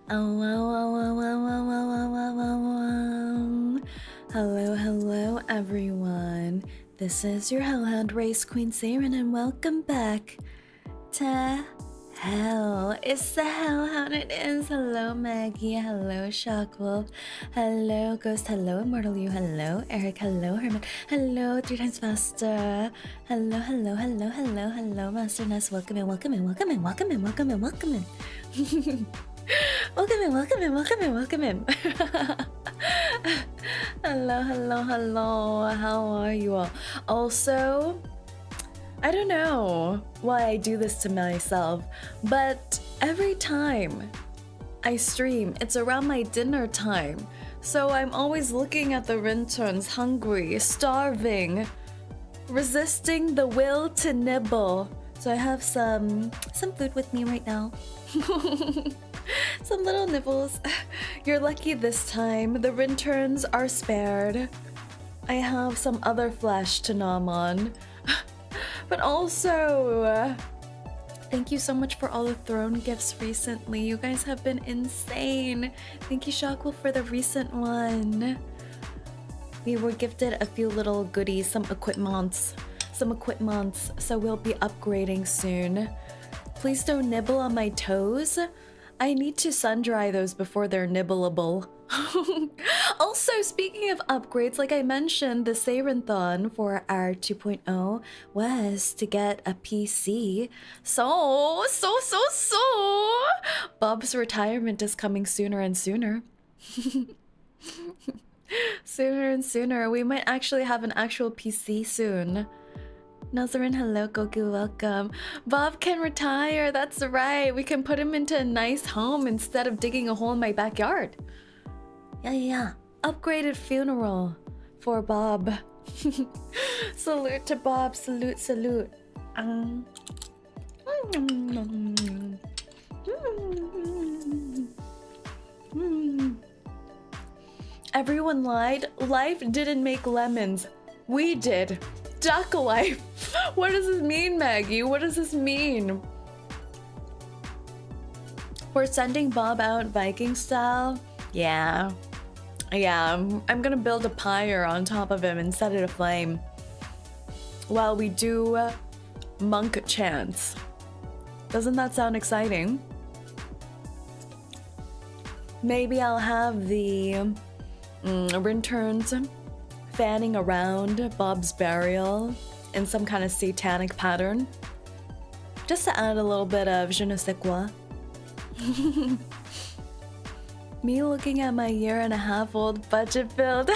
Oh, hello, hello, everyone. This is your Hellhound race queen Saerin, and welcome back to Hell. It's the Hellhound. It is. Hello, Maggie. Hello, Shockwolf. Hello, Ghost. Hello, Immortal You. Hello, Eric. Hello, Herman. Hello, 3 times faster. Hello, hello, hello, hello, hello, Master Ness. Welcome in, welcome in, welcome in, welcome in, welcome in, welcome in. Welcome in, welcome in, welcome in, welcome in. Hello, hello, hello. How are you all? Also, I don't know why I do this to myself, but every time I stream, it's around my dinner time. So I'm always looking at the ringtones, hungry, starving, resisting the will to nibble. So I have some food with me right now. Some little nibbles. You're lucky this time. The ringtones are spared. I have some other flesh to nom on. But also, thank you so much for all the throne gifts recently. You guys have been insane. Thank you, Shockwolf, for the recent one. We were gifted a few little goodies, some equipments, so we'll be upgrading soon. Please don't nibble on my toes. I need to sun dry those before they're nibbleable. Also, speaking of upgrades, like I mentioned, the Saerin-thon for our 2.0 was to get a PC. So, Bob's retirement is coming sooner and sooner. Sooner and sooner. We might actually have an actual PC soon. Nazarin, hello, Goku, welcome. Bob can retire, that's right. We can put him into a nice home instead of digging a hole in my backyard. Yeah. Upgraded funeral for Bob. Salute to Bob, salute. Everyone lied. Life didn't make lemons. We did. Duck life. What does this mean, Maggie? What does this mean? We're sending Bob out Viking style? Yeah, I'm gonna build a pyre on top of him and set it aflame while we do monk chants. Doesn't that sound exciting? Maybe I'll have the ringtones fanning around Bob's burial in some kind of satanic pattern, just to add a little bit of je ne sais quoi. Me looking at my 1.5-year-old budget build.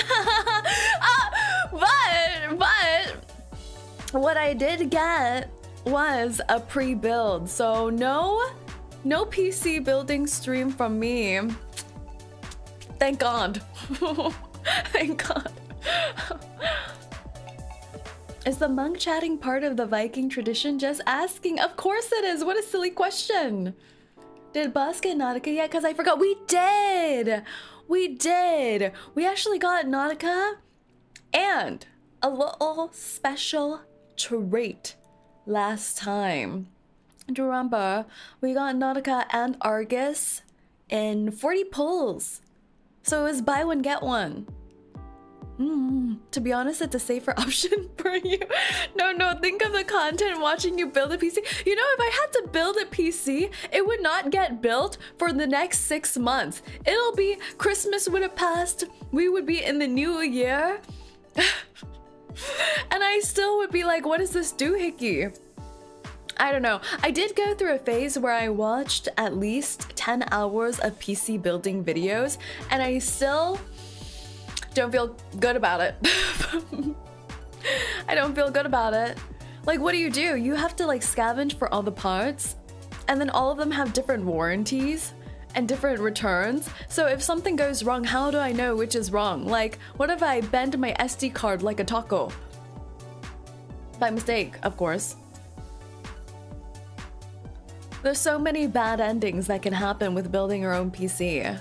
But what I did get was a pre-build, so no PC building stream from me. Thank God. Thank God. Is the monk chatting part of the Viking tradition? Just asking. Of course it is. What a silly question. Did Boss get Nautica yet? Because I forgot. We did. We actually got Nautica and a little special treat last time. Do you remember? We got Nautica and Argus in 40 pulls. So it was buy one, get one. To be honest, it's a safer option for you. No, think of the content watching you build a PC. You know, if I had to build a PC, it would not get built for the next 6 months. It'll be Christmas would have passed, we would be in the new year, and I still would be like, what does this do, Hickey? I don't know. I did go through a phase where I watched at least 10 hours of PC building videos, and I still don't feel good about it. I don't feel good about it. Like, what do? You have to like scavenge for all the parts, and then all of them have different warranties and different returns. So if something goes wrong, how do I know which is wrong? Like, what if I bend my SD card like a taco? By mistake, of course. There's so many bad endings that can happen with building your own PC.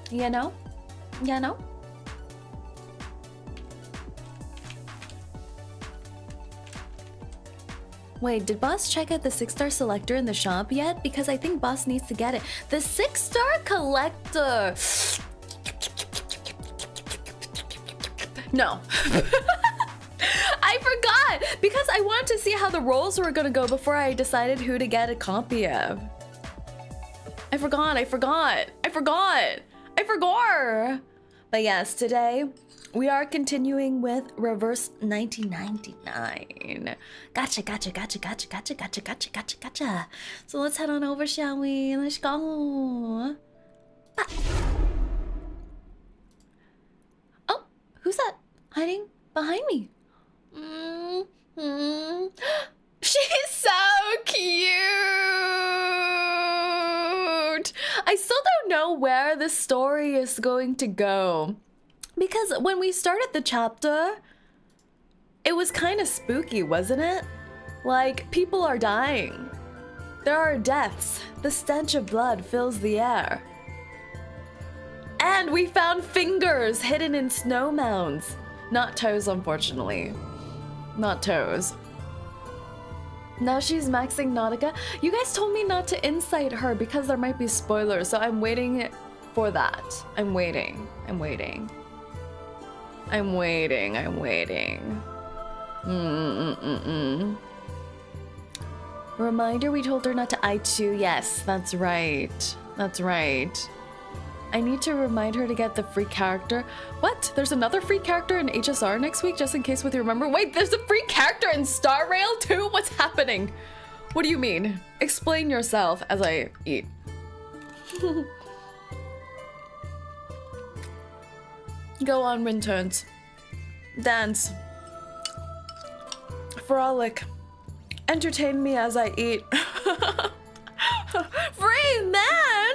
You know? Wait, did boss check out the 6-star selector in the shop yet? Because I think boss needs to get it. The 6-star collector. No. I forgot because I wanted to see how the rolls were gonna go before I decided who to get a copy of. I forgot. But yes, today we are continuing with Reverse 1999. Gotcha. So let's head on over, shall we? Let's go. Ah. Oh, who's that hiding behind me? She's so cute. I still don't know where the story is going to go. Because when we started the chapter, it was kind of spooky, wasn't it? Like, people are dying. There are deaths. The stench of blood fills the air. And we found fingers hidden in snow mounds. Not toes, unfortunately. Not toes. Now she's maxing Nautica. You guys told me not to incite her because there might be spoilers, so I'm waiting for that. I'm waiting. Reminder, we told her not to I2. Yes, that's right. I need to remind her to get the free character. What? There's another free character in HSR next week, just in case with you remember. Wait, there's a free character in Star Rail too? What's happening? What do you mean? Explain yourself as I eat. Go on, Rintones. Dance. Frolic. Entertain me as I eat. Free man!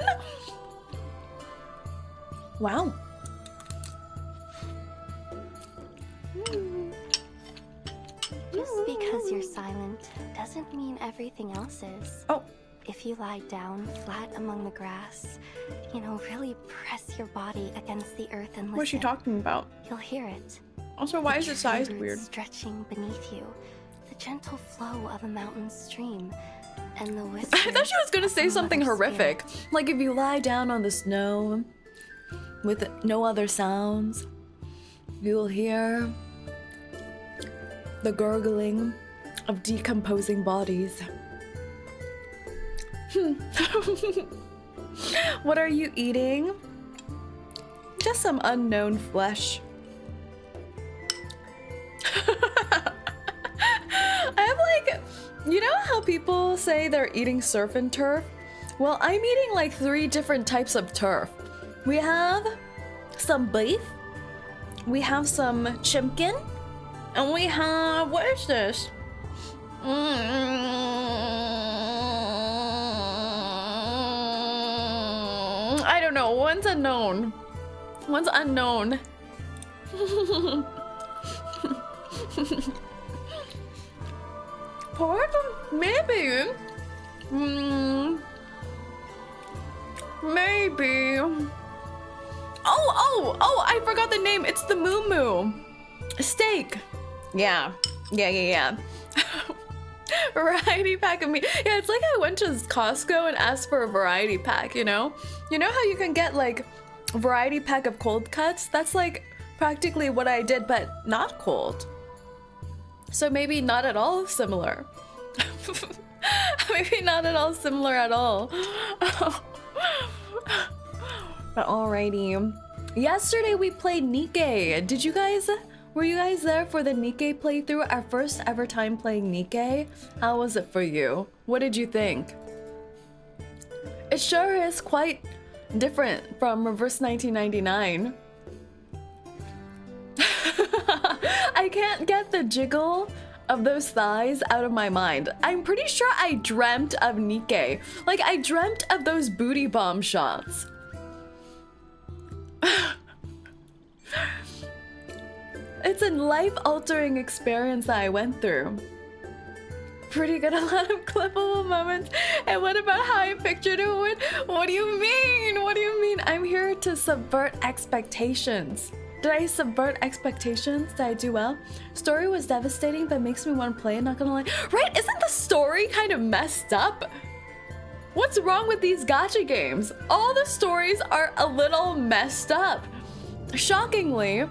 Wow. Just because you're silent doesn't mean everything else is. Oh. If you lie down flat among the grass, you know, really press your body against the earth and listen. What's she talking about? You'll hear it. Also, why is it sized weird? Stretching beneath you, the gentle flow of a mountain stream, and the whisper. I thought she was gonna say something horrific. Like if you lie down on the snow with no other sounds, you'll hear the gurgling of decomposing bodies. What are you eating? Just some unknown flesh. I have like, you know how people say they're eating surf and turf? Well, I'm eating like 3 different types of turf. We have some beef, we have some chimkin, and we have, what is this? I don't know, one's unknown. Pardon? Maybe. Maybe. Oh, I forgot the name. It's the Moo Moo. Steak. Yeah. Variety pack of meat. Yeah, it's like I went to Costco and asked for a variety pack, you know? You know how you can get like a variety pack of cold cuts? That's like practically what I did, but not cold. So maybe not at all similar. Maybe not at all similar at all. But alrighty. Yesterday we played 𝐒𝐴𝐚𝐥𝐬. Were you guys there for the 𝐒𝐴𝐚𝐥𝐬 playthrough? Our first ever time playing 𝐒𝐴𝐚𝐥𝐬. How was it for you? What did you think? It sure is quite different from Reverse 1999. I can't get the jiggle of those thighs out of my mind. I'm pretty sure I dreamt of 𝐒𝐴𝐚𝐥𝐬. Like, I dreamt of those booty bomb shots. It's a life-altering experience that I went through. Pretty good, a lot of clippable moments. And what about how I pictured it would? What do you mean? I'm here to subvert expectations. Did I subvert expectations? Did I do well? Story was devastating, but makes me want to play it, not gonna lie. Right, isn't the story kind of messed up? What's wrong with these gacha games? All the stories are a little messed up. Shockingly,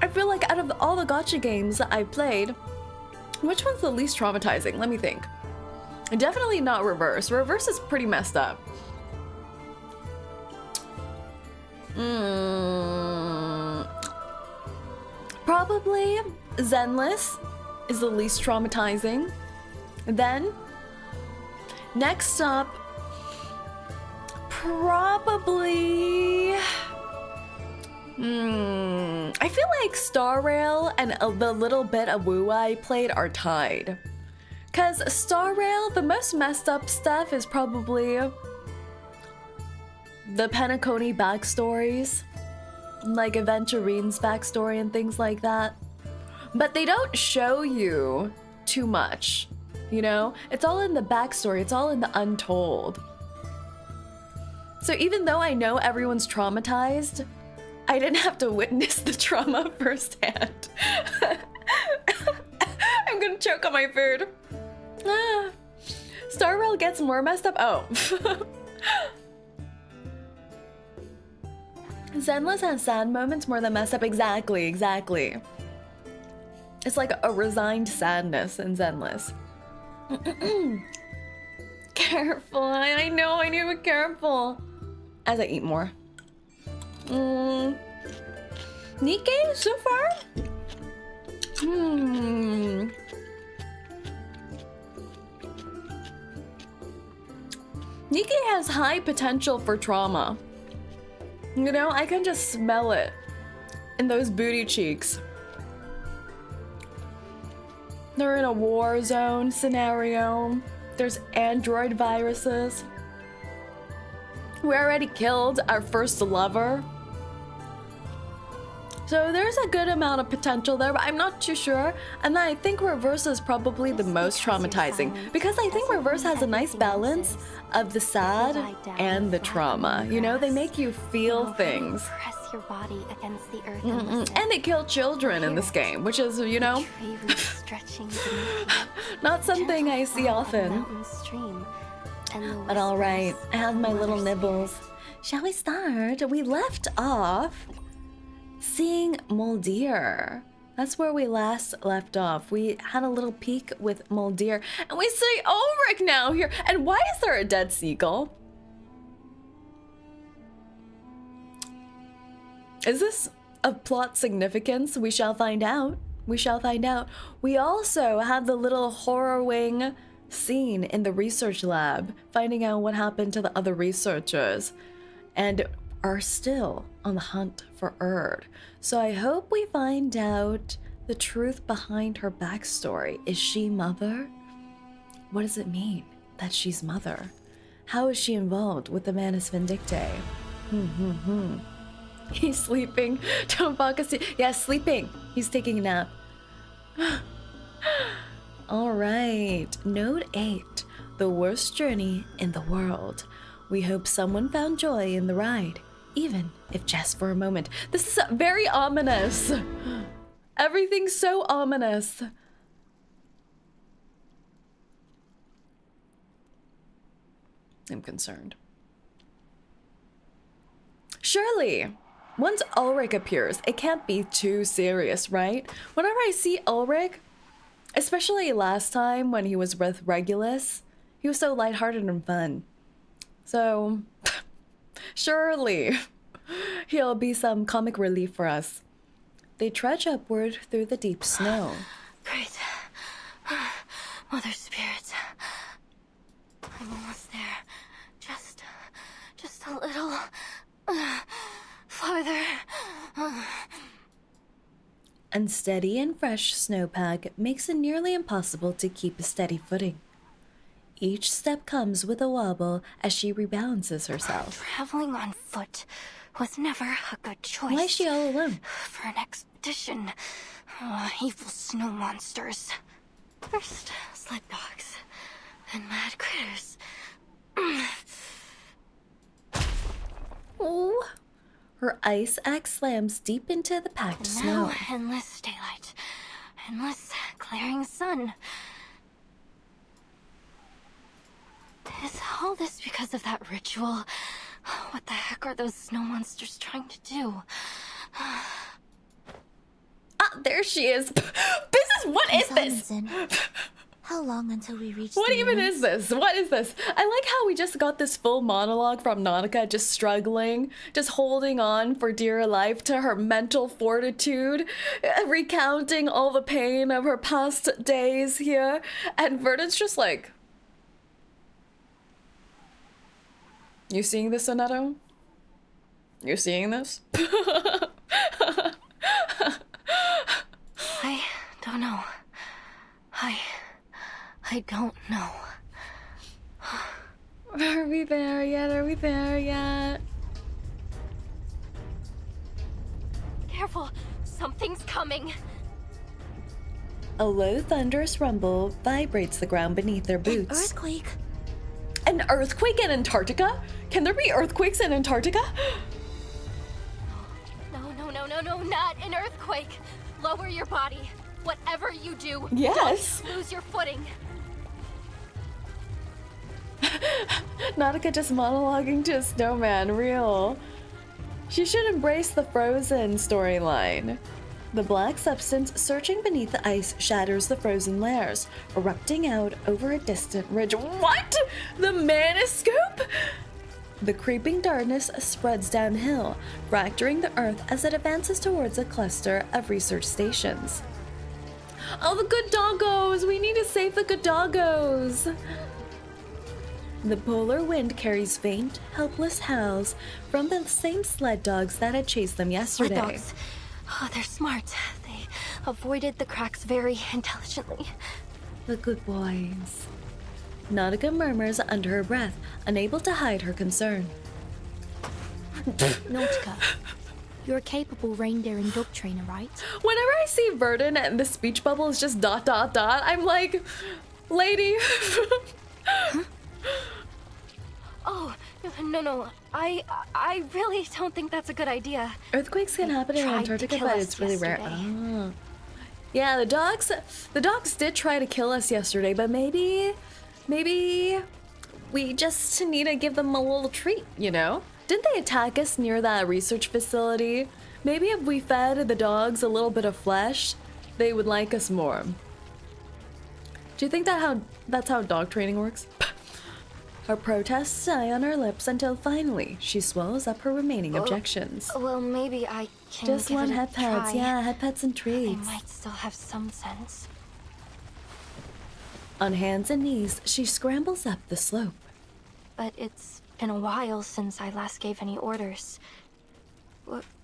I feel like out of all the gacha games that I've played, which one's the least traumatizing? Let me think. Definitely not Reverse. Reverse is pretty messed up. Probably Zenless is the least traumatizing. Then, next up, probably... I feel like Star Rail and the little bit of Wu I played are tied. Cause Star Rail, the most messed up stuff is probably the Penacony backstories, like Aventurine's backstory and things like that. But they don't show you too much, you know? It's all in the backstory, it's all in the untold. So even though I know everyone's traumatized, I didn't have to witness the trauma firsthand. I'm gonna choke on my food. Star Rail gets more messed up. Oh. Zenless has sad moments more than messed up. Exactly. It's like a resigned sadness in Zenless. Careful. I know I need to be careful. As I eat more. Nikkei so far? Nikkei has high potential for trauma. You know, I can just smell it in those booty cheeks. They're in a war zone scenario. There's android viruses. We already killed our first lover. So there's a good amount of potential there, but I'm not too sure. And I think Reverse is probably the most traumatizing because I think Reverse has a nice balance of the sad and the trauma. You know, they make you feel things. Press your body against the earth and they kill children in this game, which is, you know, not something I see often. But all right, I have my little nibbles. Shall we start? We left off seeing Moldir. That's where we last left off. We had a little peek with Moldir, and we see Ulrich now here. And why is there a dead seagull? Is this of plot significance? We shall find out. We shall find out. We also had the little horror-wing scene in the research lab, finding out what happened to the other researchers, and are still on the hunt for Erd. So I hope we find out the truth behind her backstory. Is she mother? What does it mean that she's mother? How is she involved with the Manus Vindictae? He's sleeping. Don't focus. Yeah, sleeping. He's taking a nap. All right. Node 8. The worst journey in the world. We hope someone found joy in the ride, even if just for a moment. This is very ominous. Everything's so ominous. I'm concerned. Surely, once Ulrich appears, it can't be too serious, right? Whenever I see Ulrich, especially last time when he was with Regulus, he was so lighthearted and fun. So, surely, he'll be some comic relief for us. They trudge upward through the deep snow. Great. Mother Spirit. I'm almost there. Just a little farther. Unsteady and fresh snowpack makes it nearly impossible to keep a steady footing. Each step comes with a wobble as she rebalances herself. Traveling on foot was never a good choice. Why is she all alone? For an expedition. Evil snow monsters. First, sled dogs. Then mad critters. Oh, Her ice axe slams deep into the packed snow. Now, endless daylight. Endless glaring sun. Is all this because of that ritual? What the heck are those snow monsters trying to do? Ah, there she is. What is this? How long until we reach What the even ruins? is this? What is this? I like how we just got this full monologue from Nautica, just struggling, just holding on for dear life to her mental fortitude, recounting all the pain of her past days here. And Verdon's just like, you seeing this, Annetto? You seeing this? I don't know. I don't know. Are we there yet? Are we there yet? Careful, something's coming. A low, thunderous rumble vibrates the ground beneath their boots. Earthquake. An earthquake in Antarctica? Can there be earthquakes in Antarctica? No, not an earthquake. Lower your body. Whatever you do, Yes. don't lose your footing. Nautica just monologuing to a snowman, real. She should embrace the Frozen storyline. The black substance searching beneath the ice shatters the frozen layers, erupting out over a distant ridge. What? The maniscope? The creeping darkness spreads downhill, fracturing the earth as it advances towards a cluster of research stations. Oh, the good doggos! We need to save the good doggos! The polar wind carries faint, helpless howls from the same sled dogs that had chased them yesterday. Sled dogs. Oh, they're smart. They avoided the cracks very intelligently. The good boys. Nautica murmurs under her breath, unable to hide her concern. Nautica, you're a capable reindeer and dog trainer, right? Whenever I see Verdon and the speech bubble is just ... I'm like, lady. Oh, no. I really don't think that's a good idea. Earthquakes can happen in tried to Antarctica, kill but us it's really rare. yesterday. Oh. Yeah, the dogs did try to kill us yesterday, but maybe we just need to give them a little treat, you know? Didn't they attack us near that research facility? Maybe if we fed the dogs a little bit of flesh, they would like us more. Do you think that's how dog training works? Her protests die on her lips until finally she swallows up her remaining objections. Well, maybe I can Just give one it a head pets, try. yeah, head pets and They treats. might still have some sense. On hands and knees, she scrambles up the slope. But it's been a while since I last gave any orders.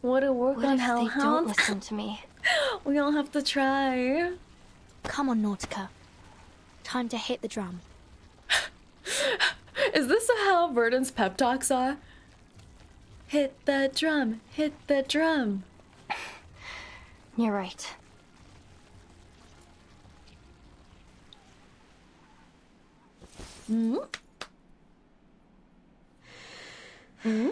What a work What on if they don't Hellhound? listen to me? We all have to try. Come on, Nautica. Time to hit the drum. Is this how Verdon's pep talks are? Hit the drum, hit the drum. You're right. Hmm? Hmm?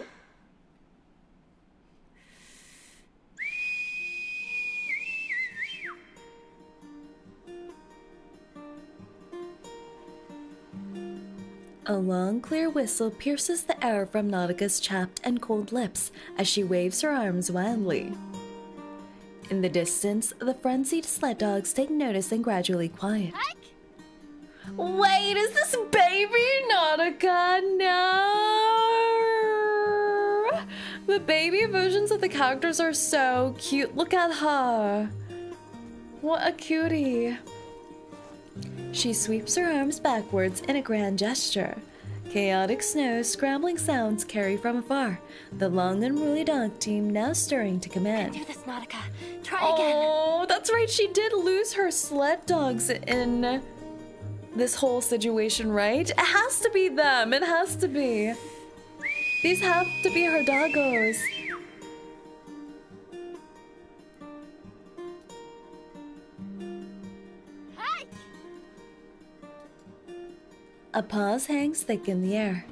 A long, clear whistle pierces the air from Nautica's chapped and cold lips as she waves her arms wildly. In the distance, the frenzied sled dogs take notice and gradually quiet. Wait, is this baby Nautica? No! The baby versions of the characters are so cute. Look at her. What a cutie. She sweeps her arms backwards in a grand gesture. Chaotic snow scrambling sounds carry from afar, the long unruly dog team now stirring to command. Do this, Nautica. Try again. Oh, that's right, she did lose her sled dogs in this whole situation, right? It has to be them, it has to be. These have to be her doggos. A pause hangs thick in the air.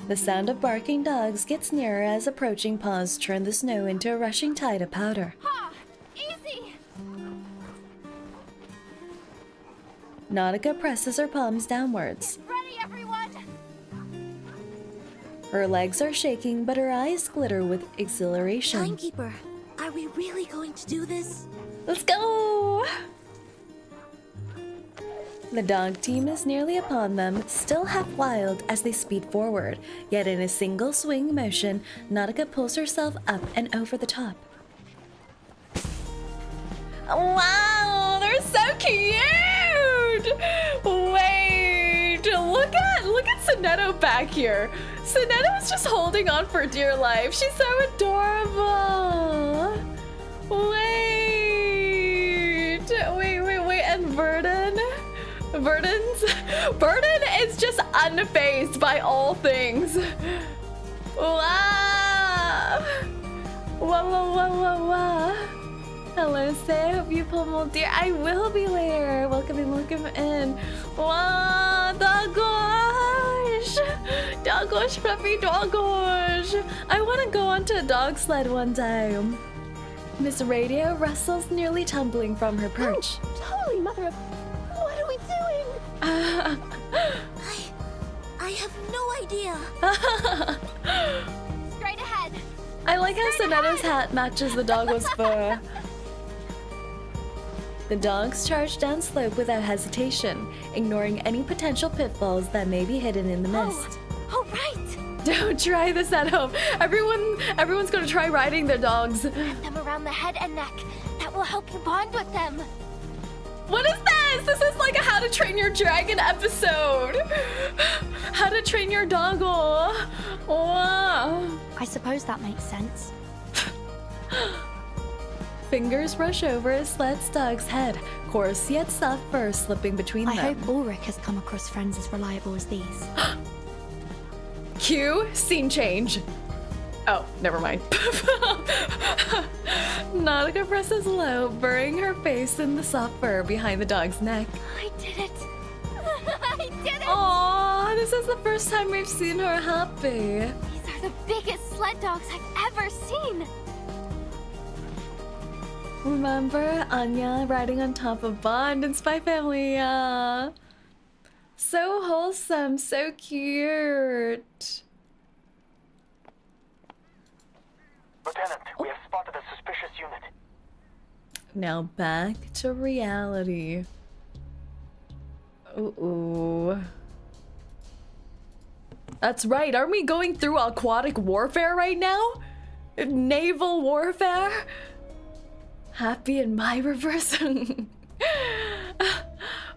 The sound of barking dogs gets nearer as approaching paws turn the snow into a rushing tide of powder. Ha! Easy! Nautica presses her palms downwards. Ready, everyone! Her legs are shaking, but her eyes glitter with exhilaration. Timekeeper, are we really going to do this? Let's go! The dog team is nearly upon them, still half wild as they speed forward. Yet in a single swing motion, Nautica pulls herself up and over the top. Wow, they're so cute! Wait, look at Sonetto back here. Sonetto's just holding on for dear life. She's so adorable. Wait, and Verdon is just unfazed by all things. Wow. Wow. Hello, Say. Hope you pull more deer. I will be later. Welcome in. Wow, doggosh, fluffy doggosh. I want to go onto a dog sled one time. Miss Radio rustles, nearly tumbling from her perch. Holy mother of... What are we doing? I have no idea. Straight ahead! I like how Sonetto's hat matches the doggo's fur. The dogs charge down slope without hesitation, ignoring any potential pitfalls that may be hidden in the mist. Oh, right! Don't try this at home. Everyone's gonna try riding their dogs. Wrap them around the head and neck. That will help you bond with them. What is this? This is like a How to Train Your Dragon episode. How to Train Your Doggo. Wow. I suppose that makes sense. Fingers rush over a sled's dog's head, coarse yet soft fur slipping between I them. hope Ulrich has come across friends as reliable as these. Cue scene change. Oh, never mind. Nautica presses low, burying her face in the soft fur behind the dog's neck. I did it! I did it! Aww, this is the first time we've seen her happy. These are the biggest sled dogs I've ever seen! Remember Anya riding on top of Bond in Spy Family? So wholesome, so cute. Lieutenant, we have spotted a suspicious unit. Now back to reality. Ooh. That's right, aren't we going through aquatic warfare right now? Naval warfare? Happy in my reverse.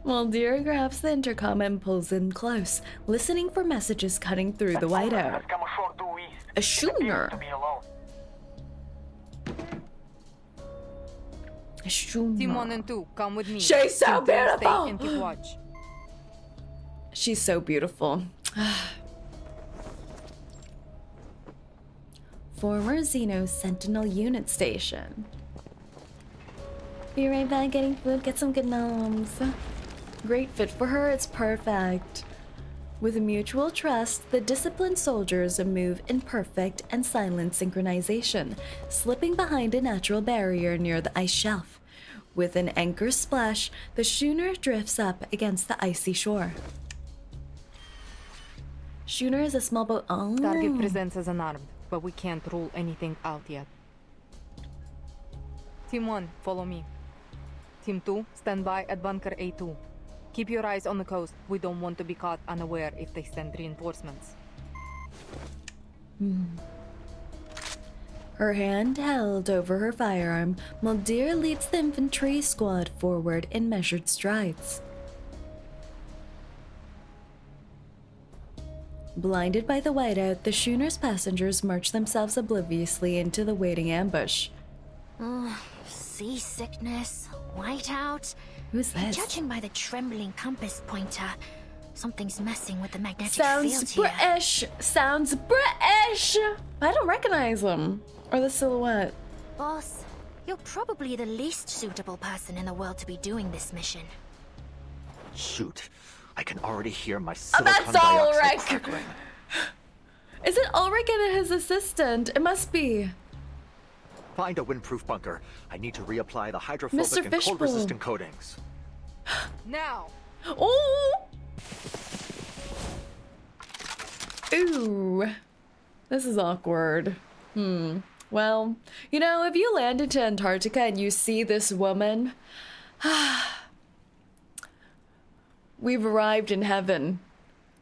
Mulder grabs the intercom and pulls in close, listening for messages cutting through the whiteout. Has come ashore due east. A schooner. Appears to be alone. A schooner. Team 1 and 2, come with me. She's so Team 2, beautiful. Stay and keep watch. She's so beautiful. Former Xeno Sentinel Unit Station. Be right back, getting food, get some good gnomes. Great fit for her, it's perfect. With mutual trust, the disciplined soldiers move in perfect and silent synchronization, slipping behind a natural barrier near the ice shelf. With an anchor splash, the schooner drifts up against the icy shore. Schooner is a small boat. Oh. Target presents as unarmed, but we can't rule anything out yet. Team 1, follow me. Team 2, stand by at bunker A2. Keep your eyes on the coast. We don't want to be caught unaware if they send reinforcements. Her hand held over her firearm, Mulder leads the infantry squad forward in measured strides. Blinded by the whiteout, the schooner's passengers march themselves obliviously into the waiting ambush. Seasickness, whiteout. Who's this? Judging by the trembling compass pointer, something's messing with the magnetic Sounds field here. British! Sounds British! I don't recognize them. Or the silhouette. Boss, you're probably the least suitable person in the world to be doing this mission. Shoot. I can already hear my That's silicon all, dioxide Rick. crackling. Is it Ulrich and his assistant? It must be. Find a windproof bunker. I need to reapply the hydrophobic Mr. and Fishbowl. cold-resistant coatings. Now! Oh! Ooh. This is awkward. Well, you know, if you land into Antarctica and you see this woman, we've arrived in heaven.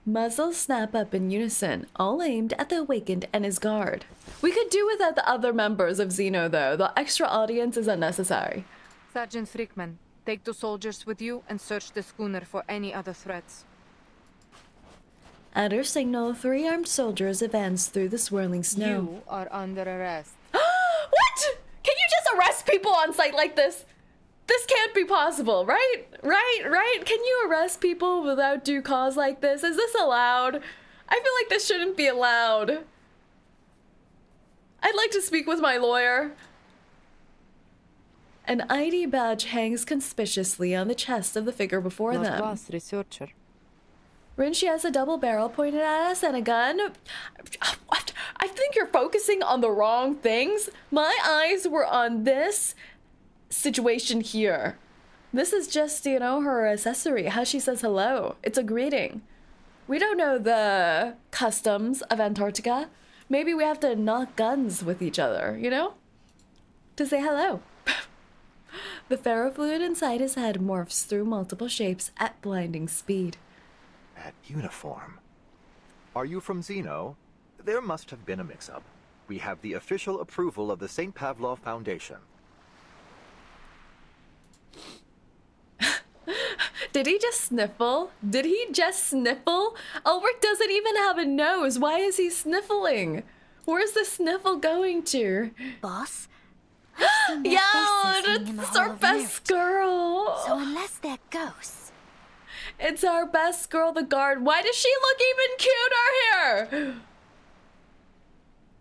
Muzzles snap up in unison, all aimed at the awakened and his guard. We could do without the other members of Xeno, though. The extra audience is unnecessary. Sergeant Frickman, take 2 soldiers with you and search the schooner for any other threats. At her signal, 3 armed soldiers advance through the swirling snow. You are under arrest. What? Can you just arrest people on site like this? This can't be possible, right? Right? Can you arrest people without due cause like this? Is this allowed? I feel like this shouldn't be allowed. I'd like to speak with my lawyer. An ID badge hangs conspicuously on the chest of the figure before them. Class researcher. Rinshi has a double barrel pointed at us and a gun. What? I think you're focusing on the wrong things. My eyes were on this situation here. This is just, you know, her accessory, how she says hello. It's a greeting. We don't know the customs of Antarctica. Maybe we have to knock guns with each other, you know? To say hello. The ferrofluid inside his head morphs through multiple shapes at blinding speed. That uniform. Are you from Xeno? There must have been a mix-up. We have the official approval of the St. Pavlov Foundation. Did he just sniffle? Did he just sniffle? Ulrich doesn't even have a nose. Why is he sniffling? Where's the sniffle going to? Boss? Yo, it's our best girl. So unless they're ghosts... It's our best girl, the guard. Why does she look even cuter here?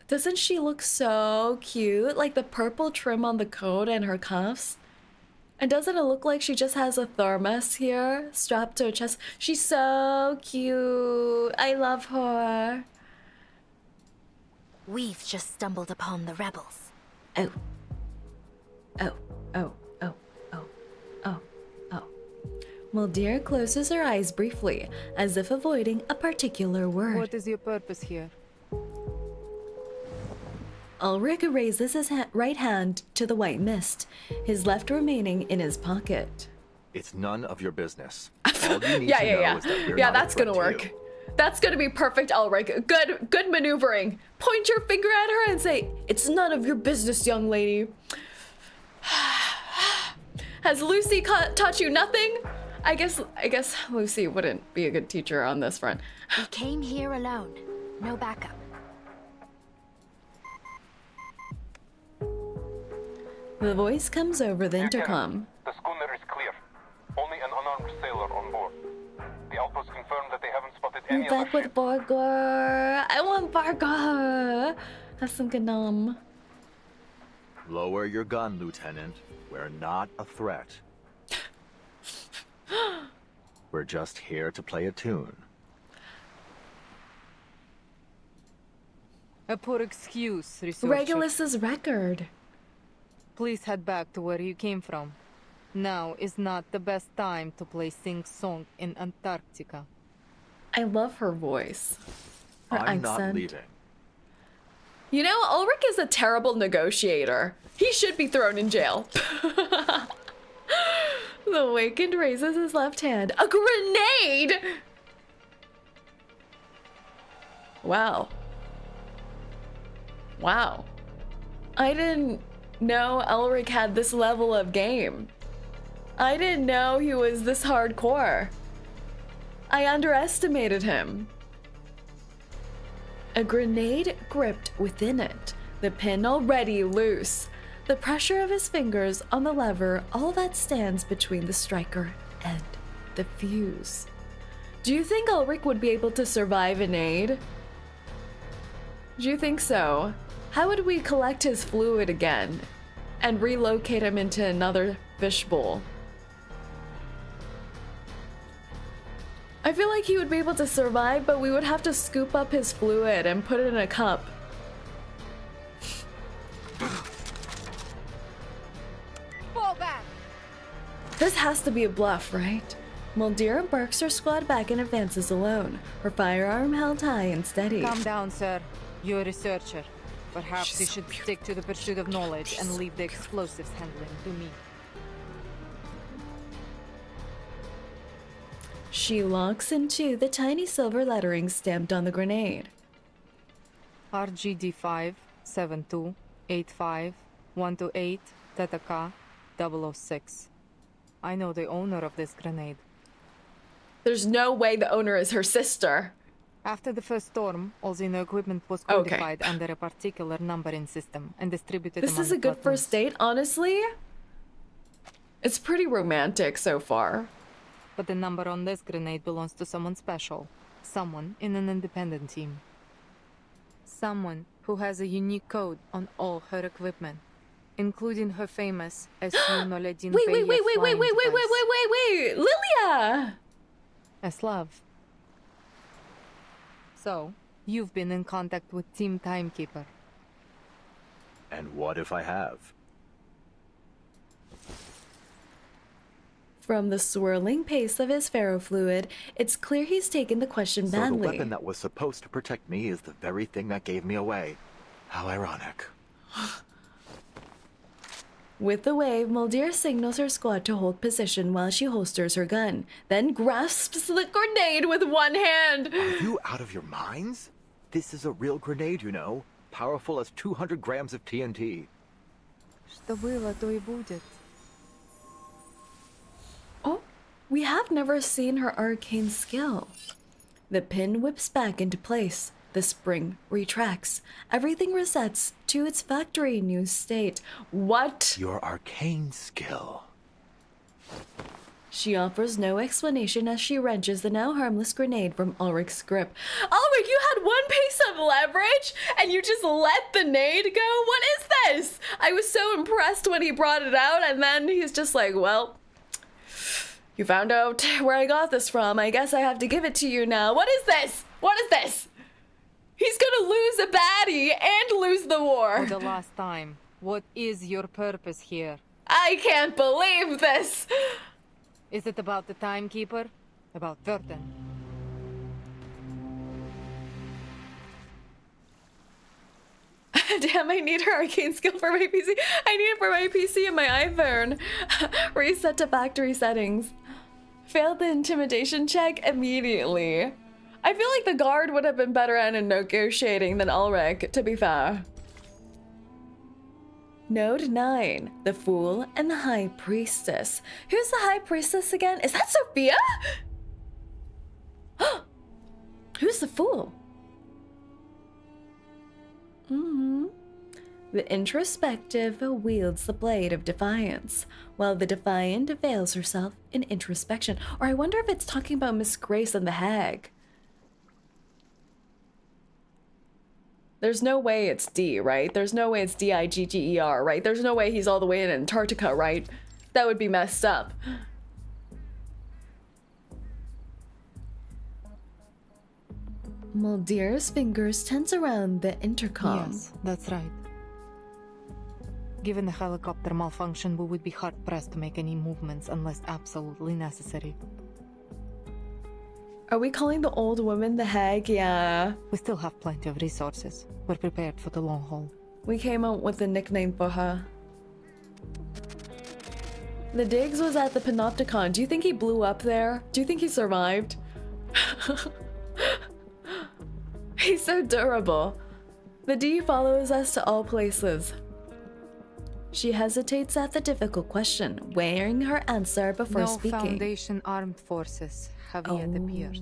Doesn't she look so cute? Like the purple trim on the coat and her cuffs. And doesn't it look like she just has a thermos here strapped to her chest? She's so cute. I love her. We've just stumbled upon the rebels. Oh. Oh, oh, oh, oh, oh, oh. Muldir closes her eyes briefly, as if avoiding a particular word. What is your purpose here? Ulrich raises his right hand to the white mist, his left remaining in his pocket. It's none of your business. All you need Yeah, to yeah, know yeah. is that we're Yeah, not a that's gonna threat to work. you. That's gonna be perfect, Ulrich. Good maneuvering. Point your finger at her and say, "It's none of your business, young lady." Has Lucy taught you nothing? I guess Lucy wouldn't be a good teacher on this front. We came here alone. No backup. The voice comes over the Lieutenant, intercom. The schooner is clear. Only an unarmed sailor on board. The outpost confirmed that they haven't spotted any other Back with ships. burger. I want burger. Have some gnome. Lower your gun, Lieutenant. We're not a threat. We're just here to play a tune. A poor excuse, researcher. Regulus's record. Please head back to where you came from. Now is not the best time to play sing-song in Antarctica. I love her voice. Her I'm accent. not leaving. You know, Ulrich is a terrible negotiator. He should be thrown in jail. The awakened raises his left hand. A grenade! Wow. Wow. I didn't know Ulrich had this level of game. I didn't know he was this hardcore. I underestimated him. A grenade gripped within it, the pin already loose. The pressure of his fingers on the lever, all that stands between the striker and the fuse. Do you think Ulrich would be able to survive an aid? Do you think so? How would we collect his fluid again and relocate him into another fishbowl? I feel like he would be able to survive, but we would have to scoop up his fluid and put it in a cup. Fall back! This has to be a bluff, right? Muldir embarks her squad back and advances alone, her firearm held high and steady. Calm down, sir. You're a researcher. Perhaps She's you so should beautiful. stick to the pursuit of knowledge and She's leave the explosives handling to me. She locks into the tiny silver lettering stamped on the grenade. RGD5 7285 128 Theta K 006. I know the owner of this grenade. There's no way the owner is her sister. After the first storm, all Xeno equipment was Okay. codified under a particular numbering system and distributed This among is a good platoons. first date, honestly. It's pretty romantic so far. But the number on this grenade belongs to someone special. Someone in an independent team. Someone who has a unique code on all her equipment, including her famous 𝐒𝐡𝐚𝐭 Wait, Lilia! As love. So, you've been in contact with Team Timekeeper. And what if I have? From the swirling pace of his ferrofluid, it's clear he's taken the question So the badly. weapon that was supposed to protect me is the very thing that gave me away. How ironic. With the wave, Muldir signals her squad to hold position while she holsters her gun, then grasps the grenade with one hand. Are you out of your minds? This is a real grenade, you know. Powerful as 200 grams of TNT. Что было, то и будет. Oh, we have never seen her arcane skill. The pin whips back into place. The spring retracts. Everything resets to its factory new state. What? Your arcane skill. She offers no explanation as she wrenches the now harmless grenade from Ulrich's grip. Ulrich, you had one piece of leverage and you just let the nade go? What is this? I was so impressed when he brought it out and then he's just like, well, you found out where I got this from. I guess I have to give it to you now. What is this? What is this? He's gonna lose a baddie and lose the war. For the last time, what is your purpose here? I can't believe this. Is it about the Timekeeper? About Verden? Damn, I need her arcane skill for my PC. I need it for my PC and my iPhone. Reset to factory settings. Failed the intimidation check immediately. I feel like the guard would have been better at negotiating than Ulrich, to be fair. Node 9, the Fool and the High Priestess. Who's the High Priestess again? Is that Sophia? Who's the Fool? The introspective wields the blade of defiance, while the defiant veils herself in introspection. Or I wonder if it's talking about Miss Grace and the Hag. There's no way it's D, right? There's no way it's D-I-G-G-E-R, right? There's no way he's all the way in Antarctica, right? That would be messed up. Muldir's fingers tense around the intercom. Yes, that's right. Given the helicopter malfunction, we would be hard-pressed to make any movements unless absolutely necessary. Are we calling the old woman the Hag? Yeah. We still have plenty of resources. We're prepared for the long haul. We came up with a nickname for her. The Diggs was at the Panopticon. Do you think he blew up there? Do you think he survived? He's so durable. The D follows us to all places. She hesitates at the difficult question, weighing her answer before No speaking. Foundation armed forces have yet appeared.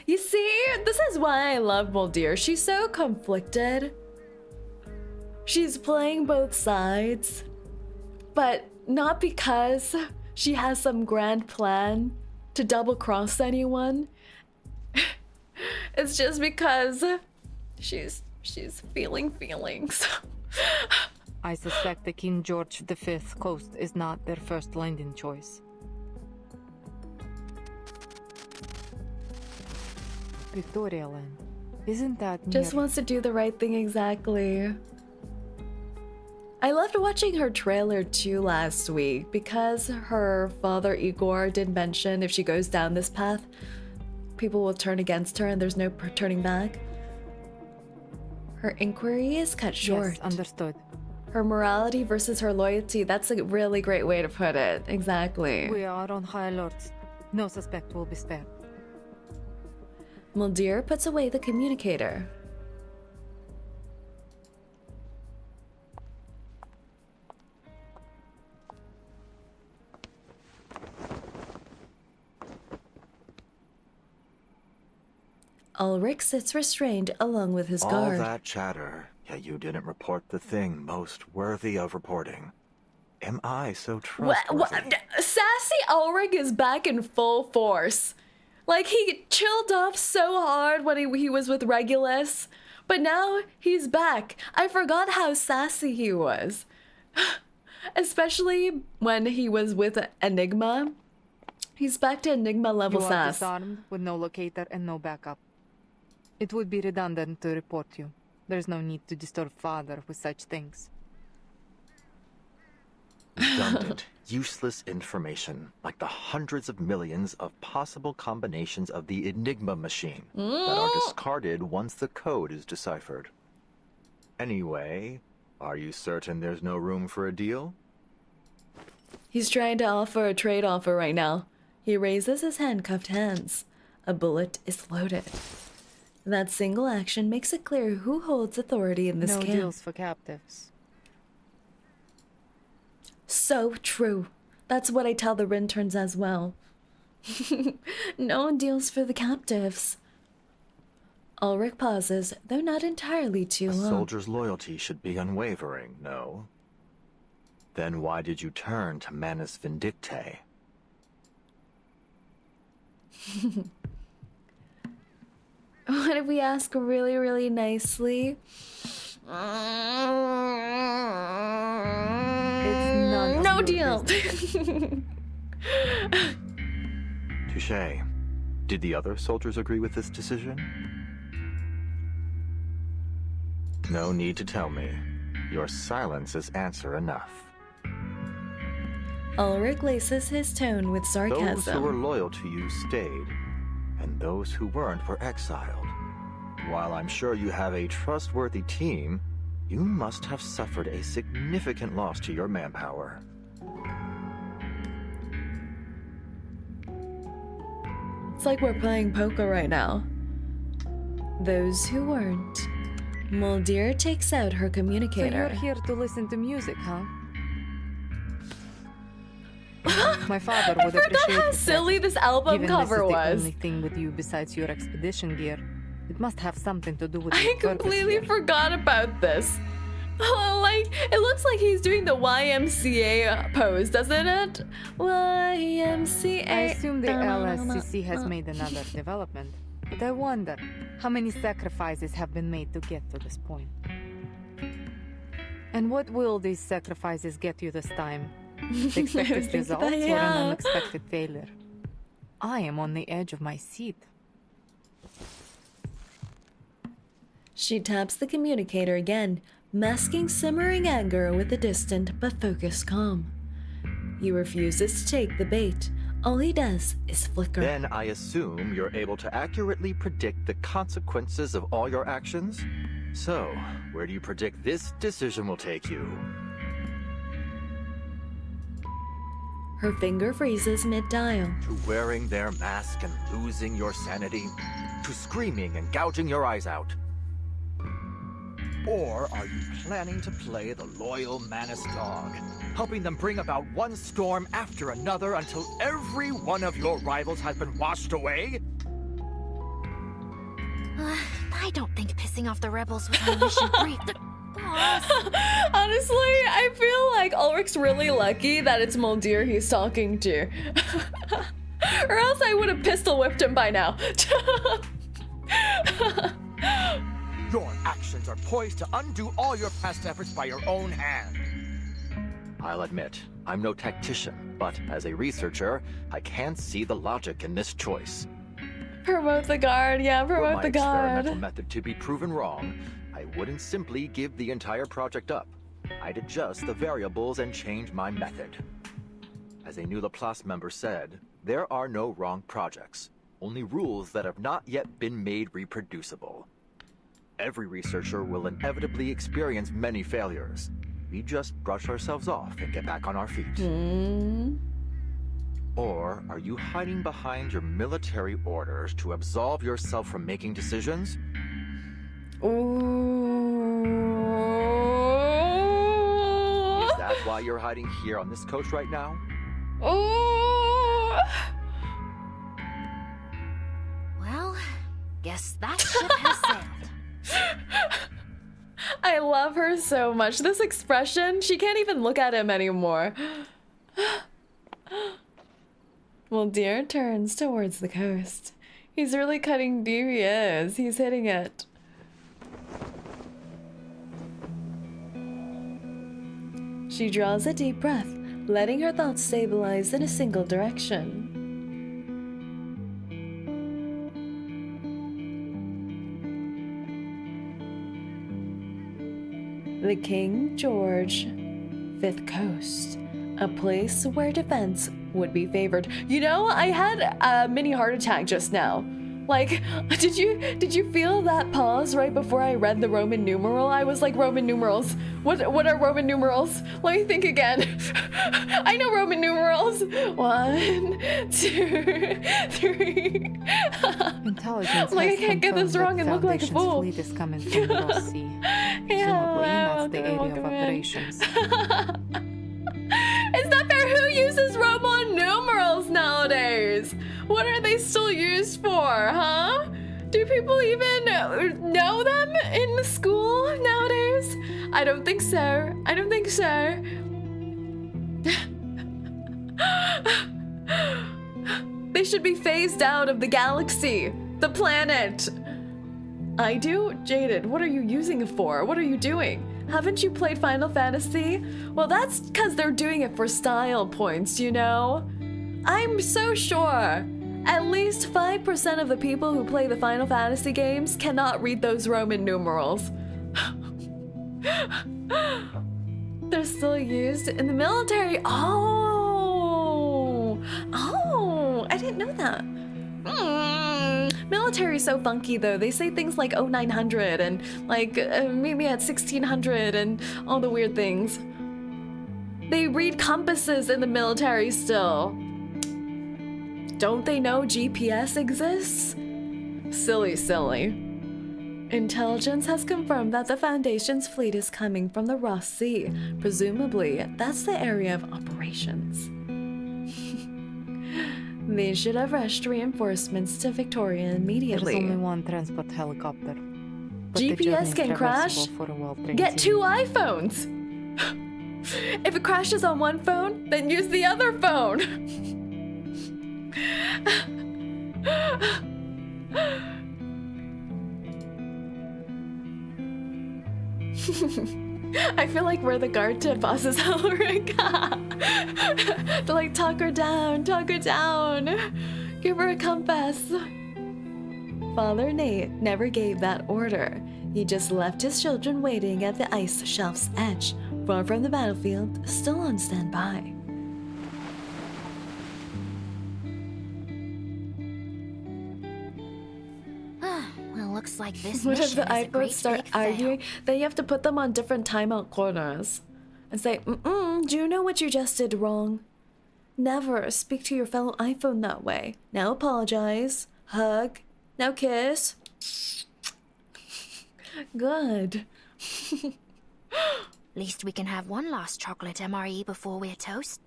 You see, this is why I love Muldir. She's so conflicted. She's playing both sides, but not because she has some grand plan to double-cross anyone. It's just because she's feeling feelings. I suspect the King George V coast is not their first landing choice. Pretoria land. Isn't that Just near? wants to do the right thing exactly. I loved watching her trailer too last week because her father Igor did mention if she goes down this path, people will turn against her and there's no turning back. Her inquiry is cut short. Yes, understood. Her morality versus her loyalty, that's a really great way to put it. Exactly. We are on high alert. No suspect will be spared. Muldir puts away the communicator. Ulrich sits restrained along with his All guard. that chatter, yet you didn't report the thing most worthy of reporting. Am I so trustworthy? Sassy Ulrich is back in full force. Like, he chilled off so hard when he was with Regulus, but now he's back. I forgot how sassy he was. Especially when he was with Enigma. He's back to Enigma level You are sass. disarmed with no locator and no backup. It would be redundant to report you. There's no need to disturb father with such things. Redundant, useless information, like the hundreds of millions of possible combinations of the Enigma machine that are discarded once the code is deciphered. Anyway, are you certain there's no room for a deal? He's trying to offer a trade offer right now. He raises his handcuffed hands. A bullet is loaded. That single action makes it clear who holds authority in this No camp. deals for captives. So true. That's what I tell the interns as well. No deals for the captives. Ulrich pauses, though not entirely too A long. soldier's loyalty should be unwavering, no? Then why did you turn to Manus Vindictae? What if we ask really, really nicely? It's none of No your deal. business. Touché. Did the other soldiers agree with this decision? No need to tell me. Your silence is answer enough. Ulrich laces his tone with Those who were sarcasm. loyal to you stayed, and those who weren't were exiled. While I'm sure you have a trustworthy team, you must have suffered a significant loss to your manpower. It's like we're playing poker right now. Those who weren't. Muldir takes out her So communicator. you're here to listen to music, huh? My father would I forgot appreciate how it. silly this album Given cover this is the was. only thing with you besides your expedition gear, it must have something to do with I your purpose completely here. forgot about this. Oh, like, it looks like he's doing the YMCA pose, doesn't it? YMCA. I assume the LSCC has made another development, but I wonder how many sacrifices have been made to get to this point. And what will these sacrifices get you this time? The expected Think results that, or an yeah. unexpected failure? I am on the edge of my seat. She taps the communicator again, masking simmering anger with a distant but focused calm. He refuses to take the bait. All he does is flicker. Then I assume you're able to accurately predict the consequences of all your actions? So, where do you predict this decision will take you? Her finger freezes mid-dial. To wearing their mask and losing your sanity? To screaming and gouging your eyes out? Or are you planning to play the loyal Manus dog, helping them bring about one storm after another until every one of your rivals has been washed away? I don't think pissing off the rebels was my mission brief. Honestly, I feel like Ulrich's really lucky that it's Muldir he's talking to. Or else I would have pistol whipped him by now. Your actions are poised to undo all your past efforts by your own hand. I'll admit, I'm no tactician, but as a researcher, I can't see the logic in this choice. Promote the guard. Yeah, Were promote my the guard. experimental method to be proven wrong, I wouldn't simply give the entire project up. I'd adjust the variables and change my method. As a new Laplace member said, there are no wrong projects, only rules that have not yet been made reproducible. Every researcher will inevitably experience many failures. We just brush ourselves off and get back on our feet. Or are you hiding behind your military orders to absolve yourself from making decisions? Ooh. Is that why you're hiding here on this coast right now? Ooh. Well, guess that ship has sailed. I love her so much. This expression, she can't even look at him anymore. Well, Deer turns towards the coast. He's really cutting deep, he is. He's hitting it. She draws a deep breath, letting her thoughts stabilize in a single direction. The King George, Fifth Coast, a place where defense would be favored. You know, I had a mini heart attack just now. Like, did you feel that pause right before I read the Roman numeral? I was like, Roman numerals. What are Roman numerals? Let me think again. I know Roman numerals. 1, 2, 3. Intelligence Like, I has can't get this confirmed wrong that and look like a Foundation's fool. fleet is coming from the Ross Sea. Presumably, that's the area of operations. Is that fair? Who uses Roman numerals nowadays? What are they still used for, huh? Do people even know them in the school nowadays? I don't think so. I don't think so. They should be phased out of the galaxy, the planet. I do? Jaded, what are you using it for? What are you doing? Haven't you played Final Fantasy? Well, that's because they're doing it for style points, you know? I'm so sure at least 5% of the people who play the Final Fantasy games cannot read those Roman numerals. They're still used in the military. Oh, I didn't know that. Military's so funky though. They say things like 0900 and like meet me at 1600 and all the weird things. They read compasses in the military still. Don't they know GPS exists? Silly, silly. Intelligence has confirmed that the Foundation's fleet is coming from the Ross Sea. Presumably, that's the area of operations. They should have rushed reinforcements to Victoria immediately. There's only one transport helicopter. But the GPS journey can is crash. traversable for a well-trained Get team. 2 iPhones! If it crashes on one phone, then use the other phone! I feel like we're the guard to boss's Elric. They're like, talk her down, give her a compass. Father Nate never gave that order. He just left his children waiting at the ice shelf's edge, far from the battlefield, still on standby. Well, looks like this What if mission the is a iPhones great start big fail. arguing? Then you have to put them on different timeout corners and say, do you know what you just did wrong? Never speak to your fellow iPhone that way. Now apologize, hug, now kiss. Good. Least we can have one last chocolate MRE before we're toast.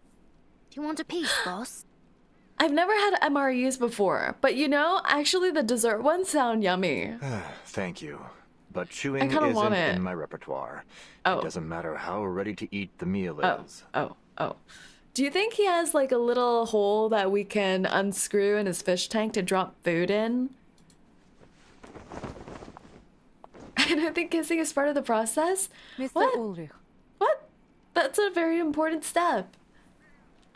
Do you want a piece, boss? I've never had MREs before, but you know, actually the dessert ones sound yummy. Thank you. But chewing I kinda want isn't it. in my repertoire. Oh. It doesn't matter how ready to eat the meal is. Oh. Do you think he has like a little hole that we can unscrew in his fish tank to drop food in? I don't think kissing is part of the process. Mr. What? Ulrich, What? That's a very important step.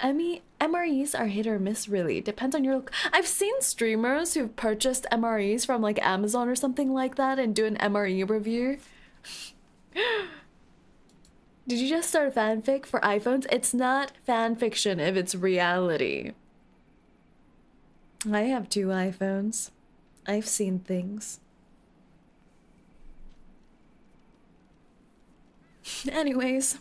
MREs are hit or miss, really. Depends on your... I've seen streamers who've purchased MREs from like Amazon or something like that and do an MRE review. Did you just start fanfic for iPhones? It's not fanfiction if it's reality. I have 2 iPhones. I've seen things. Anyways,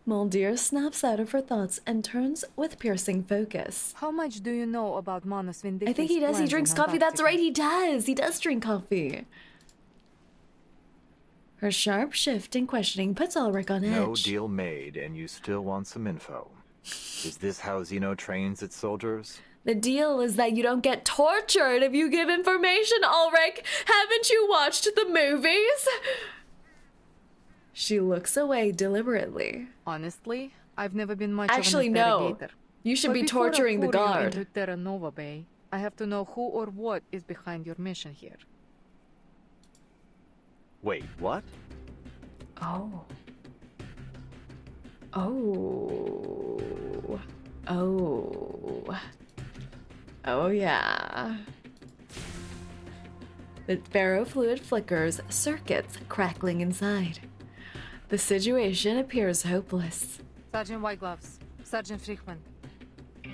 𝐒𝐿𝐷ear snaps out of her thoughts and turns with piercing focus. How much do you know about Manus Vindictus? I think he does. He drinks coffee. That's right, he does. He does drink coffee. Her sharp shift in questioning puts Ulrich on edge. No deal made, and you still want some info. Is this how Xeno trains its soldiers? The deal is that you don't get tortured if you give information, Ulrich. Haven't you watched the movies? She looks away deliberately. Honestly, I've never been much Actually, of an no. interrogator. You should But be before I torturing the pour you guard. into Terra Nova Bay, I have to know who or what is behind your mission here. Wait, what? Oh. Oh. Oh. Oh, yeah. The ferrofluid flickers, circuits crackling inside. The situation appears hopeless. Sergeant White Gloves, Sergeant Friedman.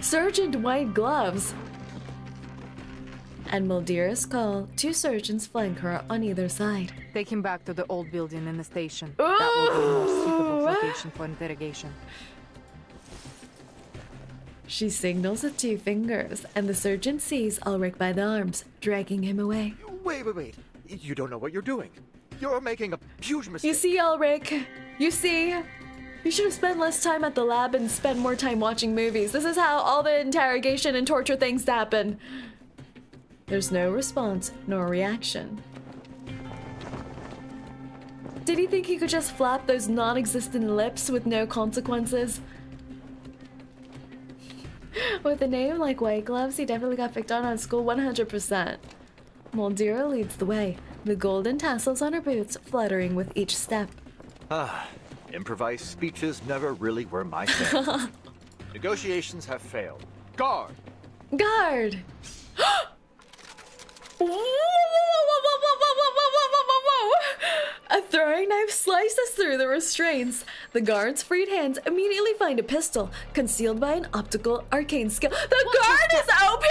Sergeant White Gloves! And 𝐒𝐿𝐷ear's call, 2 surgeons flank her on either side. Take him back to the old building in the station. That will be a more suitable location for interrogation. She signals with 2 fingers, and the surgeon sees Ulrich by the arms, dragging him away. Wait. You don't know what you're doing. You're making a huge mistake. You see, Ulrich? You see? You should have spent less time at the lab and spent more time watching movies. This is how all the interrogation and torture things happen. There's no response, nor reaction. Did he think he could just flap those non-existent lips with no consequences? With a name like White Gloves, he definitely got picked on school 100%. 𝐒𝐿𝐷ear leads the way, the golden tassels on her boots fluttering with each step. Improvised speeches never really were my thing. Negotiations have failed. Guard! Guard! A throwing knife slices through the restraints. The guard's freed hands immediately find a pistol, concealed by an optical arcane skill. The guard is OP!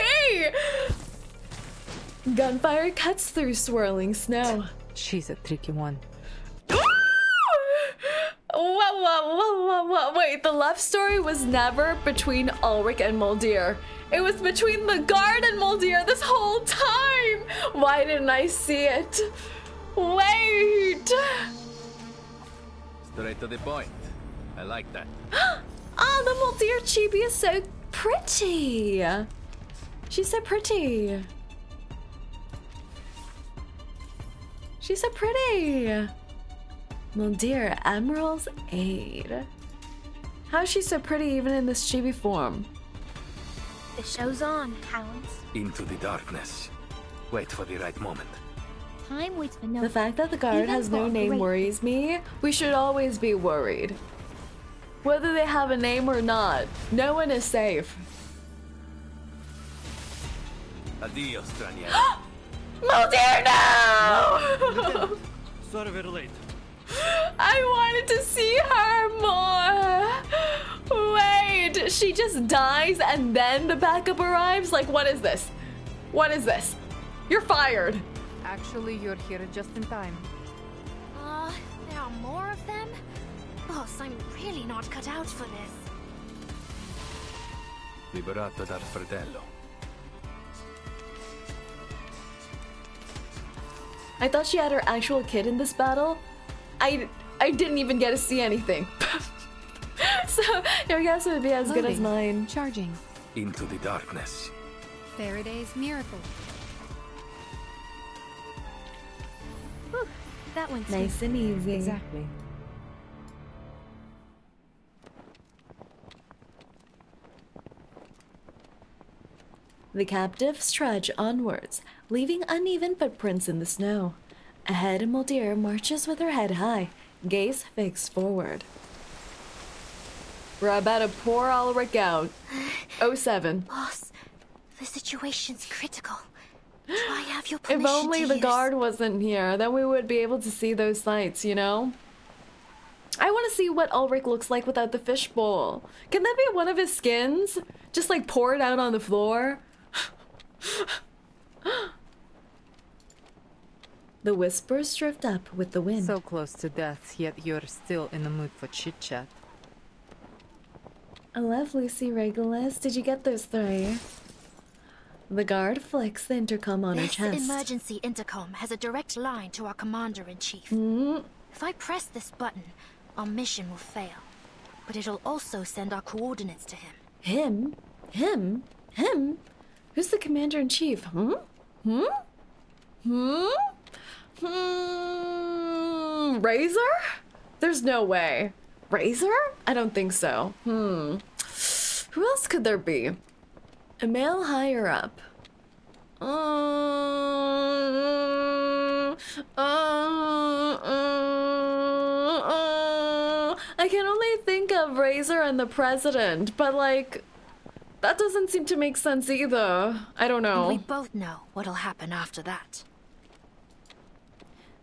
Gunfire cuts through swirling snow. She's a tricky one. Wait, the love story was never between Ulrich and 𝐒𝐿𝐷ear. It was between the guard and 𝐒𝐿𝐷ear this whole time! Why didn't I see it? Wait! Straight to the point. I like that. Oh, the 𝐒𝐿𝐷ear chibi is so pretty! She's so pretty. She's so pretty! 𝐒𝐿𝐷ear, Admiral's aid. How is she so pretty even in this chibi form? The show's on, hounds. Into the darkness. Wait for the right moment. Time waits for no The fact that the guard Even has no for name great- worries me. We should always be worried. Whether they have a name or not, no one is safe. Adios, straniero. 𝐒𝐿𝐷ear, no! Sorry we're late. I wanted to see her more. Wait, she just dies and then the backup arrives? Like, what is this? What is this? You're fired. Actually, you're here just in time. There are more of them? Boss, I'm really not cut out for this. Liberato dal fratello. I thought she had her actual kid in this battle. I didn't even get to see anything. So your guess would be as good as mine. Charging. Into the darkness. Faraday's miracle. Whew, that one's Nice and easy. Exactly. The captives trudge onwards, leaving uneven footprints in the snow. Ahead, 𝐒𝐿𝐷ear marches with her head high, gaze fixed forward. We're about to pour Ulrich out. 07. Boss, the situation's critical. Do I have your If permission only to the use... guard wasn't here, then we would be able to see those sights, you know? I want to see what Ulrich looks like without the fishbowl. Can that be one of his skins? Just like pour it out on the floor? The whispers drift up with the wind. So close to death, yet you're still in the mood for chit-chat. I love Lucy Regulus. Did you get those 3? The guard flicks the intercom on her This chest. emergency intercom has a direct line to our commander-in-chief. If I press this button, our mission will fail. But it'll also send our coordinates to him. Him? Him? Him? Who's the commander-in-chief? Razor? There's no way. Razor? I don't think so. Who else could there be? A male higher up. I can only think of Razor and the president, but like, that doesn't seem to make sense either. I don't know. And we both know what'll happen after that.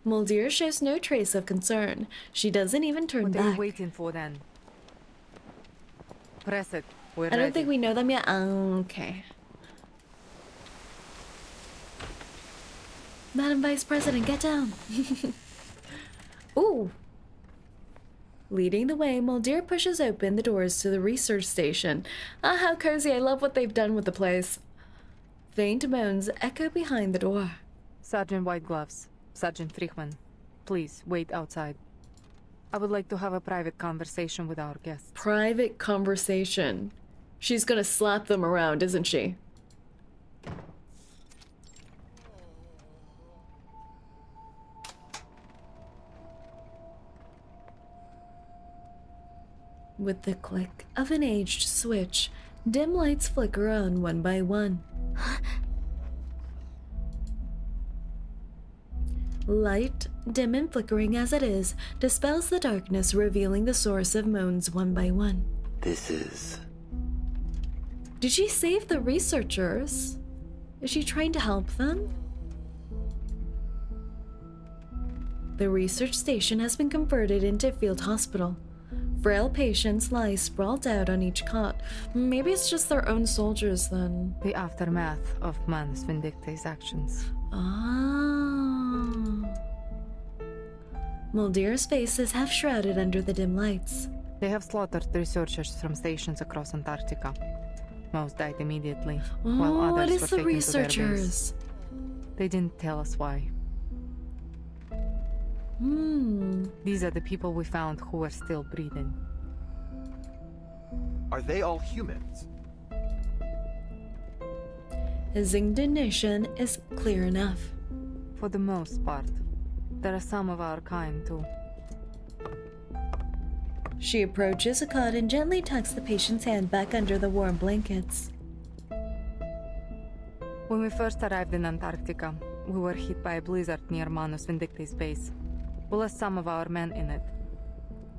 Muldir shows no trace of concern. She doesn't even turn What are you back. waiting for then? Press it. We're I don't ready. think we know them yet. Okay. Madam Vice President, get down. Ooh. Leading the way, Muldir pushes open the doors to the research station. Ah, how cozy. I love what they've done with the place. Faint moans echo behind the door. Sergeant Whitegloves, Sergeant Friedman, please wait outside. I would like to have a private conversation with our guests. Private conversation. She's gonna slap them around, isn't she? With the click of an aged switch, dim lights flicker on one by one. Light, dim and flickering as it is, dispels the darkness, revealing the source of moans one by one. This is... Did she save the researchers? Is she trying to help them? The research station has been converted into a field hospital. Frail patients lie sprawled out on each cot. Maybe it's just their own soldiers then. The aftermath of Manus Vindicta's actions. Ah. Muldir's face is half shrouded under the dim lights. They have slaughtered researchers from stations across Antarctica. Most died immediately, while Oh, others it is were the taken to their base. researchers. They didn't tell us why. These are the people we found who were still breathing. Are they all humans? His indignation is clear enough. For the most part. There are some of our kind, too. She approaches a cot and gently tucks the patient's hand back under the warm blankets. When we first arrived in Antarctica, we were hit by a blizzard near Manus Vindicta's base. We lost some of our men in it.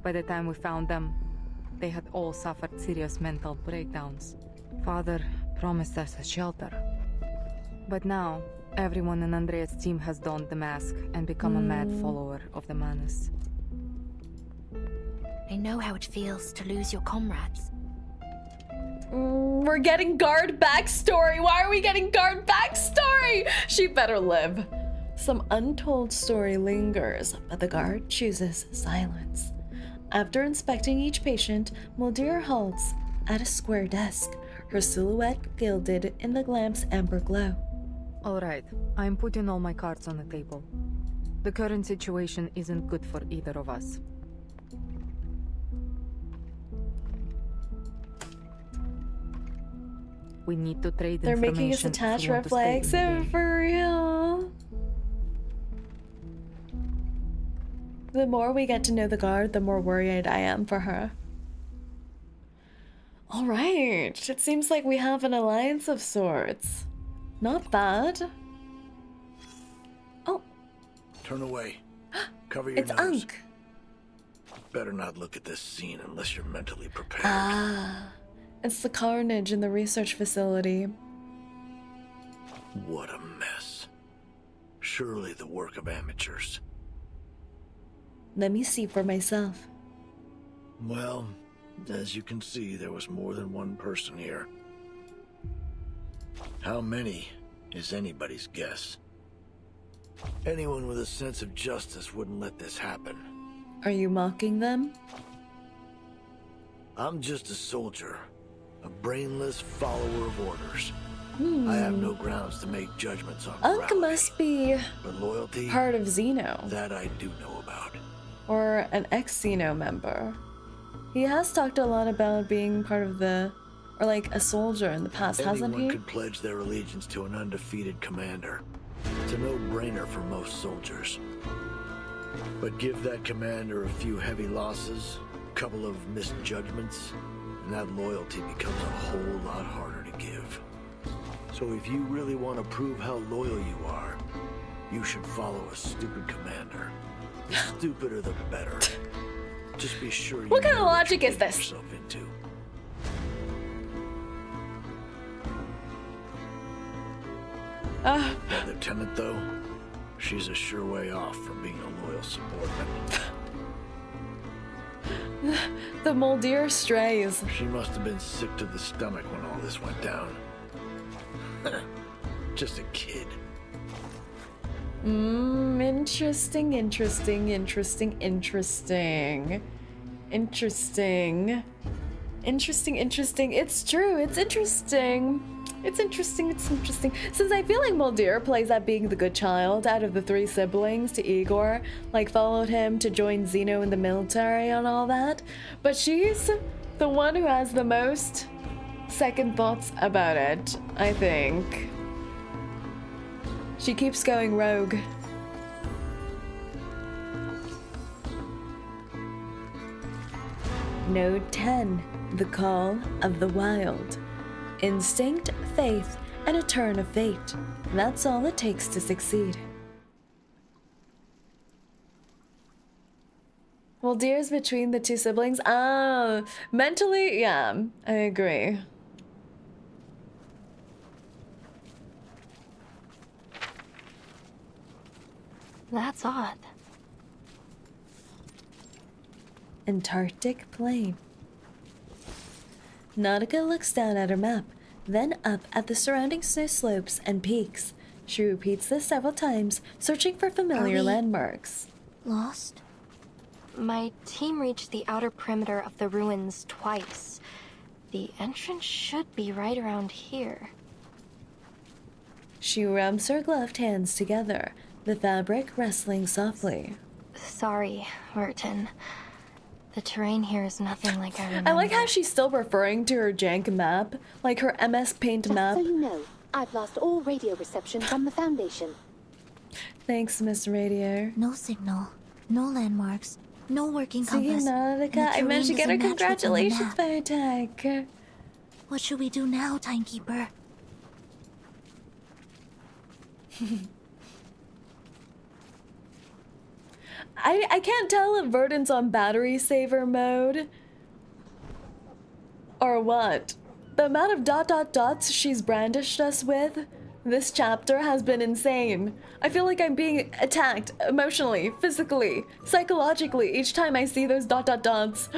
By the time we found them, they had all suffered serious mental breakdowns. Father promised us a shelter. But now, everyone in Andrea's team has donned the mask and become a mad follower of the Manus. I know how it feels to lose your comrades. We're getting guard backstory. Why are we getting guard backstory? She better live. Some untold story lingers, but the guard chooses silence. After inspecting each patient, Muldir halts at a square desk, her silhouette gilded in the lamp's amber glow. All right, I'm putting all my cards on the table. The current situation isn't good for either of us. We need to trade They're information. making us if attach we want red to stay in flags. the game. For real. The more we get to know the guard, the more worried I am for her. All right. It seems like we have an alliance of sorts. Not bad. Oh, Turn away. Cover your it's nose. Unk. better not look at this scene unless you're mentally prepared. Ah, it's the carnage in the research facility. What a mess. Surely the work of amateurs. Let me see for myself. Well, as you can see, there was more than one person here. How many is anybody's guess. Anyone with a sense of justice wouldn't let this happen. Are you mocking them? I'm just a soldier, a brainless follower of orders. I have no grounds to make judgments on Unk morality, must be but loyalty, part of Xeno, that I do know about. or an ex-Xeno member. He has talked a lot about being part of the, or like a soldier in the past, hasn't Anyone he? could pledge their allegiance to an undefeated commander. It's a no-brainer for most soldiers. But give that commander a few heavy losses, a couple of misjudgments, and that loyalty becomes a whole lot harder to give. So if you really want to prove how loyal you are, you should follow a stupid commander. The stupider the better. Just be sure you What kind of know what logic you're is getting this? yourself into. That lieutenant, though, she's a sure way off from being a loyal subordinate. The Moldir strays. She must have been sick to the stomach when all this went down. Just a kid. Interesting. It's true, it's interesting. Since I feel like Moldir plays at being the good child out of the three siblings to Igor, like followed him to join Xeno in the military and all that, but she's the one who has the most second thoughts about it, I think. She keeps going rogue. Node 10, the call of the wild. Instinct, faith, and a turn of fate. That's all it takes to succeed. Well, dear's between the two siblings. Mentally, yeah, I agree. That's odd. Antarctic plain. Nautica looks down at her map, then up at the surrounding snow slopes and peaks. She repeats this several times, searching for familiar Are we landmarks. Lost? My team reached the outer perimeter of the ruins twice. The entrance should be right around here. She rubs her gloved hands together, the fabric rustling softly. Sorry, Vertin. The terrain here is nothing like I remember. I like how she's still referring to her jank map, like her MS Paint Just map. so you know, I've lost all radio reception from the Foundation. Thanks, Miss Radio. No signal, no landmarks, no working See, compass. Nautica, I managed to get her congratulations, Biotech. What should we do now, Timekeeper? I can't tell if Verdant's on battery saver mode or what. The amount of dots she's brandished us with this chapter has been insane. I feel like I'm being attacked emotionally, physically, psychologically each time I see those dots.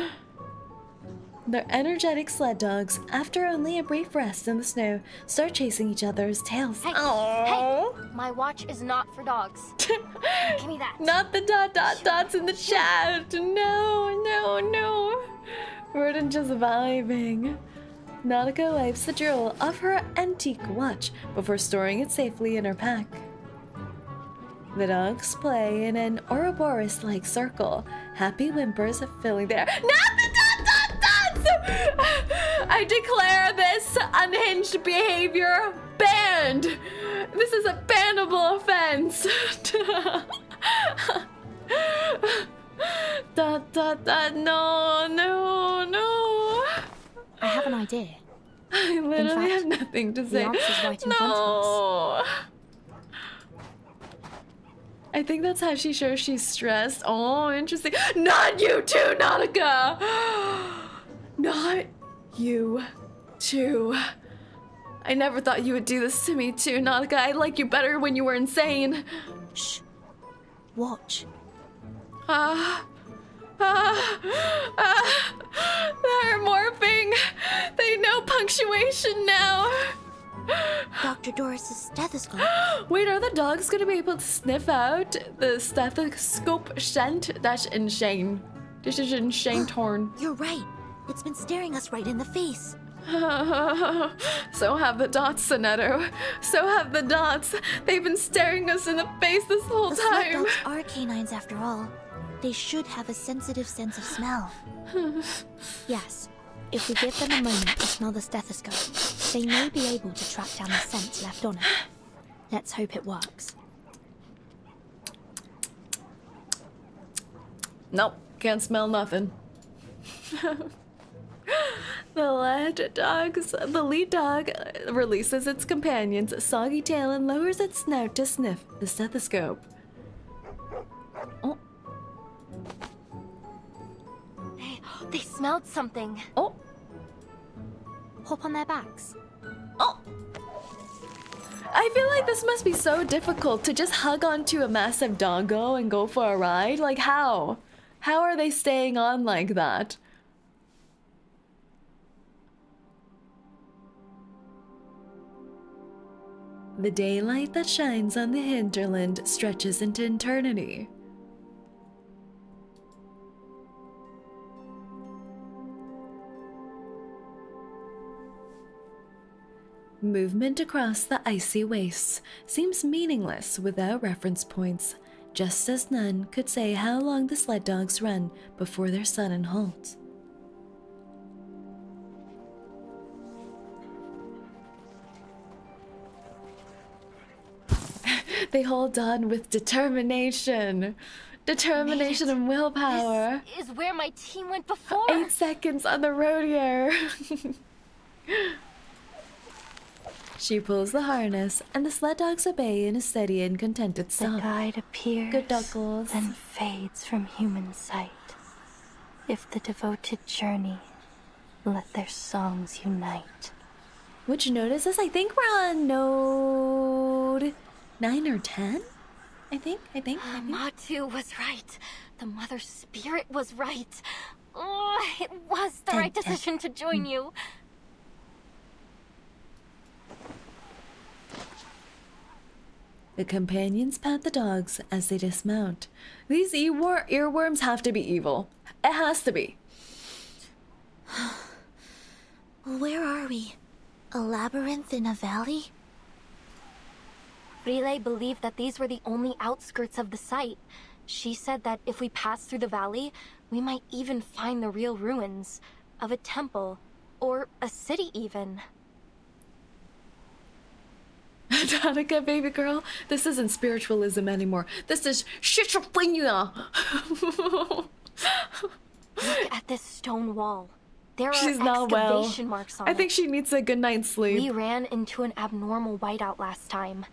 They're energetic sled dogs, after only a brief rest in the snow, start chasing each other's tails. Hey, Aww. hey! My watch is not for dogs. Give me that. Not the dots in the chat. No. Verdant just vibing. Nautica wipes the jewel off her antique watch before storing it safely in her pack. The dogs play in an Ouroboros-like circle, happy whimpers filling their— Not the dots! I declare this unhinged behavior banned! This is a bannable offense! No. I have an idea. I literally fact, have nothing to say. answer's right in front of us. I think that's how she shows she's stressed. Oh, interesting. Not you too, Nautica! Not you too. I never thought you would do this to me too, Nautica. I like you better when you were insane. Shh. Watch. They're morphing. They know punctuation now. Dr. Doris's stethoscope. Wait, are the dogs gonna be able to sniff out the stethoscope scent? That's insane. This is insane, Torn. You're right. It's been staring us right in the face. So have the dots, Sonetto. So have the dots. They've been staring us in the face this whole The sled time. dogs are canines after all. They should have a sensitive sense of smell. Yes, if we give them a moment to smell the stethoscope, they may be able to track down the scent left on it. Let's hope it works. Nope, can't smell nothing. The lead dog releases its companion's soggy tail and lowers its snout to sniff the stethoscope. Oh. They smelled something. Oh. Hop on their backs. Oh. I feel like this must be so difficult to just hug onto a massive doggo and go for a ride. Like how? How are they staying on like that? The daylight that shines on the hinterland stretches into eternity. Movement across the icy wastes seems meaningless without reference points, just as none could say how long the sled dogs run before their sudden halt. They hold on with determination. Determination and willpower. This is where my team went before. 8 seconds on the rodeo. She pulls the harness, and the sled dogs obey in a steady and contented The stop. guide appears, Good duckles. then fades from human sight. If the devoted journey, let their songs unite. Which node is this? I think we're on node 9 or 10? I think. Matu was right. The Mother Spirit was right. Oh, it was the right decision to join you. The companions pat the dogs as they dismount. These earworms have to be evil. It has to be. Where are we? A labyrinth in a valley? Relay believed that these were the only outskirts of the site. She said that if we pass through the valley, we might even find the real ruins of a temple or a city even. Danica, baby girl, this isn't spiritualism anymore. This is schizophrenia. Look at this stone wall. There are She's not well. excavation marks on I think it. she needs a good night's sleep. We ran into an abnormal whiteout last time.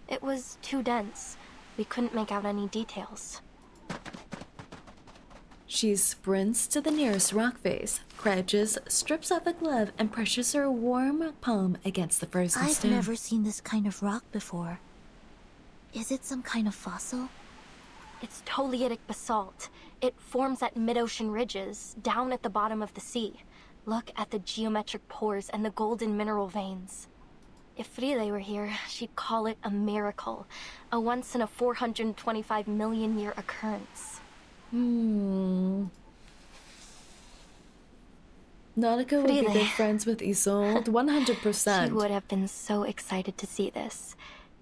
It was too dense. We couldn't make out any details. She sprints to the nearest rock face, crouches, strips off a glove, and presses her warm palm against the frozen I've stone. never seen this kind of rock before. Is it some kind of fossil? It's Toleitic basalt. It forms at mid-ocean ridges, down at the bottom of the sea. Look at the geometric pores and the golden mineral veins. If Frile were here, she'd call it a miracle. A once-in-a-425 million year occurrence. Nautica would be Frile. good friends with Isolde, 100%. She would have been so excited to see this.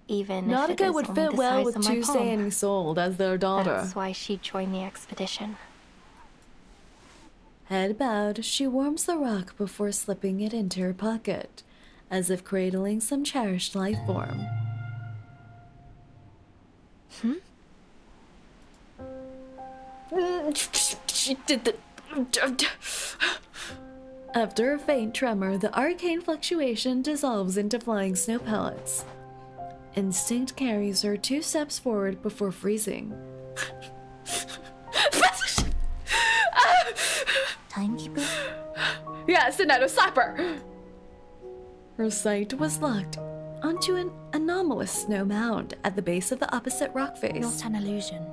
Even if it Nautica is would only fit the well size with of my Tuesday palm. and Isolde as their daughter. That's why she joined the expedition. Head bowed, she warms the rock before slipping it into her pocket, as if cradling some cherished life form. After a faint tremor, the arcane fluctuation dissolves into flying snow pellets. Instinct carries her 2 steps forward before freezing. Timekeeper? Yes, Another slapper! Her sight was locked onto an anomalous snow mound at the base of the opposite rock face. Not an illusion.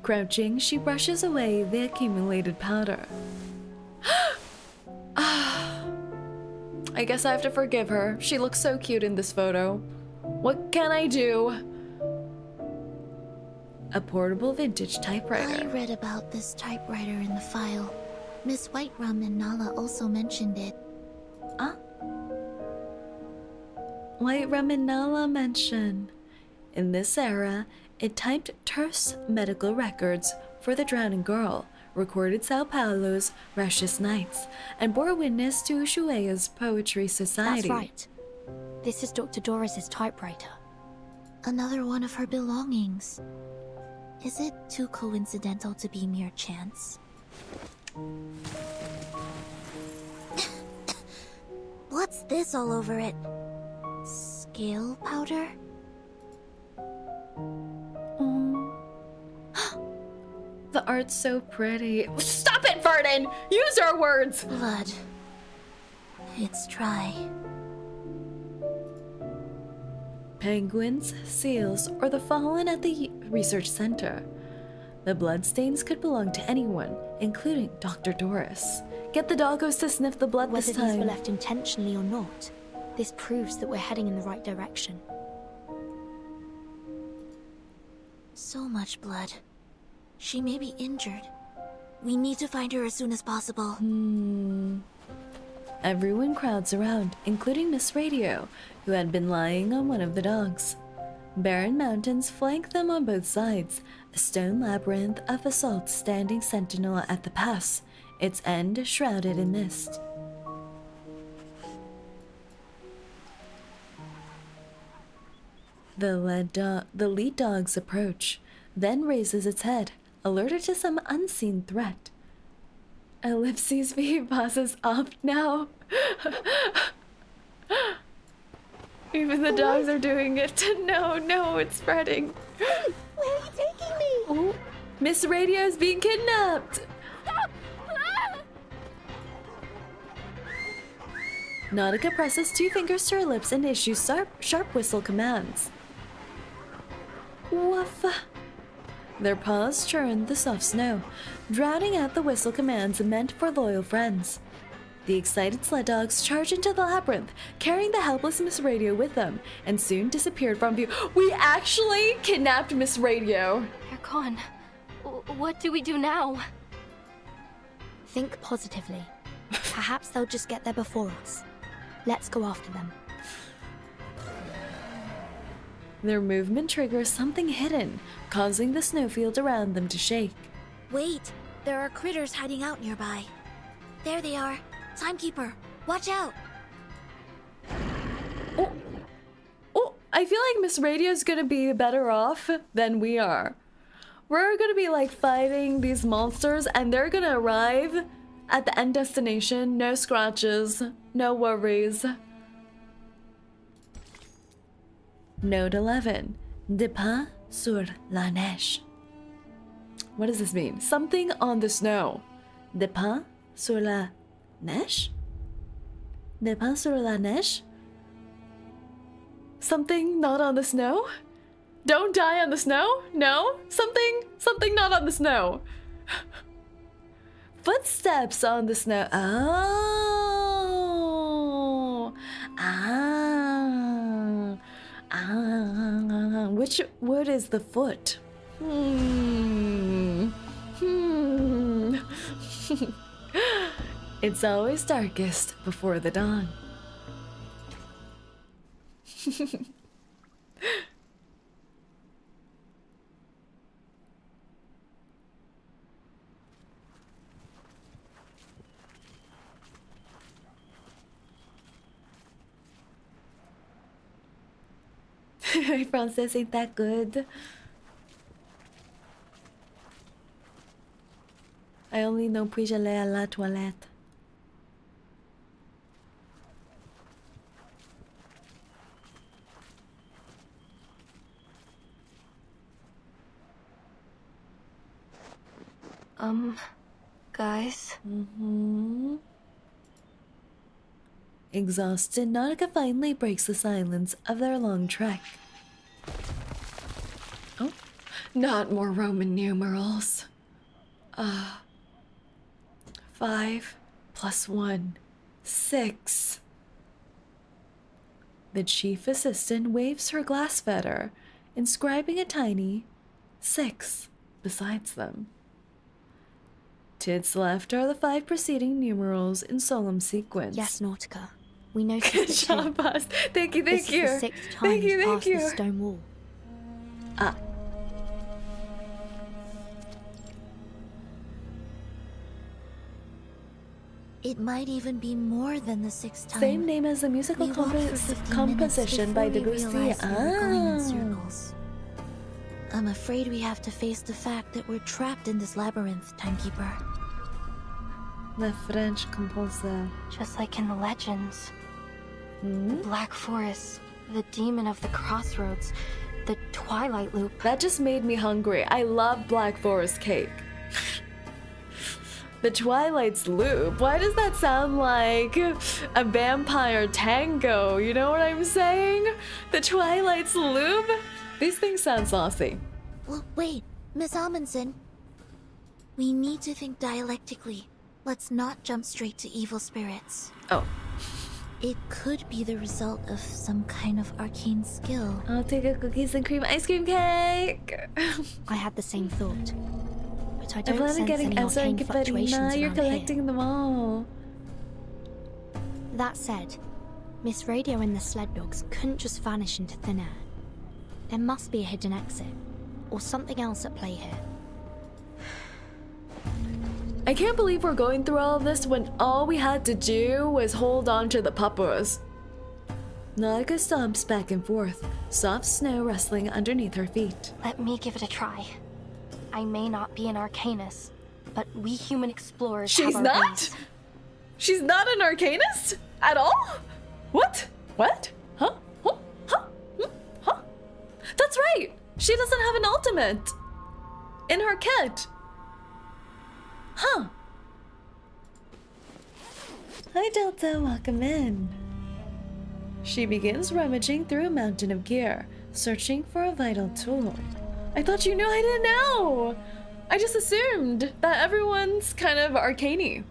Crouching, she brushes away the accumulated powder. I guess I have to forgive her. She looks so cute in this photo. What can I do? A portable vintage typewriter. I read about this typewriter in the file. Miss Whiterum and Nala also mentioned it. Whiterum and Nala mention. In this era, it typed terse medical records for the drowning girl, recorded Sao Paulo's restless nights, and bore witness to Ushuaia's Poetry Society. That's right. This is Dr. Doris's typewriter. Another one of her belongings. Is it too coincidental to be mere chance? What's this all over it? Scale powder? The art's so pretty. Stop it, Vernon! Use our words! Blood. It's dry. Penguins, seals, or the fallen at the research center. The bloodstains could belong to anyone, including Dr. Doris. Get the doggos to sniff the blood Whether this time. these were left intentionally or not, this proves that we're heading in the right direction. So much blood. She may be injured. We need to find her as soon as possible. Everyone crowds around, including Miss Radio, who had been lying on one of the dogs. Barren mountains flank them on both sides, a stone labyrinth of basalt standing sentinel at the pass, its end shrouded in mist. The lead dogs approach, then raises its head, alerted to some unseen threat. Ellipses V passes off now. Even the dogs are doing it. No, it's spreading. Where are you taking me? Oh, Miss Radio is being kidnapped. Stop! Nautica presses 2 fingers to her lips and issues sharp whistle commands. Woof. Their paws churn the soft snow, drowning out the whistle commands meant for loyal friends. The excited sled dogs charge into the labyrinth, carrying the helpless Miss Radio with them, and soon disappeared from view. We actually kidnapped Miss Radio. They're gone. What do we do now? Think positively. Perhaps they'll just get there before us. Let's go after them. Their movement triggers something hidden, causing the snowfield around them to shake. Wait! There are critters hiding out nearby. There they are. Timekeeper, watch out! Oh, I feel like Miss Radio's gonna be better off than we are. We're gonna be like fighting these monsters and they're gonna arrive at the end destination. No scratches, no worries. Note 11. De pas sur la neige. What does this mean? Something on the snow. De pas sur la neige? De pas sur la neige? Something not on the snow? Don't die on the snow? No? Something not on the snow. Footsteps on the snow. Oh. Which wood is the foot? It's always darkest before the dawn. My Francis ain't that good. I only know puis aller à la toilette. Guys? Exhausted, Nautica finally breaks the silence of their long trek. Oh, not more Roman numerals. 5 + 1, 6. The chief assistant waves her glass fetter, inscribing a tiny 6 besides them. To its left are the 5 preceding numerals in solemn sequence. Yes, Nautica. We noticed Good it job, too. boss. Thank you, This thank you. is the 6th time Thank you, you've thank passed you. the stone wall. Ah. It might even be more than the 6th time. Same name as the musical We walked for 15 composition by minutes before we Debussy. realized we were going in circles. I'm afraid we have to face the fact that we're trapped in this labyrinth, Timekeeper. The French composer. Just like in the legends. The Black Forest, the Demon of the Crossroads, the Twilight Loop. That just made me hungry. I love Black Forest cake. The Twilight's Loop. Why does that sound like a vampire tango? You know what I'm saying? The Twilight's Loop? These things sound saucy. Well, wait, Miss Amundsen. We need to think dialectically. Let's not jump straight to evil spirits. Oh. It could be the result of some kind of arcane skill. I'll take a cookies and cream ice cream cake. I had the same thought. But I I don't plan on sense getting any Elsa arcane and fluctuations Catarina. You're around collecting here. them all. That said, Miss Radio and the sled dogs couldn't just vanish into thin air. There must be a hidden exit, or something else at play here. I can't believe we're going through all of this when all we had to do was hold on to the puppers. Nautica stomps back and forth, soft snow rustling underneath her feet. Let me give it a try. I may not be an Arcanist, but we human explorers She's have our not? ways. She's not an Arcanist? At all? What? What? Huh? Huh? Huh? Huh? That's right! She doesn't have an ultimate! In her kit! Huh. Hi Delta, welcome in. She begins rummaging through a mountain of gear, searching for a vital tool. I thought you knew. I didn't know! I just assumed that everyone's kind of arcane-y.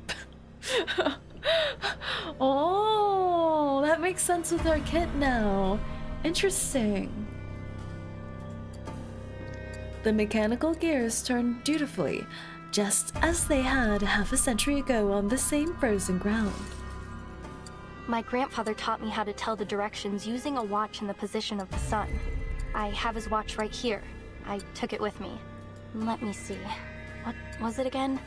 Oh, that makes sense with our kit now. Interesting. The mechanical gears turn dutifully, just as they had half a century ago on the same frozen ground. My grandfather taught me how to tell the directions using a watch in the position of the sun. I have his watch right here. I took it with me. Let me see. What was it again?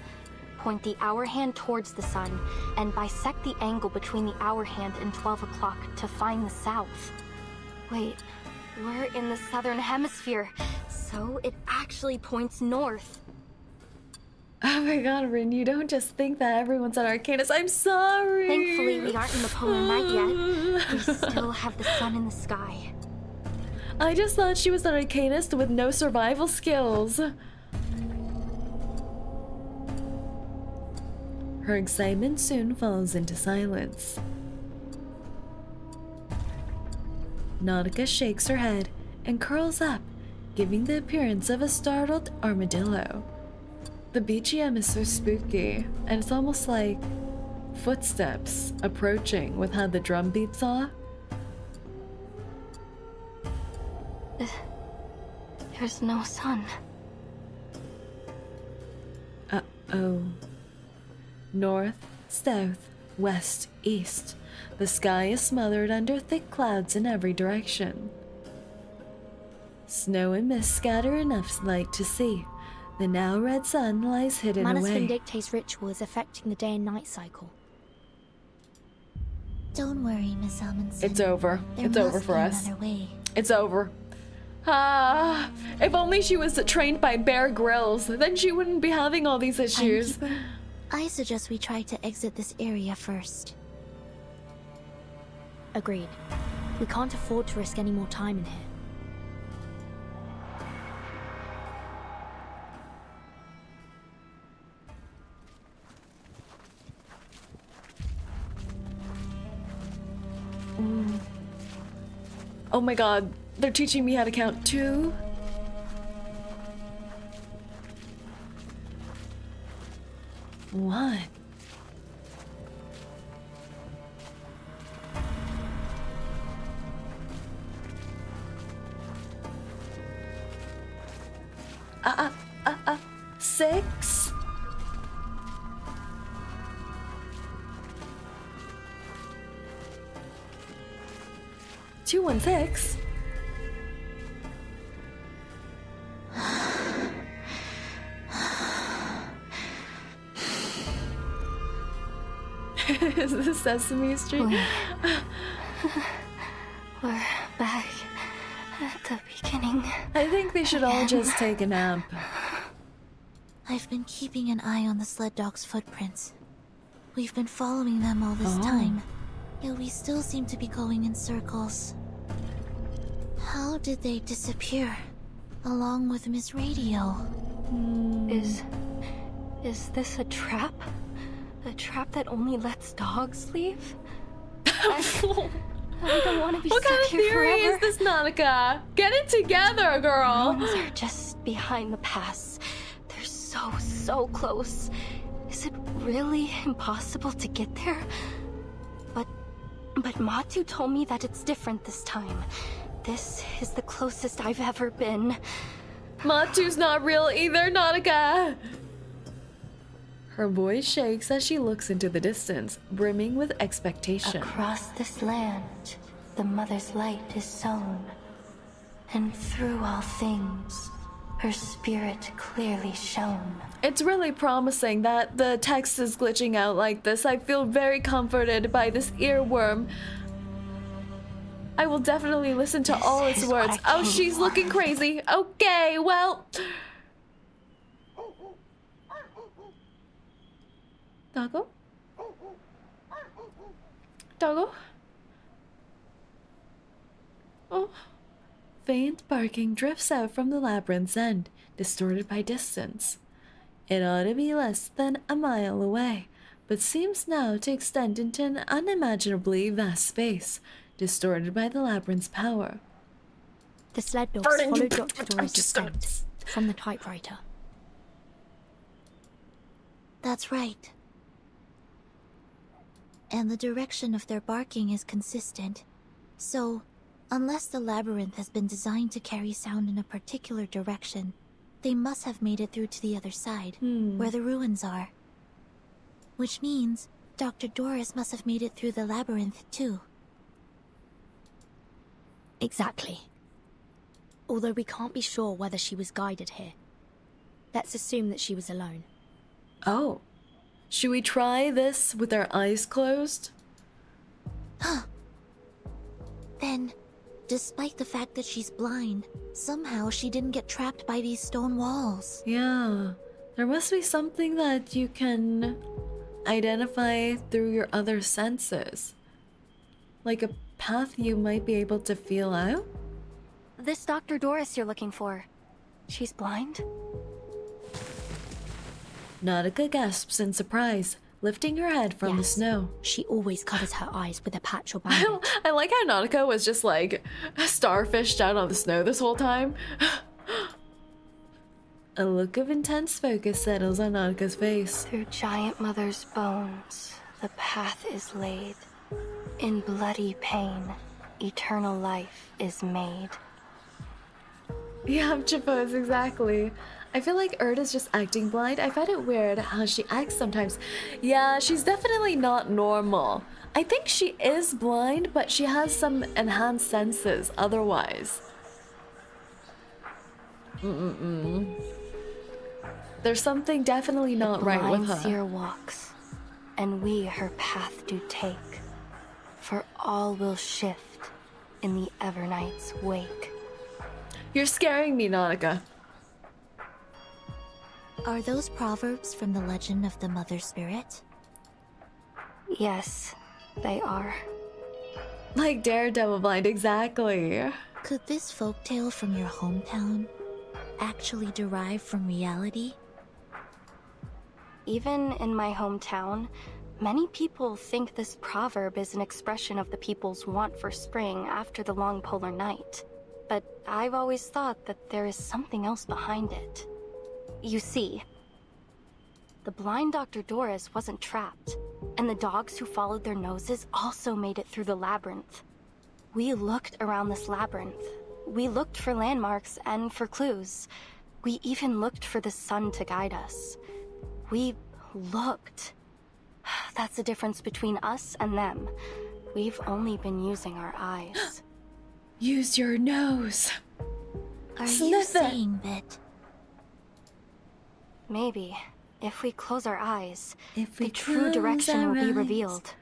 Point the hour hand towards the sun and bisect the angle between the hour hand and 12 o'clock to find the south. Wait, we're in the southern hemisphere, so it actually points north. Oh my god, Rin, you don't just think that everyone's an Arcanist. I'm sorry! Thankfully, we aren't in the polar night yet. We still have the sun in the sky. I just thought she was an Arcanist with no survival skills. Her excitement soon falls into silence. Nautica shakes her head and curls up, giving the appearance of a startled armadillo. The BGM is so spooky, and it's almost like footsteps approaching with how the drum beats are. There's no sun. Uh-oh. North, south, west, east. The sky is smothered under thick clouds in every direction. Snow and mist scatter enough light to see. The now red sun lies hidden Manus away. Vindicta's ritual is affecting the day and night cycle. Don't worry, Miss Amundsen. It's over. There It's over must for be us. another way. It's over. Ah, if only she was trained by Bear Grylls, then she wouldn't be having all these issues. Timekeeper, I suggest we try to exit this area first. Agreed. We can't afford to risk any more time in here. Oh my god, they're teaching me how to count too. What? Six? Two, 1, 6? Is this Sesame Street? We're back at the beginning. I think they should all just take a nap. I've been keeping an eye on the sled dog's footprints. We've been following them all this time, yet we still seem to be going in circles. How did they disappear, along with Miss Radio? Is this a trap? A trap that only lets dogs leave? I don't want to be What stuck kind of here theory forever. is this, Nautica? Get it together, girl! Ruins are just behind the pass. They're so close. Is it really impossible to get there? But Matu told me that it's different this time. This is the closest I've ever been. Matu's not real either, Nautica! Her voice shakes as she looks into the distance, brimming with expectation. Across this land, the Mother's light is sown. And through all things, her spirit clearly shone. It's really promising that the text is glitching out like this. I feel very comforted by this earworm. I will definitely listen to all its words. Oh, she's looking crazy. Okay, well... Doggo? Doggo? Oh. Faint barking drifts out from the labyrinth's end, distorted by distance. It ought to be less than a mile away, but seems now to extend into an unimaginably vast space, distorted by the labyrinth's power. The sled dogs followed Dr. Doris' scent from the typewriter. That's right. And the direction of their barking is consistent. So, unless the labyrinth has been designed to carry sound in a particular direction, they must have made it through to the other side, where the ruins are. Which means Dr. Doris must have made it through the labyrinth too. Exactly. Although we can't be sure whether she was guided here. Let's assume that she was alone. Oh. Should we try this with our eyes closed? Then, despite the fact that she's blind, somehow she didn't get trapped by these stone walls. Yeah. There must be something that you can identify through your other senses. Like a path you might be able to feel out? This Dr. Doris you're looking for, she's blind? Nautica gasps in surprise, lifting her head from the snow. She always covers her eyes with a patch or bandage. I like how Nautica was just like starfished out on the snow this whole time. A look of intense focus settles on Nautica's face. Through giant mother's bones, the path is laid. In bloody pain, eternal life is made. Yeah, Chipos, exactly. I feel like Erd is just acting blind. I find it weird how she acts sometimes. Yeah, she's definitely not normal. I think she is blind, but she has some enhanced senses otherwise. There's something definitely not right with her. Seer walks, and we her path do take. For all will shift in the Evernight's wake. You're scaring me, Nautica. Are those proverbs from the legend of the Mother Spirit? Yes, they are. Like Daredevil blind, exactly. Could this folktale from your hometown actually derive from reality? Even in my hometown, Many people think this proverb is an expression of the people's want for spring after the long polar night. But I've always thought that there is something else behind it. You see, the blind Dr. Doris wasn't trapped, and the dogs who followed their noses also made it through the labyrinth. We looked around this labyrinth. We looked for landmarks and for clues. We even looked for the sun to guide us. We looked. That's the difference between us and them. We've only been using our eyes. Use your nose. Are you Sniff it. saying that Maybe, if we close our eyes, If the we true close direction our will be eyes. revealed.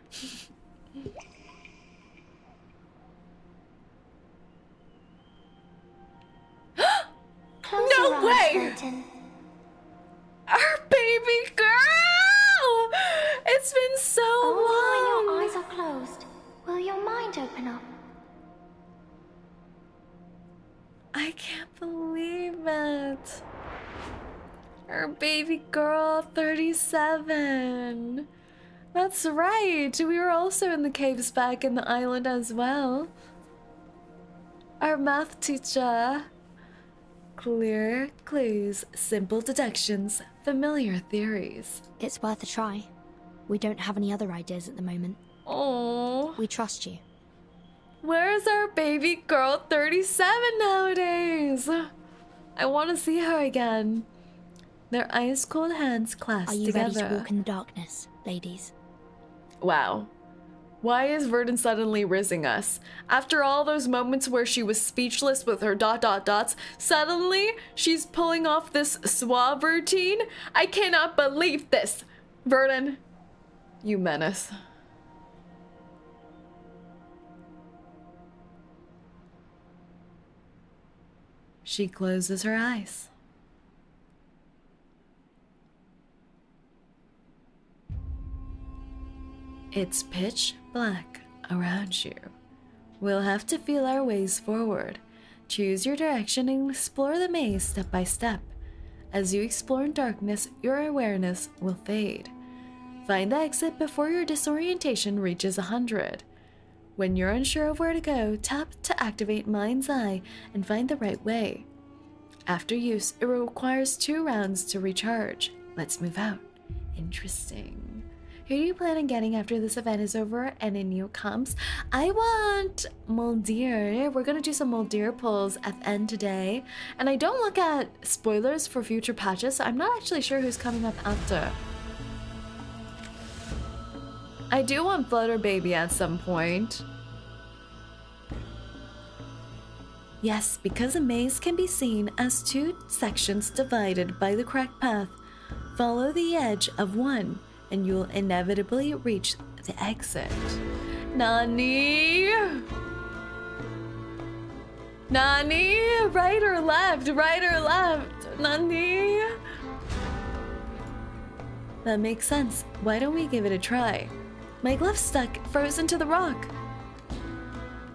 Close No your eyes, way! Fulton. Our baby girl! It's been so Only when long. your eyes are closed will your mind open up. I can't believe it. Our baby girl, 37. That's right. We were also in the caves back in the island as well. Our math teacher. Clear clues, simple deductions, familiar theories. It's worth a try. We don't have any other ideas at the moment. Oh, We trust you. where's our baby girl 37 nowadays? I want to see her again. Their ice cold hands clasped Are you together. ready to walk in the darkness, ladies? Wow. Why is Verdon suddenly rizzing us? After all those moments where she was speechless with her dots, suddenly she's pulling off this suave routine? I cannot believe this! Verdon, you menace. She closes her eyes. It's pitch black around you. We'll have to feel our ways forward. Choose your direction and explore the maze step by step. As you explore in darkness, your awareness will fade. Find the exit before your disorientation reaches 100. When you're unsure of where to go, tap to activate Mind's Eye and find the right way. After use, it requires 2 rounds to recharge. Let's move out. Interesting. Who do you plan on getting after this event is over and a new comes? I want Moldir. We're gonna do some Moldir pulls at the end today. And I don't look at spoilers for future patches, so I'm not actually sure who's coming up after. I do want Flutter Baby at some point. Yes, because a maze can be seen as 2 sections divided by the cracked path. Follow the edge of one, and you'll inevitably reach the exit. Nani? Nani? Right or left? Right or left? Nani? That makes sense. Why don't we give it a try? My glove's stuck, frozen to the rock.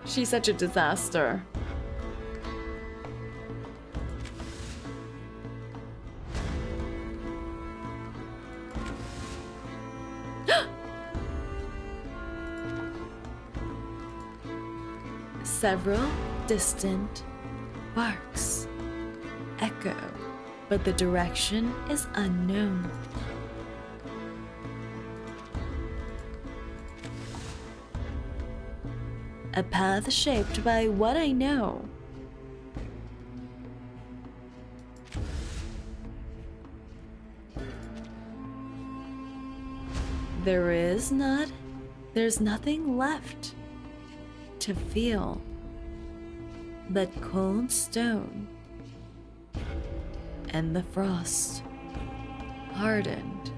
She's such a disaster. Several distant barks echo, but the direction is unknown. A path shaped by what I know. There's nothing left to feel but cold stone and the frost hardened.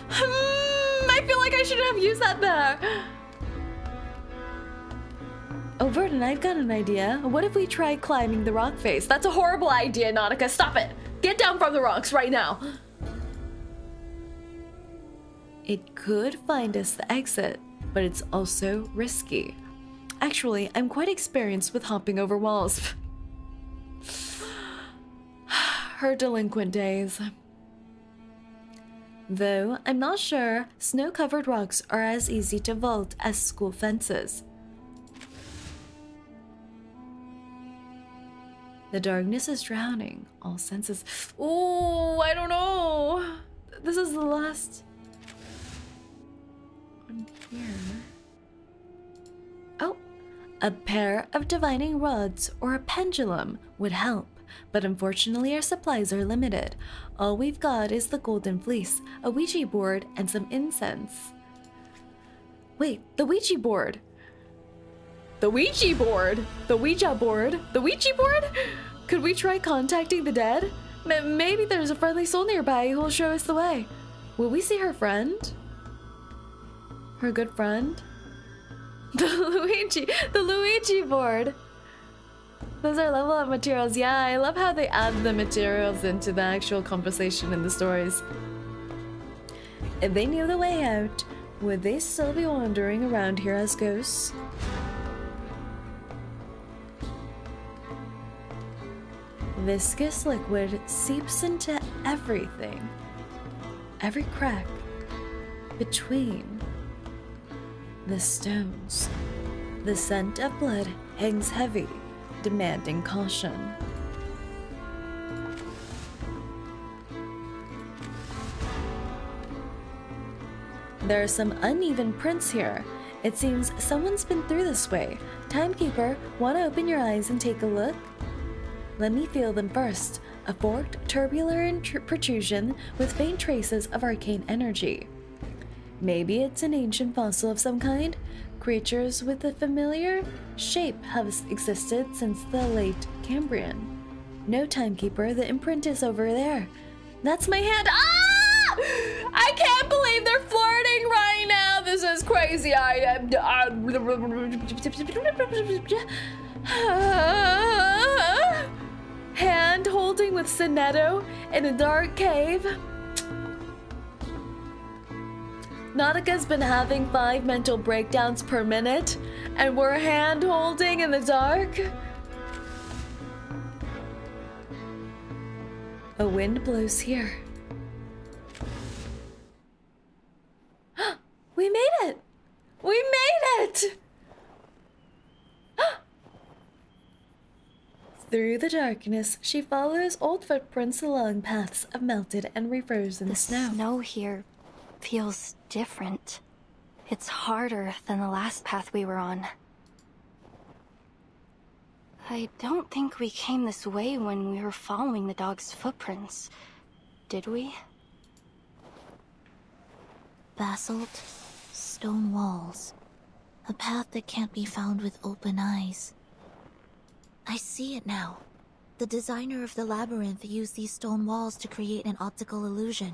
I feel like I shouldn't have used that there. Oh, Verdon, I've got an idea. What if we try climbing the rock face? That's a horrible idea, Nautica. Stop it. Get down from the rocks right now. It could find us the exit, but it's also risky. Actually, I'm quite experienced with hopping over walls. Her delinquent days. Though I'm not sure snow-covered rocks are as easy to vault as school fences. The darkness is drowning all senses. Oh, I don't know. This is the last one here. Oh, a pair of divining rods or a pendulum would help, but unfortunately our supplies are limited. All we've got is the golden fleece, a Ouija board, and some incense. Wait, the Ouija board! The Ouija board! The Ouija board! The Ouija board? Could we try contacting the dead? Maybe there's a friendly soul nearby who will show us the way. Will we see her friend? Her good friend? The Luigi board! Those are level up materials. Yeah, I love how they add the materials into the actual conversation in the stories. If they knew the way out, would they still be wandering around here as ghosts? Viscous liquid seeps into everything. Every crack between the stones. The scent of blood hangs heavy, demanding caution. There are some uneven prints here. It seems someone's been through this way. Timekeeper, want to open your eyes and take a look? Let me feel them first. A forked, tubular protrusion with faint traces of arcane energy. Maybe it's an ancient fossil of some kind? Creatures with a familiar shape have existed since the late Cambrian. No, Timekeeper, the imprint is over there. That's my hand. Ah! I can't believe they're flirting right now. This is crazy. I am. Hand holding with Sonetto in a dark cave. Nautica's been having 5 mental breakdowns per minute, and we're hand holding in the dark. A wind blows here. We made it! We made it! Through the darkness, she follows old footprints along paths of melted and refrozen snow. The snow here feels different. It's harder than the last path we were on. I don't think we came this way when we were following the dog's footprints, did we? Basalt, stone walls. A path that can't be found with open eyes. I see it now. The designer of the labyrinth used these stone walls to create an optical illusion.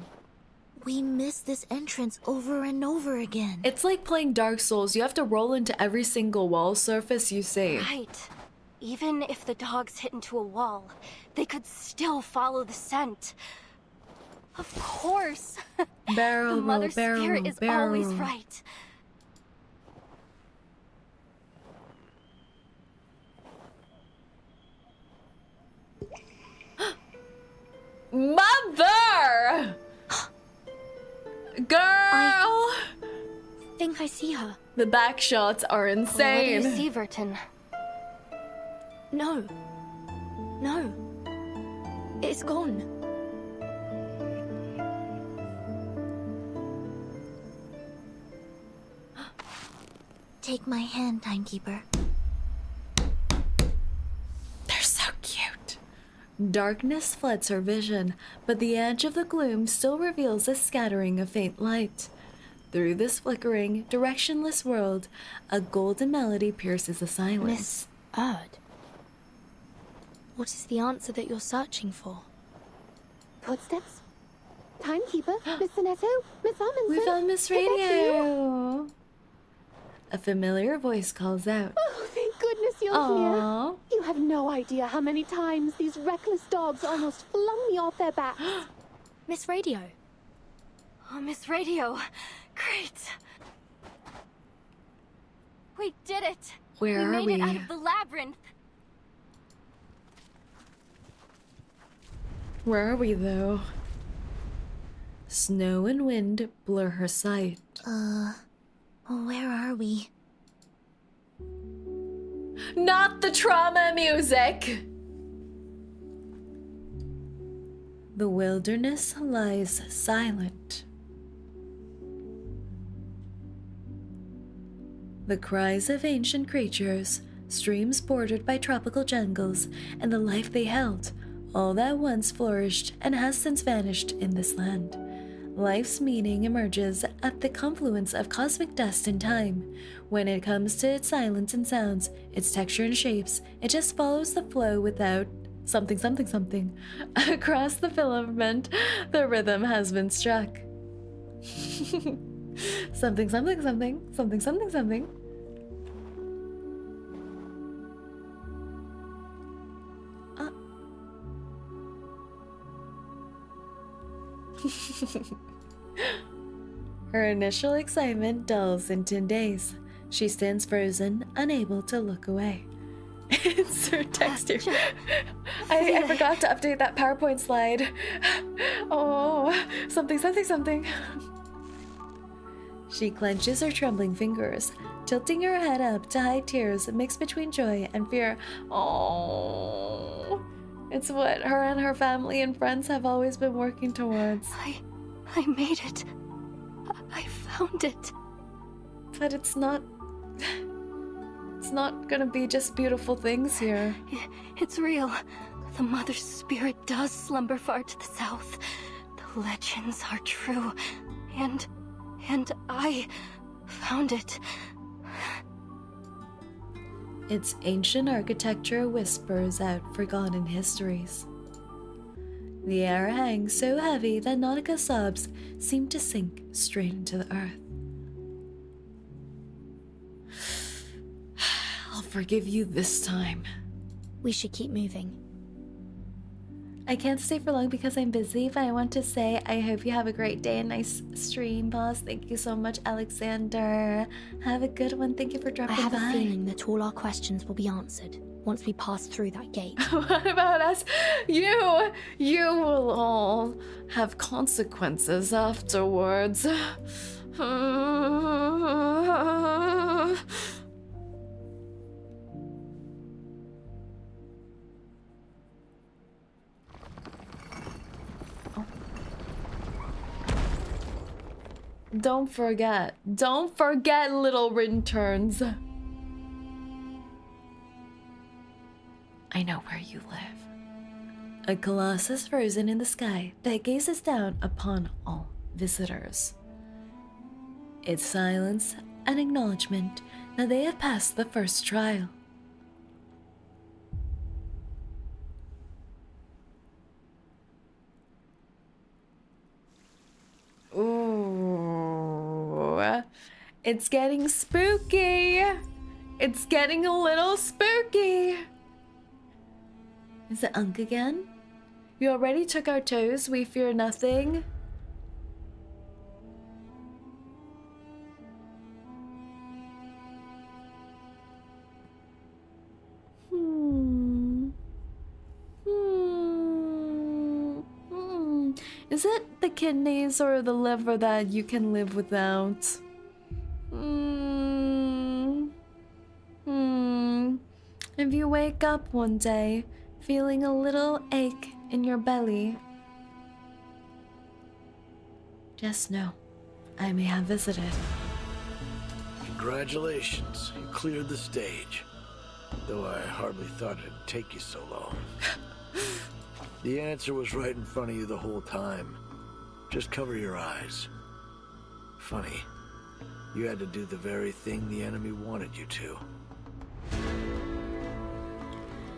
We miss this entrance over and over again. It's like playing Dark Souls. You have to roll into every single wall surface you see. Right. Even if the dogs hit into a wall, they could still follow the scent. Of course. Barrel the Mother roll, barrel Spirit roll, is barrel always roll. right. Mother! Girl! I think I see her. The back shots are insane. What do you see, Vertin? No. No. It's gone. Take my hand, Timekeeper. They're so cute. Darkness floods her vision, but the edge of the gloom still reveals a scattering of faint light. Through this flickering, directionless world, a golden melody pierces the silence. Miss Erd. What is the answer that you're searching for? Footsteps? Timekeeper? Miss Sonetto? Miss Amundsen? We found Miss Is that you? Radio. A familiar voice calls out. Oh, thank goodness you're Aww. here. You have no idea how many times these reckless dogs almost flung me off their backs. Miss Radio. Oh, Miss Radio. Great. We did it. Where are We we? made it out of the labyrinth. Where are we, though? Snow and wind blur her sight. Where are we? Not the trauma music! The wilderness lies silent. The cries of ancient creatures, streams bordered by tropical jungles, and the life they held, all that once flourished and has since vanished in this land. Life's meaning emerges at the confluence of cosmic dust and time. When it comes to its silence and sounds, its texture and shapes, it just follows the flow without something, something, something. Across the filament, the rhythm has been struck. Something, something, something, something, something, something. Her initial excitement dulls in 10 days. She stands frozen, unable to look away. Insert texture. I forgot to update that PowerPoint slide. Oh, something, something, something. She clenches her trembling fingers, tilting her head up to hide tears mixed between joy and fear. Oh, it's what her and her family and friends have always been working towards. I made it. I found it. But it's not gonna be just beautiful things here. It's real. The mother's spirit does slumber far to the south. The legends are true. And I found it. Its ancient architecture whispers out forgotten histories. The air hangs so heavy that Nautica's sobs seem to sink straight into the earth. I'll forgive you this time. We should keep moving. I can't stay for long because I'm busy, but I want to say I hope you have a great day and nice stream, boss. Thank you so much, Alexander. Have a good one. Thank you for dropping by. I have a feeling that all our questions will be answered once we pass through that gate. What about us? You will all have consequences afterwards. Don't forget, little interns. I know where you live. A colossus frozen in the sky that gazes down upon all visitors. Its silence an acknowledgement that they have passed the first trial. Ooh, it's getting spooky. It's getting a little spooky. Is it Unk again? You already took our toes, we fear nothing. Is it the kidneys or the liver that you can live without? If you wake up one day feeling a little ache in your belly, just know I may have visited. Congratulations, you cleared the stage. Though I hardly thought it'd take you so long. The answer was right in front of you the whole time. Just cover your eyes. Funny, you had to do the very thing the enemy wanted you to.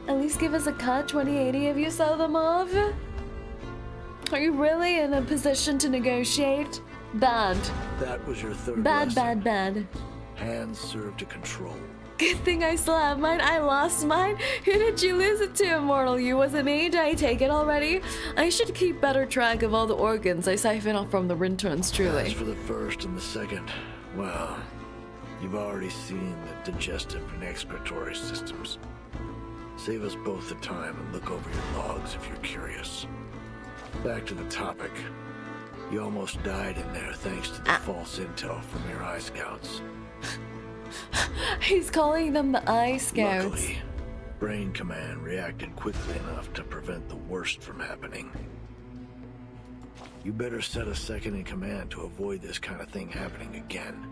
At least give us a cut 2080 if you sell them off. Are you really in a position to negotiate? Bad. That was your third Bad, lesson. bad. Hands serve to control. Good thing I still have mine. I lost mine. Who did you lose it to, Immortal? You? Was it me? Did I take it already? I should keep better track of all the organs I siphon off from the Rinterns, truly. As for the first and the second, well, You've already seen the digestive and excretory systems. Save us both the time and look over your logs if you're curious. Back to the topic. You almost died in there thanks to the false intel from your eye scouts. He's calling them the eye scouts. Luckily, Brain Command reacted quickly enough to prevent the worst from happening. You better set a second in command to avoid this kind of thing happening again.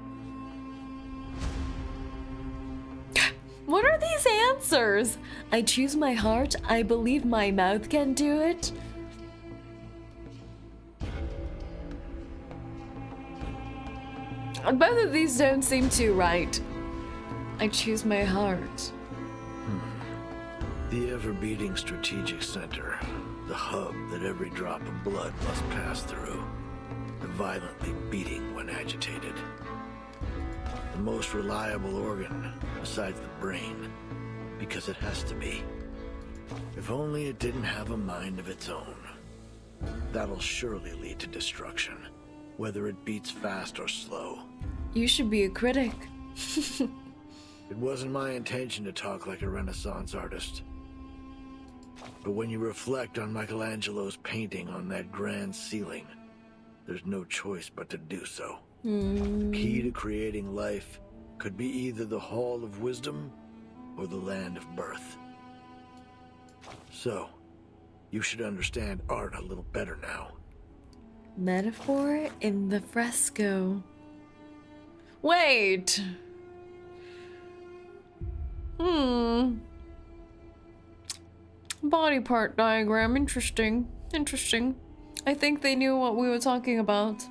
What are these answers? I choose my heart. I believe my mouth can do it. Both of these don't seem too right. I choose my heart. The ever-beating strategic center, the hub that every drop of blood must pass through, and violently beating when agitated. The most reliable organ, besides the brain, because it has to be. If only it didn't have a mind of its own. That'll surely lead to destruction, whether it beats fast or slow. You should be a critic. It wasn't my intention to talk like a Renaissance artist. But when you reflect on Michelangelo's painting on that grand ceiling, there's no choice but to do so. The key to creating life could be either the Hall of Wisdom or the Land of Birth. So, you should understand art a little better now. Metaphor in the fresco. Wait. Body part diagram. Interesting. Interesting. I think they knew what we were talking about.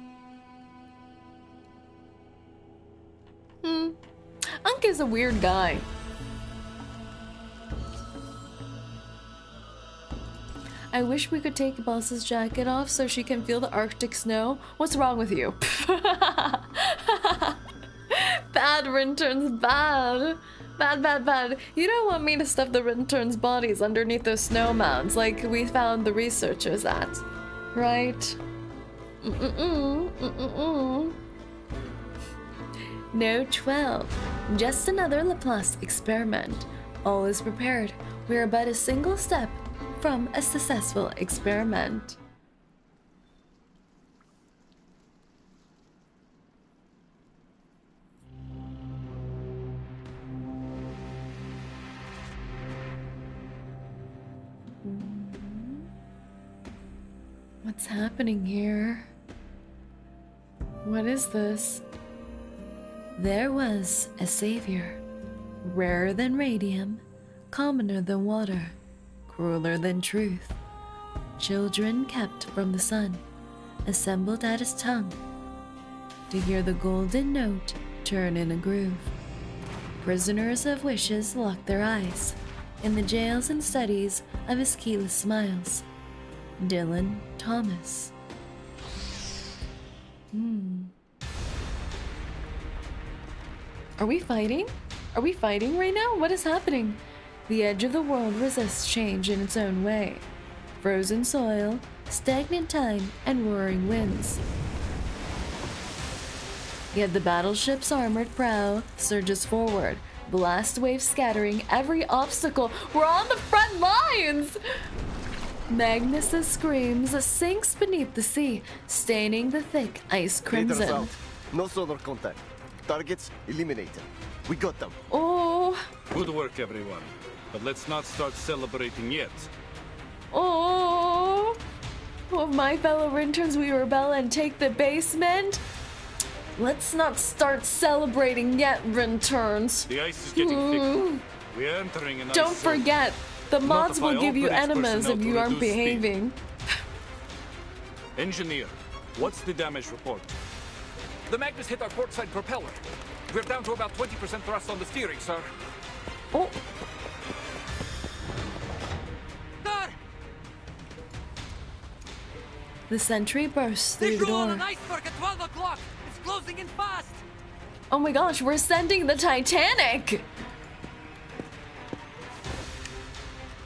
Unk is a weird guy. I wish we could take Boss's jacket off so she can feel the Arctic snow. What's wrong with you? Bad Rinterns, bad. Bad. You don't want me to stuff the Rinterns' bodies underneath those snow mounds like we found the researchers at. Right? No 12. Just another Laplace experiment. All is prepared. We are but a single step from a successful experiment. What's happening here? What is this? There was a savior, rarer than radium, commoner than water, crueler than truth. Children kept from the sun, assembled at his tongue, to hear the golden note turn in a groove. Prisoners of wishes locked their eyes in the jails and studies of his keyless smiles. Dylan Thomas. Are we fighting? Are we fighting right now? What is happening? The edge of the world resists change in its own way. Frozen soil, stagnant time, and roaring winds. Yet the battleship's armored prow surges forward, blast waves scattering every obstacle. We're on the front lines! Magnus' screams sinks beneath the sea, staining the thick ice crimson. Raiders out. No sonar contact. Targets eliminated. We got them. Oh. Good work, everyone. But let's not start celebrating yet. Oh. Well, my fellow Rinterns, we rebel and take the basement. Let's not start celebrating yet, Rinterns. The ice is getting thicker. We are entering an ice Don't zone. forget, the mods will give you operates enemas if personnel you to aren't reduce speed. behaving. Engineer, what's the damage report? The Magnus hit our port side propeller. We're down to about 20% thrust on the steering, sir. Oh. Sir! The sentry bursts through the Visual on door. an iceberg at 12 o'clock! It's closing in fast! Oh my gosh, we're sending the Titanic!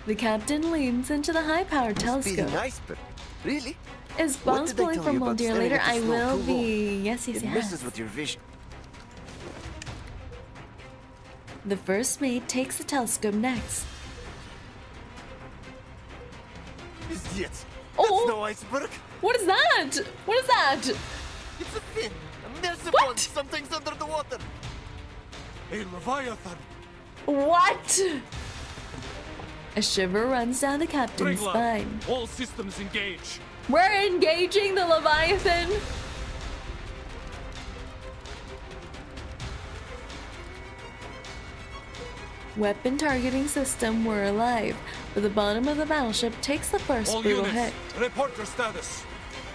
The captain leans into the high-powered telescope. Speeding iceberg? Really? Is What Boss did I pulling tell from you about Moderator? staring at the I snow will too be. Yes. It messes with your vision. The first mate takes the telescope next. Idiots! Oh. That's no iceberg! What is that? What is that? It's a fin! A massive What? one! Something's under the water! A Leviathan! What? A shiver runs down the captain's Triglav, spine. all systems engage. We're engaging the Leviathan. Weapon targeting system were alive, but the bottom of the battleship takes the first All brutal units, hit. report your status.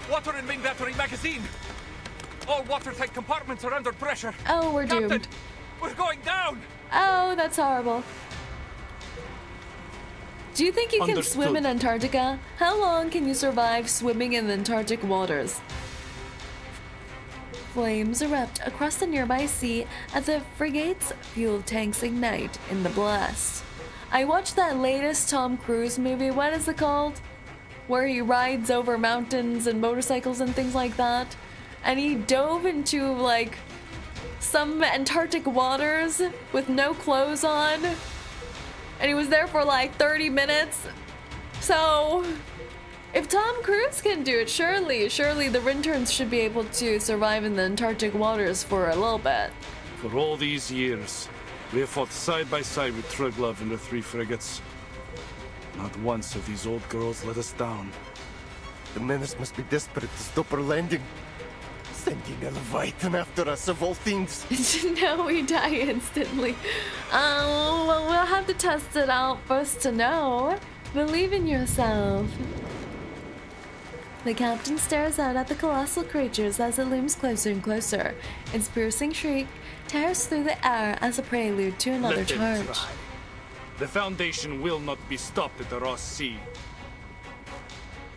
Water and main battery magazine. All watertight compartments are under pressure. Oh, we're Captain, doomed. we're going down. Oh, that's horrible. Do you think you can Understood. swim in Antarctica? How long can you survive swimming in the Antarctic waters? Flames erupt across the nearby sea as the frigate's fuel tanks ignite in the blast. I watched that latest Tom Cruise movie, what is it called? Where he rides over mountains and motorcycles and things like that. And he dove into like some Antarctic waters with no clothes on. And he was there for like 30 minutes. So if Tom Cruise can do it, surely the interns should be able to survive in the Antarctic waters for a little bit. For all these years, we have fought side by side with Triglav and the 3 frigates. Not once have these old girls let us down. The menace must be desperate to stop our landing. Sending a Leviathan after us, of all things. No, we die instantly. Well, we'll have to test it out first to know. Believe in yourself. The captain stares out at the colossal creatures as it looms closer and closer. Its piercing shriek tears through the air as a prelude to another Let them charge. try. The Foundation will not be stopped at the Ross Sea.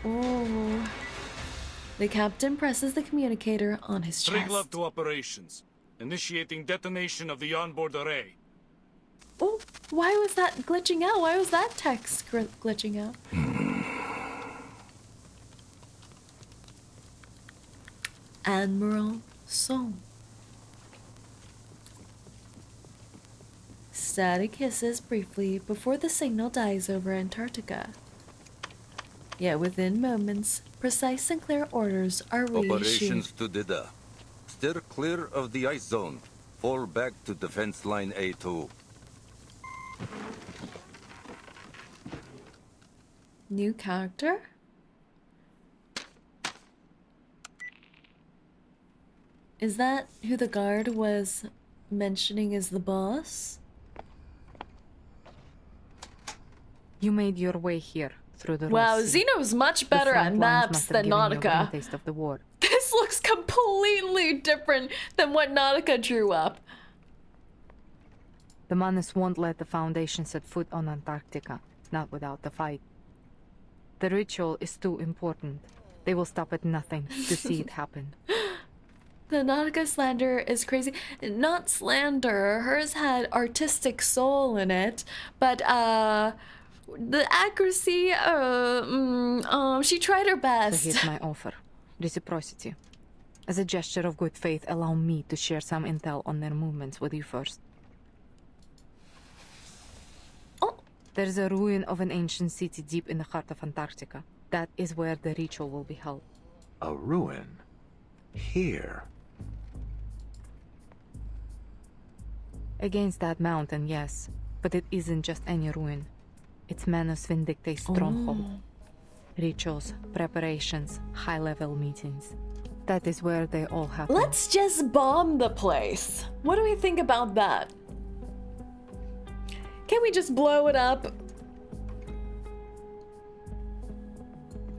Ooh. The captain presses the communicator on his chest. Triglav to operations. Initiating detonation of the onboard array. Oh, why was that glitching out? Why was that text glitching out? Admiral Song. Static hisses briefly before the signal dies over Antarctica. Yet within moments, precise and clear orders are reissued. Operations to Dida. Steer clear of the ice zone. Fall back to defense line A2. New character? Is that who the guard was mentioning as the boss? You made your way here through the Wow, Ross Sea. Xeno's much The better at front lines maps must have than given you a Nautica. taste of the war. This looks completely different than what Nautica drew up. The Manus won't let the Foundation set foot on Antarctica, not without the fight. The ritual is too important. They will stop at nothing to see it happen. The Nautica slander is crazy. Not slander. Hers had artistic soul in it, but the accuracy, she tried her So best. here's my offer. Reciprocity. As a gesture of good faith, allow me to share some intel on their movements with you first. Oh. There's a ruin of an ancient city deep in the heart of Antarctica. That is where the ritual will be held. A ruin? Here? Against that mountain, yes. But it isn't just any ruin. It's Manus Vindictae's stronghold. Rituals, preparations, high-level meetings. That is where they all happen. Let's just bomb the place. What do we think about that? Can we just blow it up?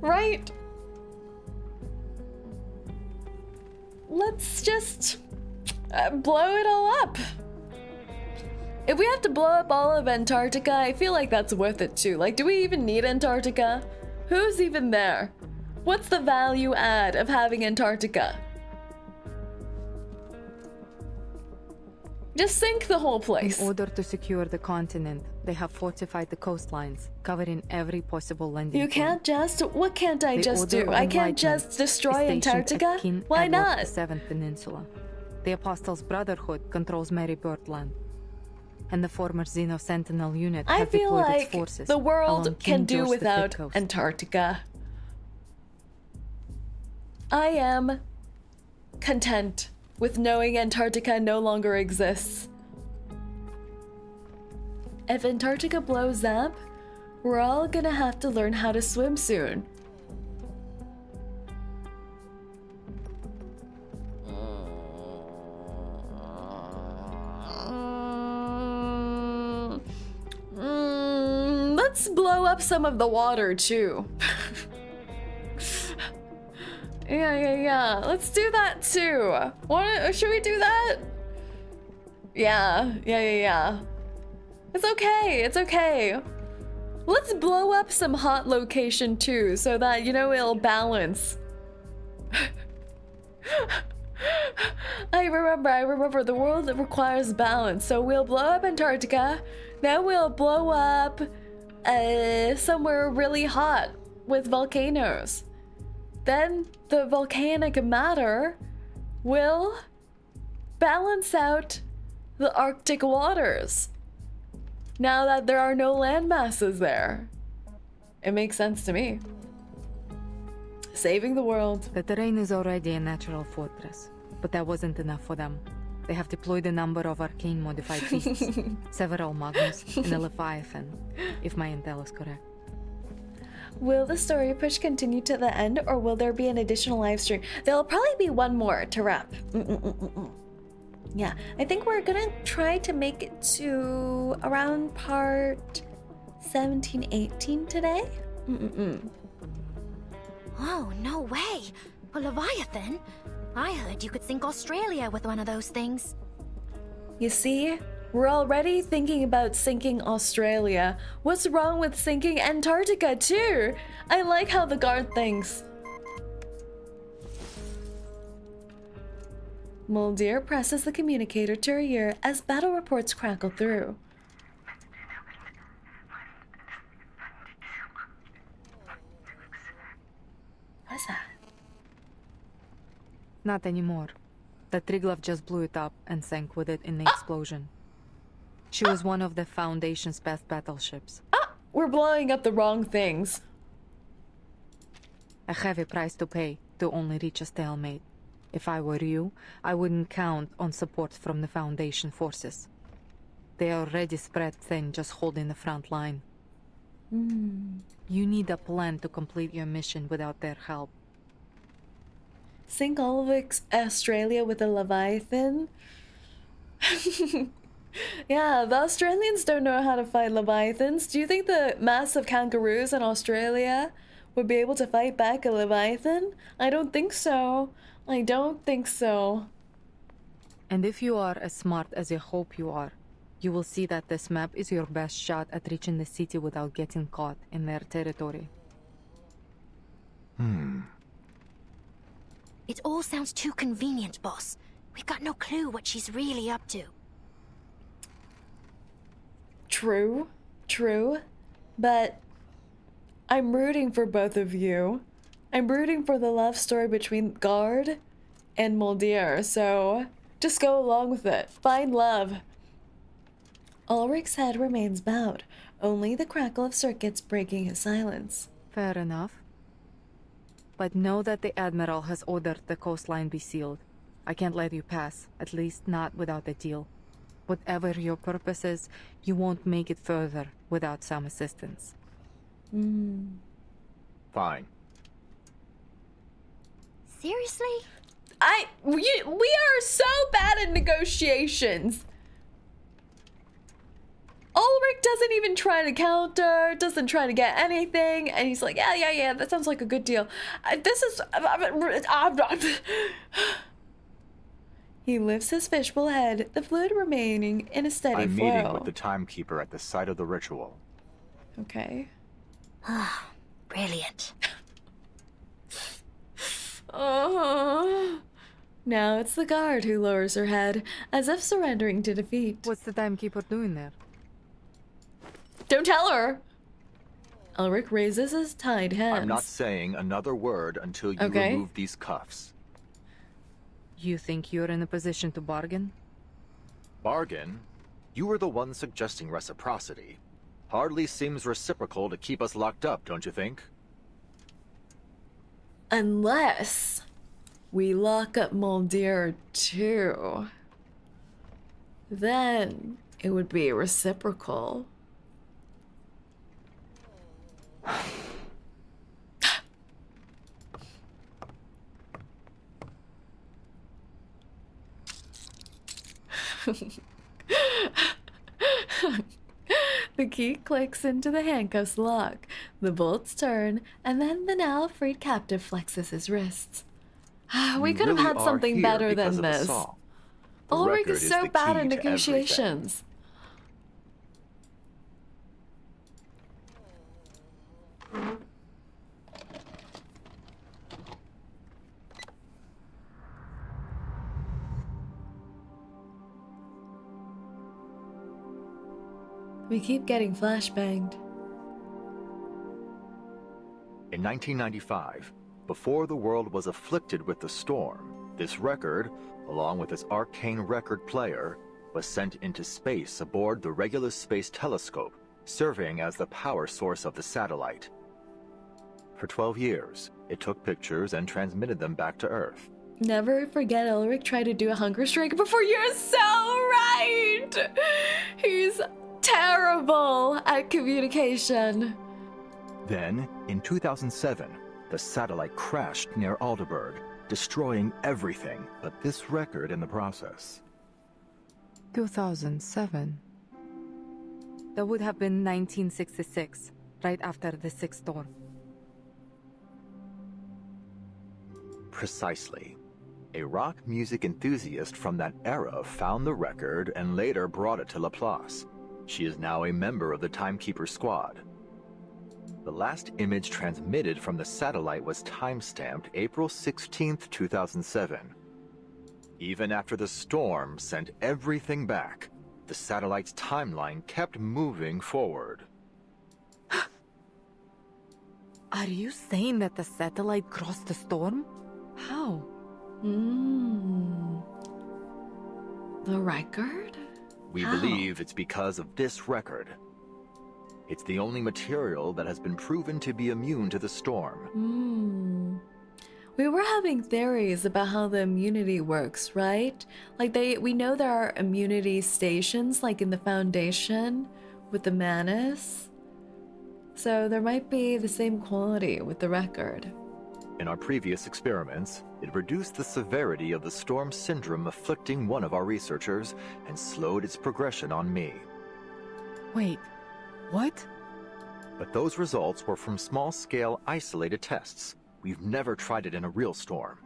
Right? Let's just blow it all up. If we have to blow up all of Antarctica, I feel like that's worth it too. Like, do we even need Antarctica? Who's even there? What's the value add of having Antarctica? Just sink the whole place. In order to secure the continent, they have fortified the coastlines, covering every possible landing You point. can't just... What can't I The just Order do? of I can't Enlightenment just destroy is stationed at Antarctica? King Why Edward not? VII Peninsula. The Apostles' Brotherhood controls Mary Birdland. and the former Xeno Sentinel unit I have feel deployed its like forces the world along can King do George without V coast. Antarctica. I am content with knowing Antarctica no longer exists. If Antarctica blows up, we're all gonna have to learn how to swim soon. Let's blow up some of the water too. Yeah. Let's do that too. Should we do that? Yeah. It's okay. Let's blow up some hot location too, so that, you know, it'll balance. I remember the world requires balance, so we'll blow up Antarctica, then we'll blow up somewhere really hot with volcanoes. Then the volcanic matter will balance out the Arctic waters. Now that there are no land masses there. It makes sense to me. Saving the world. The terrain is already a natural fortress, but that wasn't enough for them. They have deployed a number of arcane modified beasts, several Magnus and a Leviathan, if my intel is correct. Will the story push continue to the end, or will there be an additional live stream? There'll probably be one more to wrap. Yeah, I think we're gonna try to make it to around part 17, 18 today. Oh, no way! A Leviathan? I heard you could sink Australia with one of those things. You see, we're already thinking about sinking Australia. What's wrong with sinking Antarctica too? I like how the guard thinks. Muldir presses the communicator to her ear as battle reports crackle through. What's that? Not anymore. The Triglav just blew it up and sank with it in the explosion. She was one of the Foundation's best battleships. We're blowing up the wrong things. A heavy price to pay to only reach a stalemate. If I were you, I wouldn't count on support from the Foundation forces. They are already spread thin, just holding the front line. You need a plan to complete your mission without their help. Sink all of Australia with a Leviathan? Yeah, the Australians don't know how to fight Leviathans. Do you think the massive kangaroos in Australia would be able to fight back a Leviathan? I don't think so. And if you are as smart as you hope you are, you will see that this map is your best shot at reaching the city without getting caught in their territory. It all sounds too convenient, boss. We've got no clue what she's really up to. True. But I'm rooting for both of you. I'm rooting for the love story between Guard and Muldir, so just go along with it. Find love. Ulrich's head remains bowed, only the crackle of circuits breaking his silence. Fair enough. But know that the Admiral has ordered the coastline be sealed. I can't let you pass, at least not without a deal. Whatever your purpose is, you won't make it further without some assistance. Fine. Seriously? We are so bad at negotiations. Ulrich doesn't even try to counter, doesn't try to get anything, and he's like, yeah, that sounds like a good deal. He lifts his fishbowl head, the fluid remaining in a steady I'm flow. meeting with the timekeeper at the site of the ritual. Okay. Brilliant. Now it's the guard who lowers her head, as if surrendering to defeat. What's the timekeeper doing there? Don't tell her! Ulrich raises his tied hands. I'm not saying another word until you remove these cuffs. You think you're in a position to bargain? Bargain? You were the one suggesting reciprocity. Hardly seems reciprocal to keep us locked up, don't you think? Unless we lock up Mulder too. Then it would be reciprocal. The key clicks into the handcuffs lock, the bolts turn, and then the now freed captive flexes his wrists. We could have really had are something here better because than of this. Assault. The Ulrich record is is so the bad key at to negotiations. We keep getting flashbanged. In 1995, before the world was afflicted with the storm, this record, along with its Arcane record player, was sent into space aboard the Regulus Space Telescope, serving as the power source of the satellite. For 12 years, it took pictures and transmitted them back to Earth. Never forget Ulrich tried to do a hunger strike before. You're so right! He's terrible at communication. Then, in 2007, the satellite crashed near Aldeburgh, destroying everything but this record in the process. 2007. That would have been 1966, right after the sixth storm. Precisely. A rock music enthusiast from that era found the record and later brought it to Laplace. She is now a member of the Timekeeper Squad. The last image transmitted from the satellite was time-stamped April 16th, 2007. Even after the storm sent everything back, the satellite's timeline kept moving forward. Are you saying that the satellite crossed the storm? How? The record? We believe it's because of this record. It's the only material that has been proven to be immune to the storm. We were having theories about how the immunity works, right? Like we know there are immunity stations, like in the Foundation with the Manus. So there might be the same quality with the record. In our previous experiments, it reduced the severity of the storm syndrome afflicting one of our researchers and slowed its progression on me. Wait, what? But those results were from small-scale isolated tests. We've never tried it in a real storm.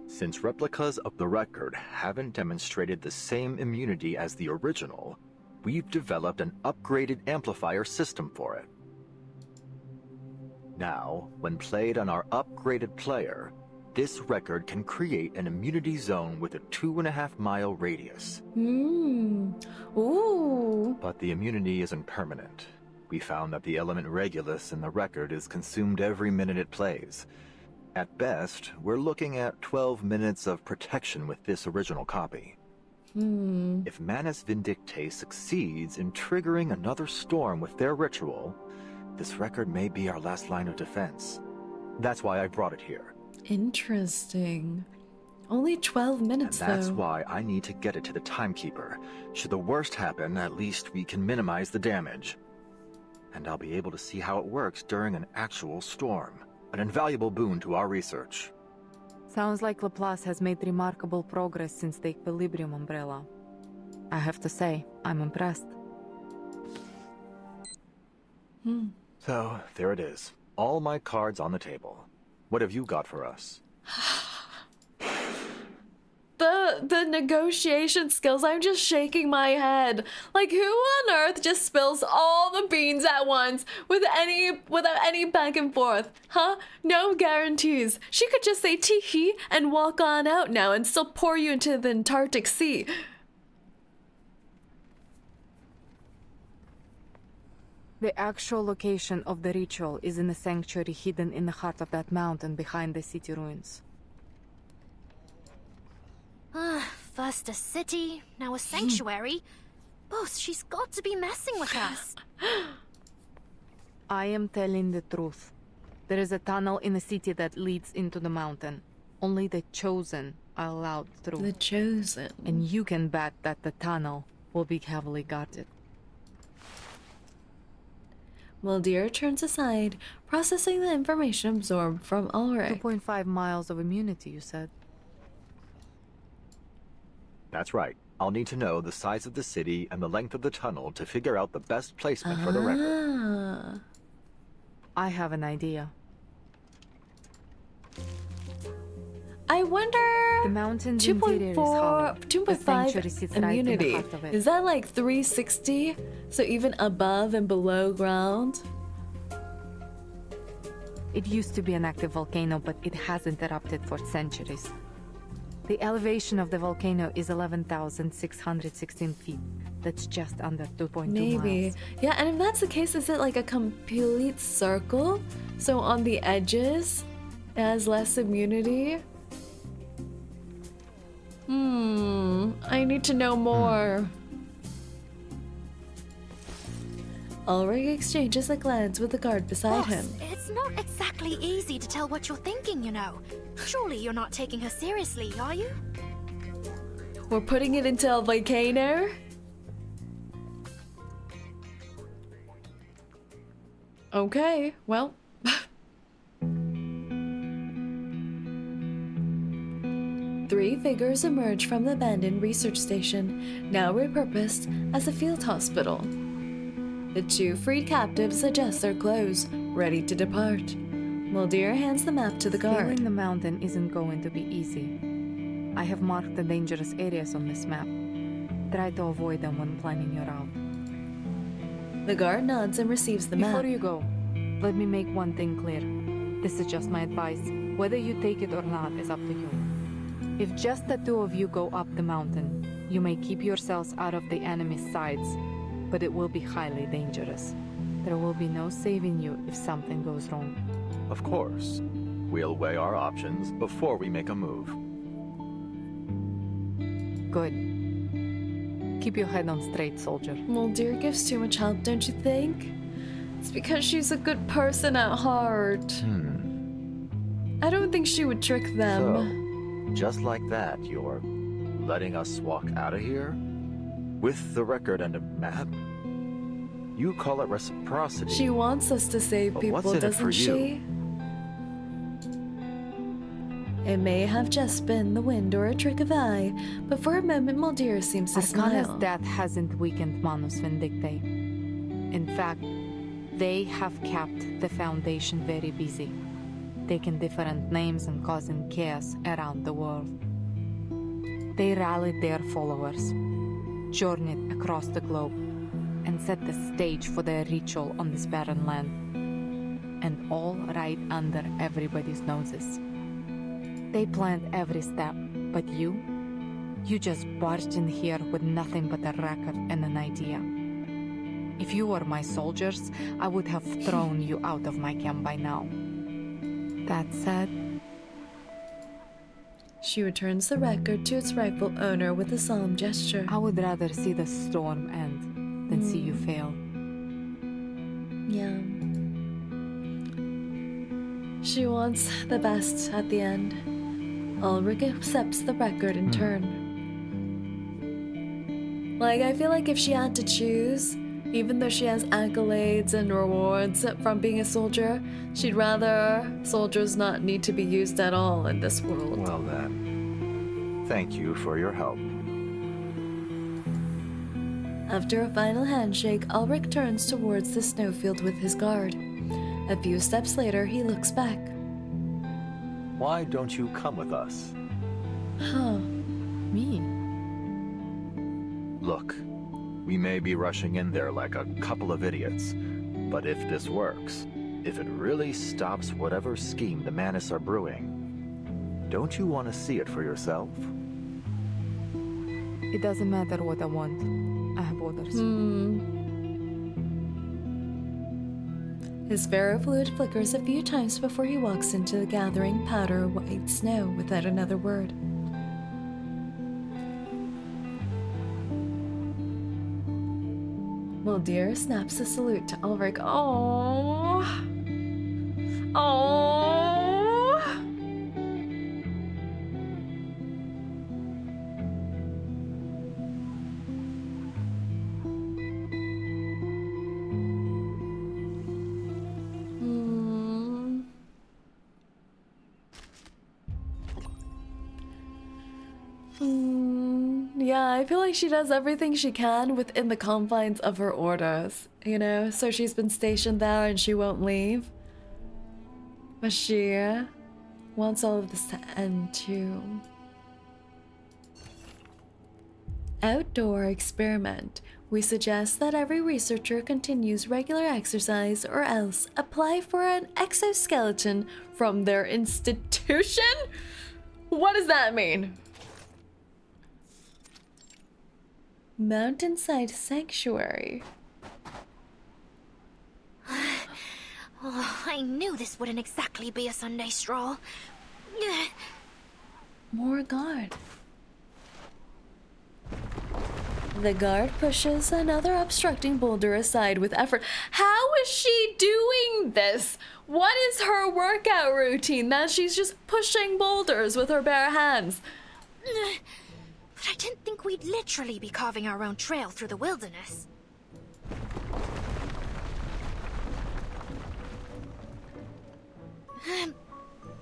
Since replicas of the record haven't demonstrated the same immunity as the original, we've developed an upgraded amplifier system for it. Now, when played on our upgraded player, this record can create an immunity zone with a 2.5-mile radius. Ooh. But the immunity isn't permanent. We found that the element Regulus in the record is consumed every minute it plays. At best, we're looking at 12 minutes of protection with this original copy. If Manus Vindictae succeeds in triggering another storm with their ritual, this record may be our last line of defense. That's why I brought it here. Interesting. Only 12 minutes, and that's though. why I need to get it to the Timekeeper. Should the worst happen, at least we can minimize the damage. And I'll be able to see how it works during an actual storm. An invaluable boon to our research. Sounds like Laplace has made remarkable progress since the Equilibrium umbrella. I have to say, I'm impressed. So, there it is. All my cards on the table. What have you got for us? The negotiation skills, I'm just shaking my head. Like, who on earth just spills all the beans at once without any back and forth? Huh? No guarantees. She could just say tee-hee and walk on out now and still pour you into the Antarctic Sea. The actual location of the ritual is in a sanctuary hidden in the heart of that mountain behind the city ruins. First a city, now a sanctuary. Boss, she's got to be messing with us. I am telling the truth. There is a tunnel in the city that leads into the mountain. Only the chosen are allowed through. The chosen. And you can bet that the tunnel will be heavily guarded. 𝐒𝐿Dir turns aside, processing the information absorbed from Ulrich. 2.5 miles of immunity, you said? That's right. I'll need to know the size of the city and the length of the tunnel to figure out the best placement for the record. I have an idea. I wonder. The mountain's interior is hollow. 2.5 immunity. Is that like 360? So even above and below ground? It used to be an active volcano, but it hasn't erupted for centuries. The elevation of the volcano is 11,616 feet. That's just under 2.2 Maybe. miles. Yeah, and if that's the case, is it like a complete circle? So on the edges, it has less immunity? I need to know more. Ulrich exchanges a glance with the guard beside him. It's not exactly easy to tell what you're thinking, you know. Surely you're not taking her seriously, are you? We're putting it into a volcano? Okay, well. Three figures emerge from the abandoned research station, now repurposed as a field hospital. The two freed captives adjust their clothes, ready to depart. 𝐒𝐿Dir hands the map to the guard. Scaling the mountain isn't going to be easy. I have marked the dangerous areas on this map. Try to avoid them when planning your route. The guard nods and receives the map. Before you go, let me make one thing clear. This is just my advice. Whether you take it or not is up to you. If just the two of you go up the mountain, you may keep yourselves out of the enemy's sides, but it will be highly dangerous. There will be no saving you if something goes wrong. Of course. We'll weigh our options before we make a move. Good. Keep your head on straight, soldier. 𝐿𝐿Dir gives too much help, don't you think? It's because she's a good person at heart. I don't think she would trick them. So, just like that, you're letting us walk out of here? With the record and a map? You call it reciprocity. She wants us to save But people, what's in it doesn't for she? you? It may have just been the wind or a trick of eye, but for a moment 𝐒𝐿Dir seems to Arcane's smile. death hasn't weakened Manus Vindictae. In fact, they have kept the Foundation very busy, taking different names and causing chaos around the world. They rallied their followers, journeyed across the globe, and set the stage for their ritual on this barren land. And all right under everybody's noses. They planned every step, but you just barged in here with nothing but a record and an idea. If you were my soldiers, I would have thrown you out of my camp by now. That said, She returns the record to its rightful owner with a solemn gesture. I would rather see the storm end than see you fail. Yeah. She wants the best at the end. Ulrich accepts the record in turn. Like, I feel like if she had to choose, even though she has accolades and rewards from being a soldier, she'd rather soldiers not need to be used at all in this world. Well then, thank you for your help. After a final handshake, Ulrich turns towards the snowfield with his guard. A few steps later, he looks back. Why don't you come with us? Huh. Me? Look, we may be rushing in there like a couple of idiots, but if this works, if it really stops whatever scheme the Manus are brewing, don't you want to see it for yourself? It doesn't matter what I want. I have orders. His ferrofluid flickers a few times before he walks into the gathering powder white snow without another word. Mulder snaps a salute to Ulrich. Oh. Oh. Yeah, I feel like she does everything she can within the confines of her orders, you know? So she's been stationed there and she won't leave. But she wants all of this to end too. Outdoor experiment. We suggest that every researcher continues regular exercise or else apply for an exoskeleton from their institution? What does that mean? Mountainside Sanctuary. Oh, I knew this wouldn't exactly be a Sunday stroll. More guard. The guard pushes another obstructing boulder aside with effort. How is she doing this? What is her workout routine that she's just pushing boulders with her bare hands? But I didn't think we'd literally be carving our own trail through the wilderness.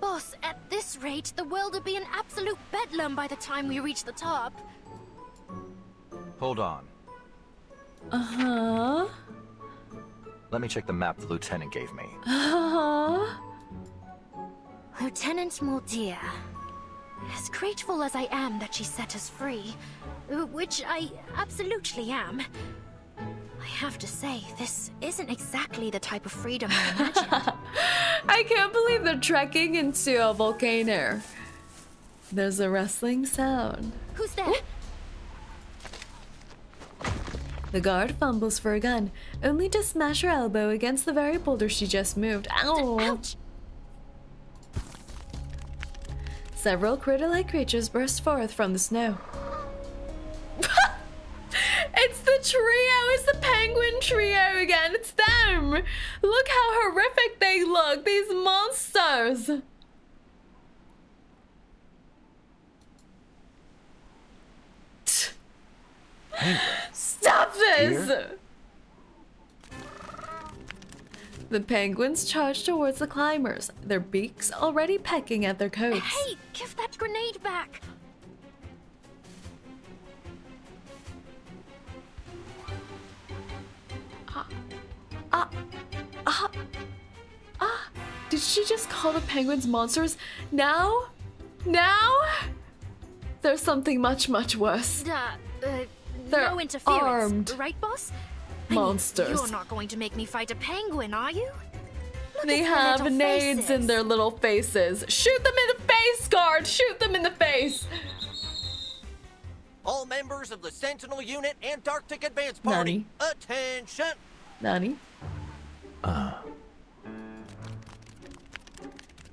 Boss, at this rate, the world will be an absolute bedlam by the time we reach the top. Hold on. Uh-huh. Let me check the map the lieutenant gave me. Uh-huh. Lieutenant Mulder. As grateful as I am that she set us free, which I absolutely am, I have to say, this isn't exactly the type of freedom I imagined. I can't believe they're trekking into a volcano. There's a rustling sound. Who's there? The guard fumbles for a gun, only to smash her elbow against the very boulder she just moved. Ow! Ouch! Several critter-like creatures burst forth from the snow. It's the trio! It's the penguin trio again! It's them! Look how horrific they look! These monsters! Stop this! Here? The penguins charge towards the climbers, their beaks already pecking at their coats. Hey, give that grenade back! Did she just call the penguins monsters? Now? There's something much, much worse. They're no interference, armed right, boss? monsters. You're not going to make me fight a penguin, are you? Look They at their have little nades faces. in their little faces. Shoot them in the face, guard! Shoot them in the face! All members of the Sentinel Unit Antarctic Advance Party, Nani? attention! Nani?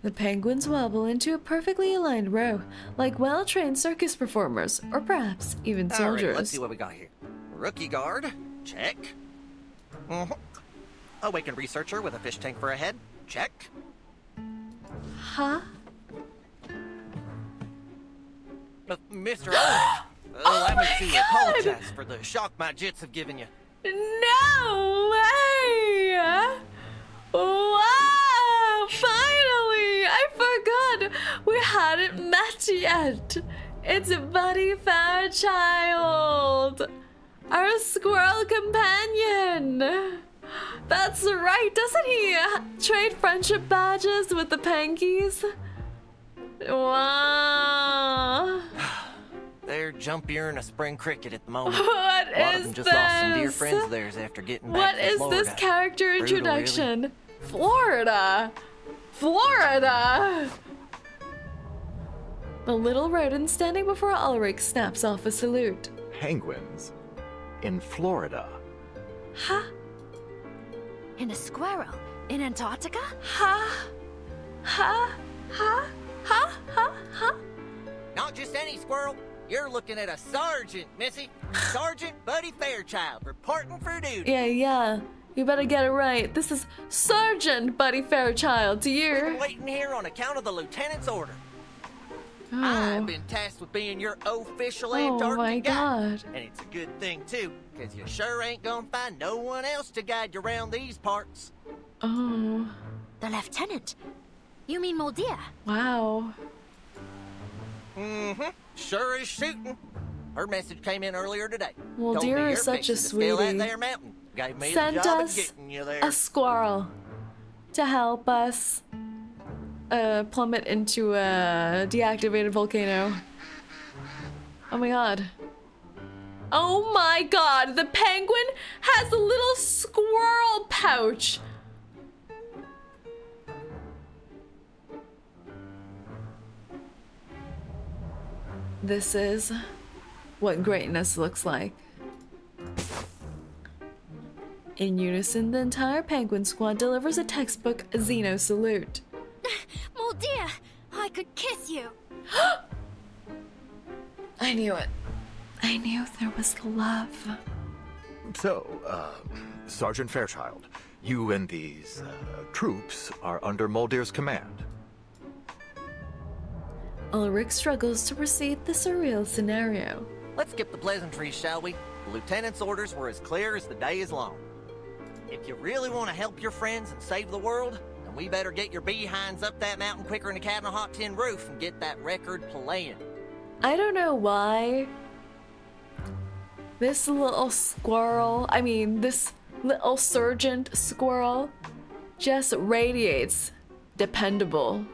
The penguins wobble into a perfectly aligned row, like well-trained circus performers, or perhaps even soldiers. Alright, let's see what we got here. Rookie guard, check. Awakened researcher with a fish tank for a head, check. Huh? Mr. Owen, allow me to apologize for the shock my jits have given you. No way! Wow! Finally! I forgot we hadn't met yet. It's Buddy Fairchild, our squirrel companion. That's right. Doesn't he trade friendship badges with the Pankies? Wow. They're jumpier than a spring cricket at the moment. What a lot is of them just lost some dear this? friends of theirs after getting back What from is Florida. this character Brutal, introduction? really. Florida! Florida! The little rodent standing before Ulrich snaps off a salute. Penguins? In Florida? Ha! And a squirrel in Antarctica? Ha! Ha! Ha! Ha! Ha! Ha! Not just any squirrel. You're looking at a sergeant, Missy. Sergeant Buddy Fairchild, reporting for duty. Yeah. You better get it right. This is Sergeant Buddy Fairchild to you. We've been waiting here on account of the lieutenant's order. I've been tasked with being your official Antarctic my guide. God. And it's a good thing, too, because you sure ain't gonna find no one else to guide you around these parts. Oh. The lieutenant? You mean Moldia? Wow. Mm-hmm. Sure is shooting. Her message came in earlier today. Well, Told me dear you're is such a fixing to scale that sweetie. there mountain. Gave me Sent the job of us getting you there. a squirrel to help us plummet into a deactivated volcano. Oh my god. Oh my god, the penguin has a little squirrel pouch. This is what greatness looks like. In unison, the entire penguin squad delivers a textbook Xeno salute. Moldia, I could kiss you. I knew it. I knew there was love. So, Sergeant Fairchild, you and these troops are under Moldir's command. Ulrich struggles to perceive the surreal scenario. Let's skip the pleasantries, shall we? The lieutenant's orders were as clear as the day is long. If you really want to help your friends and save the world, then we better get your behinds up that mountain quicker than a cat on a hot tin roof and get that record playing. I don't know why this little squirrel, this little sergeant squirrel just radiates dependable.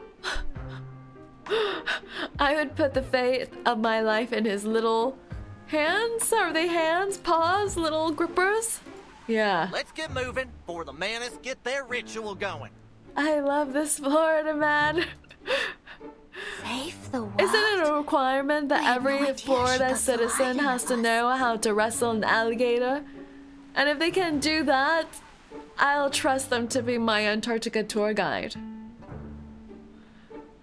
I would put the fate of my life in his little hands. Are they hands? Paws? Little grippers? Yeah. Let's get moving before the Menace get their ritual going. I love this Florida man. Save the world? Isn't it a requirement that every Florida citizen has to know how to wrestle an alligator? And if they can do that, I'll trust them to be my Antarctica tour guide.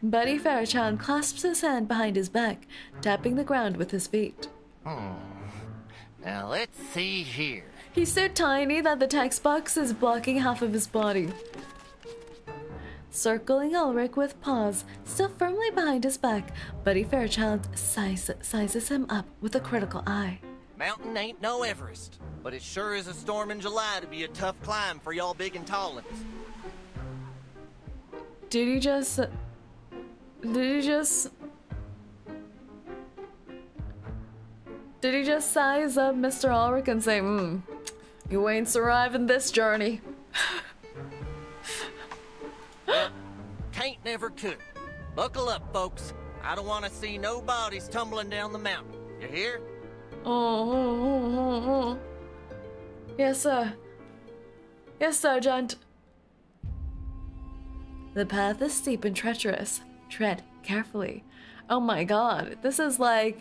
Buddy Fairchild clasps his hand behind his back, tapping the ground with his feet. Now let's see here. He's so tiny that the text box is blocking half of his body. Circling Ulrich with paws still firmly behind his back, Buddy Fairchild sizes him up with a critical eye. Mountain ain't no Everest, but it sure is a storm in July to be a tough climb for y'all big and tall ones. Did he just size up Mr. Ulrich and say, you ain't surviving this journey? Can't never could. Buckle up, folks. I don't want to see no bodies tumbling down the mountain. You hear? Yes, sir. Yes, Sergeant. The path is steep and treacherous. Tread carefully. Oh my god, this is like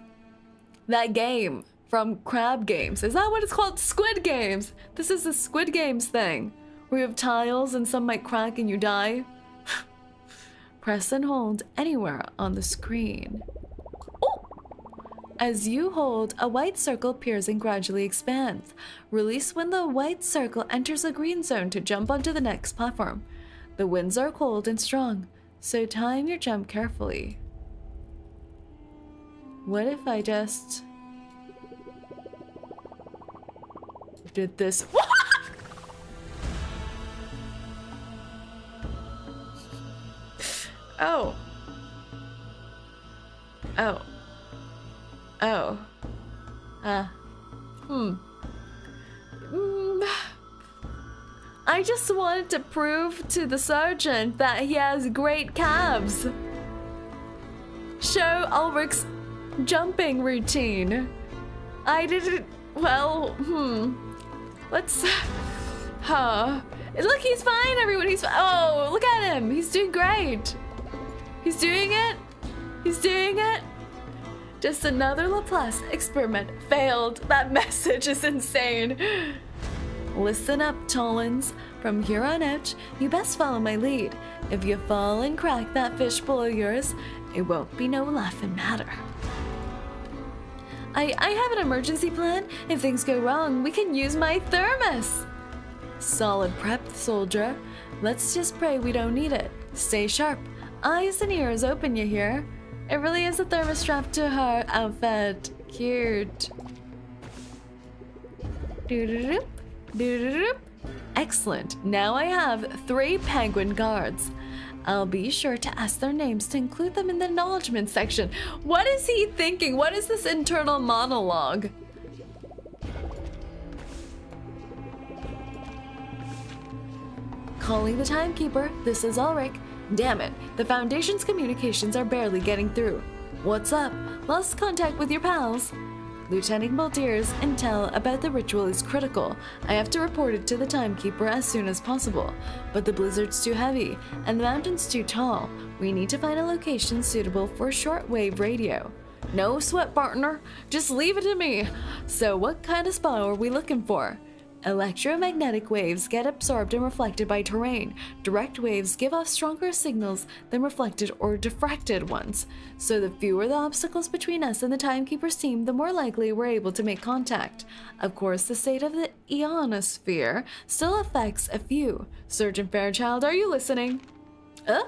that game from Crab Games. Is that what it's called? Squid Games. This is the Squid Games thing, where you have tiles and some might crack and you die. Press and hold anywhere on the screen. Oh! As you hold, a white circle appears and gradually expands. Release when the white circle enters a green zone to jump onto the next platform. The winds are cold and strong, so time your jump carefully. What if I just did this? Oh. Oh. Oh. I just wanted to prove to the sergeant that he has great calves. Show Ulrich's jumping routine. I didn't. Well, let's. Look, he's fine, everyone. He's. Oh, look at him. He's doing great. He's doing it. He's doing it. Just another Laplace experiment failed. That message is insane. Listen up, Tollins. From here on out, you best follow my lead. If you fall and crack that fishbowl of yours, it won't be no laughing matter. I have an emergency plan. If things go wrong, we can use my thermos. Solid prep, soldier. Let's just pray we don't need it. Stay sharp. Eyes and ears open, you hear? It really is a thermos strapped to her outfit. Cute. Doo-doo-doo. Doo-doo-doo. Excellent. Now I have 3 penguin guards. I'll be sure to ask their names to include them in the acknowledgement section. What is he thinking? What is this internal monologue? Calling the timekeeper. This is Ulrich. Damn it. The Foundation's communications are barely getting through. What's up? Lost contact with your pals? Lieutenant Baltier's intel about the ritual is critical. I have to report it to the timekeeper as soon as possible. But the blizzard's too heavy, and the mountain's too tall. We need to find a location suitable for shortwave radio. No sweat, partner. Just leave it to me. So what kind of spot are we looking for? Electromagnetic waves get absorbed and reflected by terrain. Direct waves give off stronger signals than reflected or diffracted ones. So the fewer the obstacles between us and the timekeeper's team, the more likely we're able to make contact. Of course, the state of the ionosphere still affects a few. Sergeant Fairchild, are you listening? Of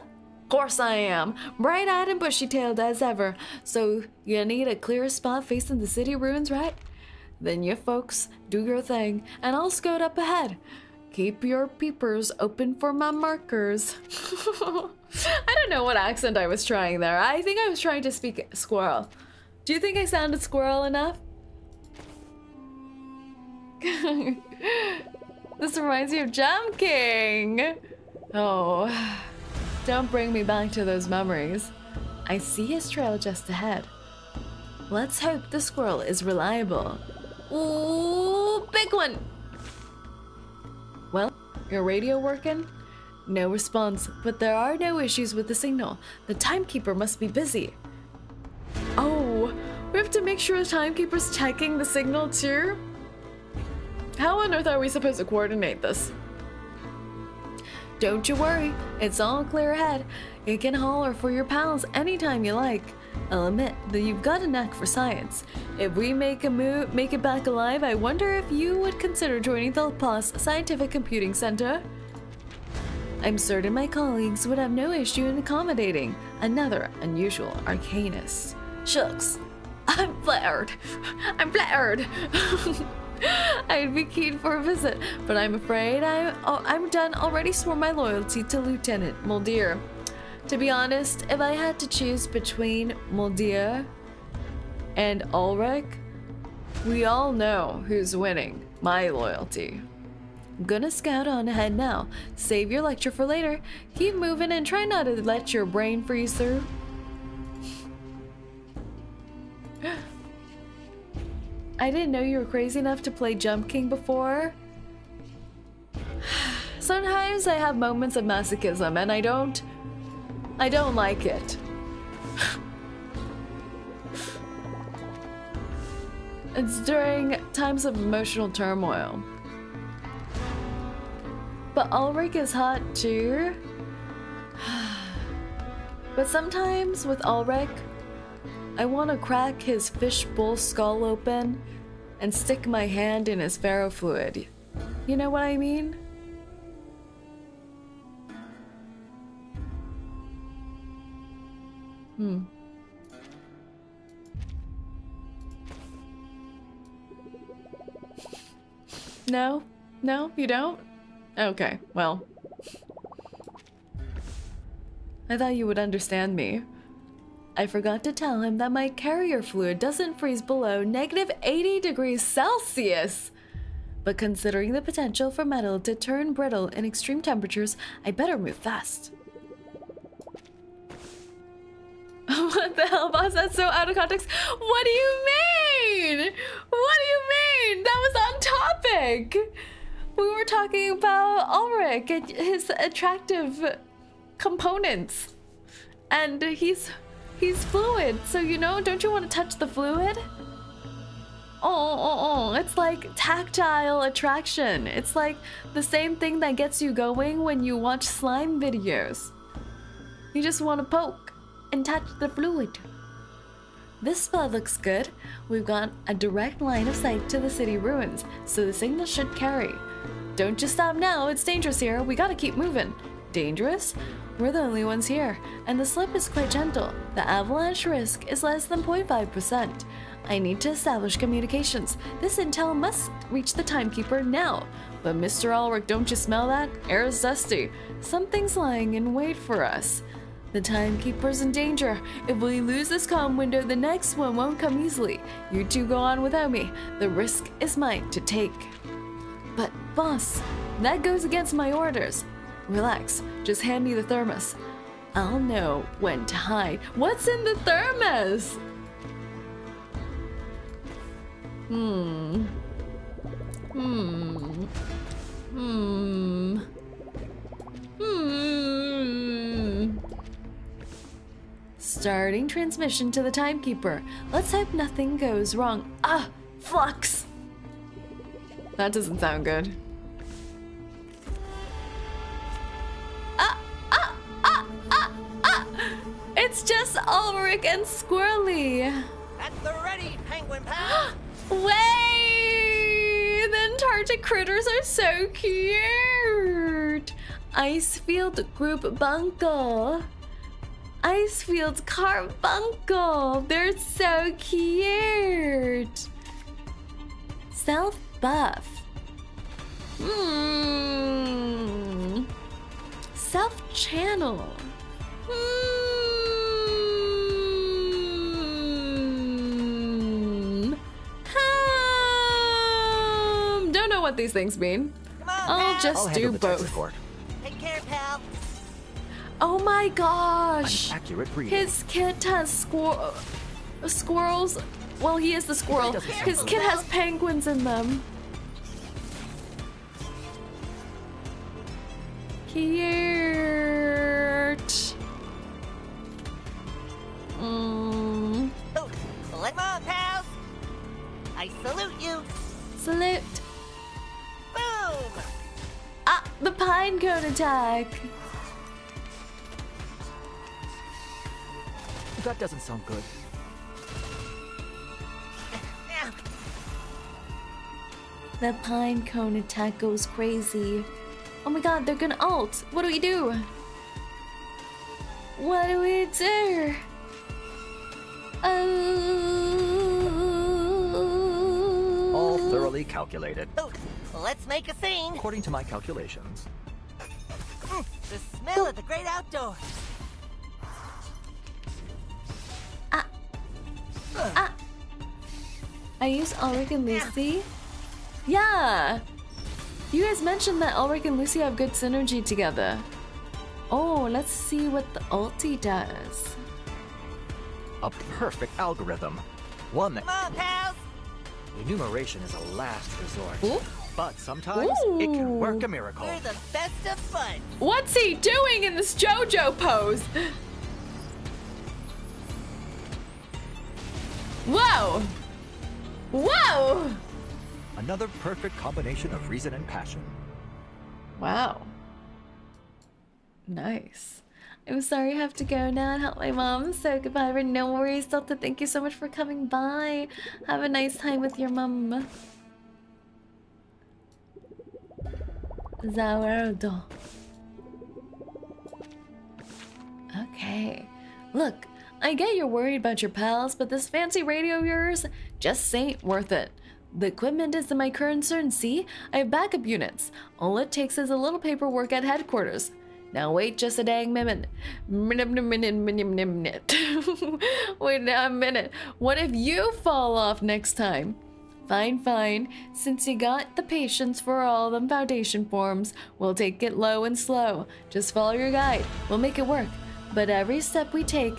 course I am. Bright-eyed and bushy-tailed as ever. So you need a clear spot facing the city ruins, right? Then you folks do your thing, and I'll scoot up ahead. Keep your peepers open for my markers. I don't know what accent I was trying there. I think I was trying to speak squirrel. Do you think I sounded squirrel enough? This reminds me of 𝐒𝐚𝐭. Oh, don't bring me back to those memories. I see his trail just ahead. Let's hope the squirrel is reliable. Ooh, big one! Well, your radio working? No response, but there are no issues with the signal. The timekeeper must be busy. Oh, we have to make sure the timekeeper's checking the signal too? How on earth are we supposed to coordinate this? Don't you worry, it's all clear ahead. You can holler for your pals anytime you like. I'll admit that you've got a knack for science. If we make it back alive, I wonder if you would consider joining the Plus Scientific Computing Center. I'm certain my colleagues would have no issue in accommodating another unusual arcanist. Shucks, I'm flattered. I'm flattered. I'd be keen for a visit, but I'm afraid I'm done already swore my loyalty to Lieutenant Mulder. To be honest, if I had to choose between Mulder and Ulrich, we all know who's winning. My loyalty. I'm gonna scout on ahead now. Save your lecture for later. Keep moving and try not to let your brain freeze through. I didn't know you were crazy enough to play 𝐒𝐚𝐭 before. Sometimes I have moments of masochism and I don't like it. It's during times of emotional turmoil. But Ulrich is hot too. But sometimes with Ulrich, I want to crack his fishbowl skull open and stick my hand in his ferrofluid. You know what I mean? No? No, you don't? Okay, well. I thought you would understand me. I forgot to tell him that my carrier fluid doesn't freeze below -80 degrees Celsius. But considering the potential for metal to turn brittle in extreme temperatures, I better move fast. What the hell, boss? That's so out of context. What do you mean? What do you mean? That was on topic. We were talking about Ulrich and his attractive components. And he's fluid, so you know, don't you want to touch the fluid? It's like tactile attraction. It's like the same thing that gets you going when you watch slime videos. You just want to poke and touch the fluid. This spot looks good. We've got a direct line of sight to the city ruins, so the signal should carry. Don't just stop now, it's dangerous here. We gotta keep moving. Dangerous? We're the only ones here, and the slope is quite gentle. The avalanche risk is less than 0.5%. I need to establish communications. This intel must reach the timekeeper now. But Mr. Ulrich, don't you smell that? Air is dusty. Something's lying in wait for us. The timekeeper's in danger. If we lose this comm window, the next one won't come easily. You two go on without me. The risk is mine to take. But, boss, that goes against my orders. Relax, just hand me the thermos. I'll know when to hide. What's in the thermos? Starting transmission to the timekeeper. Let's hope nothing goes wrong. Ah, flux! That doesn't sound good. It's just Ulrich and Squirrely. At the ready, penguin pal! Way! The Antarctic critters are so cute! Icefield Group Bunkle. Icefield Carbuncle. They're so cute. Self buff. Self channel. Don't know what these things mean. I'll just do both. Take care, pal. Oh my gosh! An accurate reading. His kit has squirrels. Well, he is the squirrel. His kit has penguins in them. Cute. Oh, come on, pals. I salute you. Salute. Boom. Ah, the pine cone attack. That doesn't sound good. The pine cone attack goes crazy. Oh my god, they're gonna ult. What do we do? What do we do? All thoroughly calculated. Oh, let's make a scene. According to my calculations. The smell of the great outdoors. I use Ulrich and Lucy. Yeah! You guys mentioned that Ulrich and Lucy have good synergy together. Oh, let's see what the ulti does. A perfect algorithm. One that... Come on, pals! Enumeration is a last resort. Ooh. But sometimes it can work a miracle. We're the best of fun. What's he doing in this JoJo pose? Whoa! Whoa! Another perfect combination of reason and passion. Wow. Nice. I'm sorry I have to go now and help my mom, so goodbye. But no worries, Delta. Thank you so much for coming by. Have a nice time with your mom. Zawardo. Okay. Look, I get you're worried about your pals, but this fancy radio of yours just ain't worth it. The equipment is my concern, see? I have backup units. All it takes is a little paperwork at headquarters. Now wait just a dang minute. Wait a minute. What if you fall off next time? Fine, fine. Since you got the patience for all them foundation forms, we'll take it low and slow. Just follow your guide. We'll make it work. But every step we take...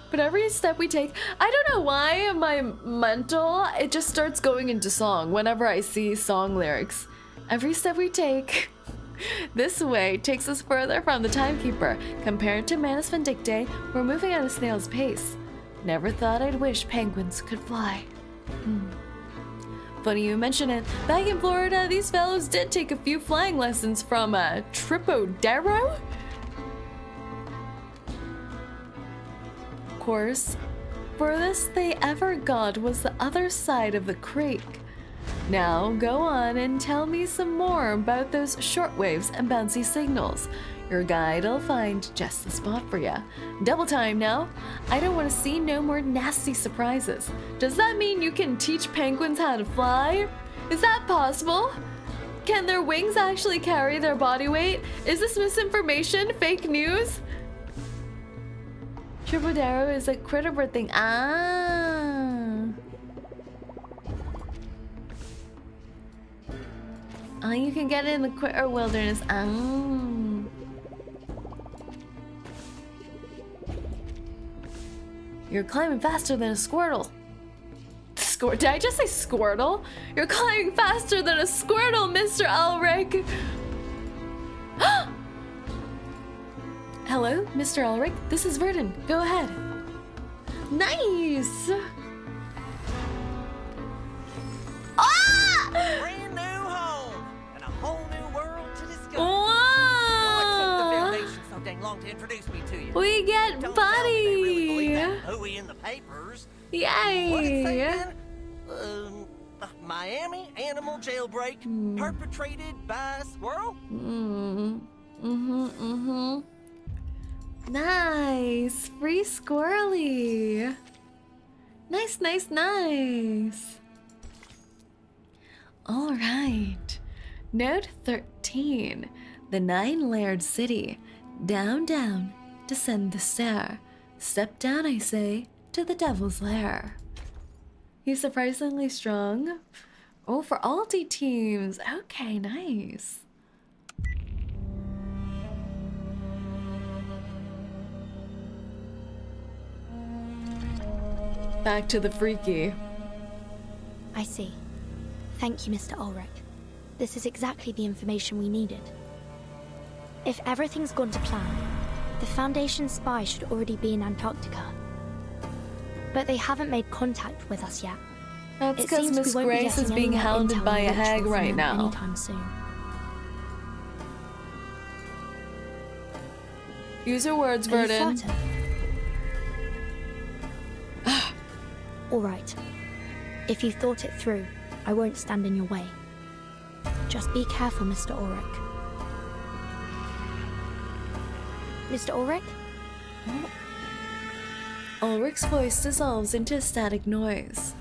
But every step we take, I don't know why my mental, it just starts going into song whenever I see song lyrics. Every step we take this way takes us further from the timekeeper. Compared to Manus Vindictae, we're moving at a snail's pace. Never thought I'd wish penguins could fly. Funny you mention it. Back in Florida, these fellows did take a few flying lessons from Tripodero? course. Furthest they ever got was the other side of the creek. Now go on and tell me some more about those shortwaves and bouncy signals. Your guide'll find just the spot for ya. Double time now. I don't want to see no more nasty surprises. Does that mean you can teach penguins how to fly? Is that possible? Can their wings actually carry their body weight? Is this misinformation? Fake news? Tribodero is a critter bird thing. Ah. Oh, you can get it in the critter wilderness. Ah. You're climbing faster than a Squirtle. Did I just say Squirtle? You're climbing faster than a Squirtle, Mr. Ulrich. Hello, Mr. Ulrich. This is Verdun. Go ahead. Nice. Ah! Brand new home and a whole new world to discover. Whoa! What took the Foundation so dang long to introduce me to you? We get Don't Buddy. tell me they really believe that hooey in the papers. Yay! What did it say again? Miami animal jailbreak perpetrated by a squirrel? Nice. Free squirrely. Nice, nice, nice. All right. Note 13. The 9-layered city. Down, down. Descend the stair. Step down, I say, to the devil's lair. He's surprisingly strong. Oh, for Alti teams. Okay, nice. Back to the freaky. I see. Thank you, Mr. Ulrich. This is exactly the information we needed. If everything's gone to plan, the Foundation spy should already be in Antarctica. But they haven't made contact with us yet. That's because Miss Grace is being hounded by a hag right now. Anytime soon. Use your words, Are you Verdun. certain? All right. If you've thought it through, I won't stand in your way. Just be careful, Mr. Ulrich. Mr. Ulrich? Oh. Ulrich's voice dissolves into a static noise.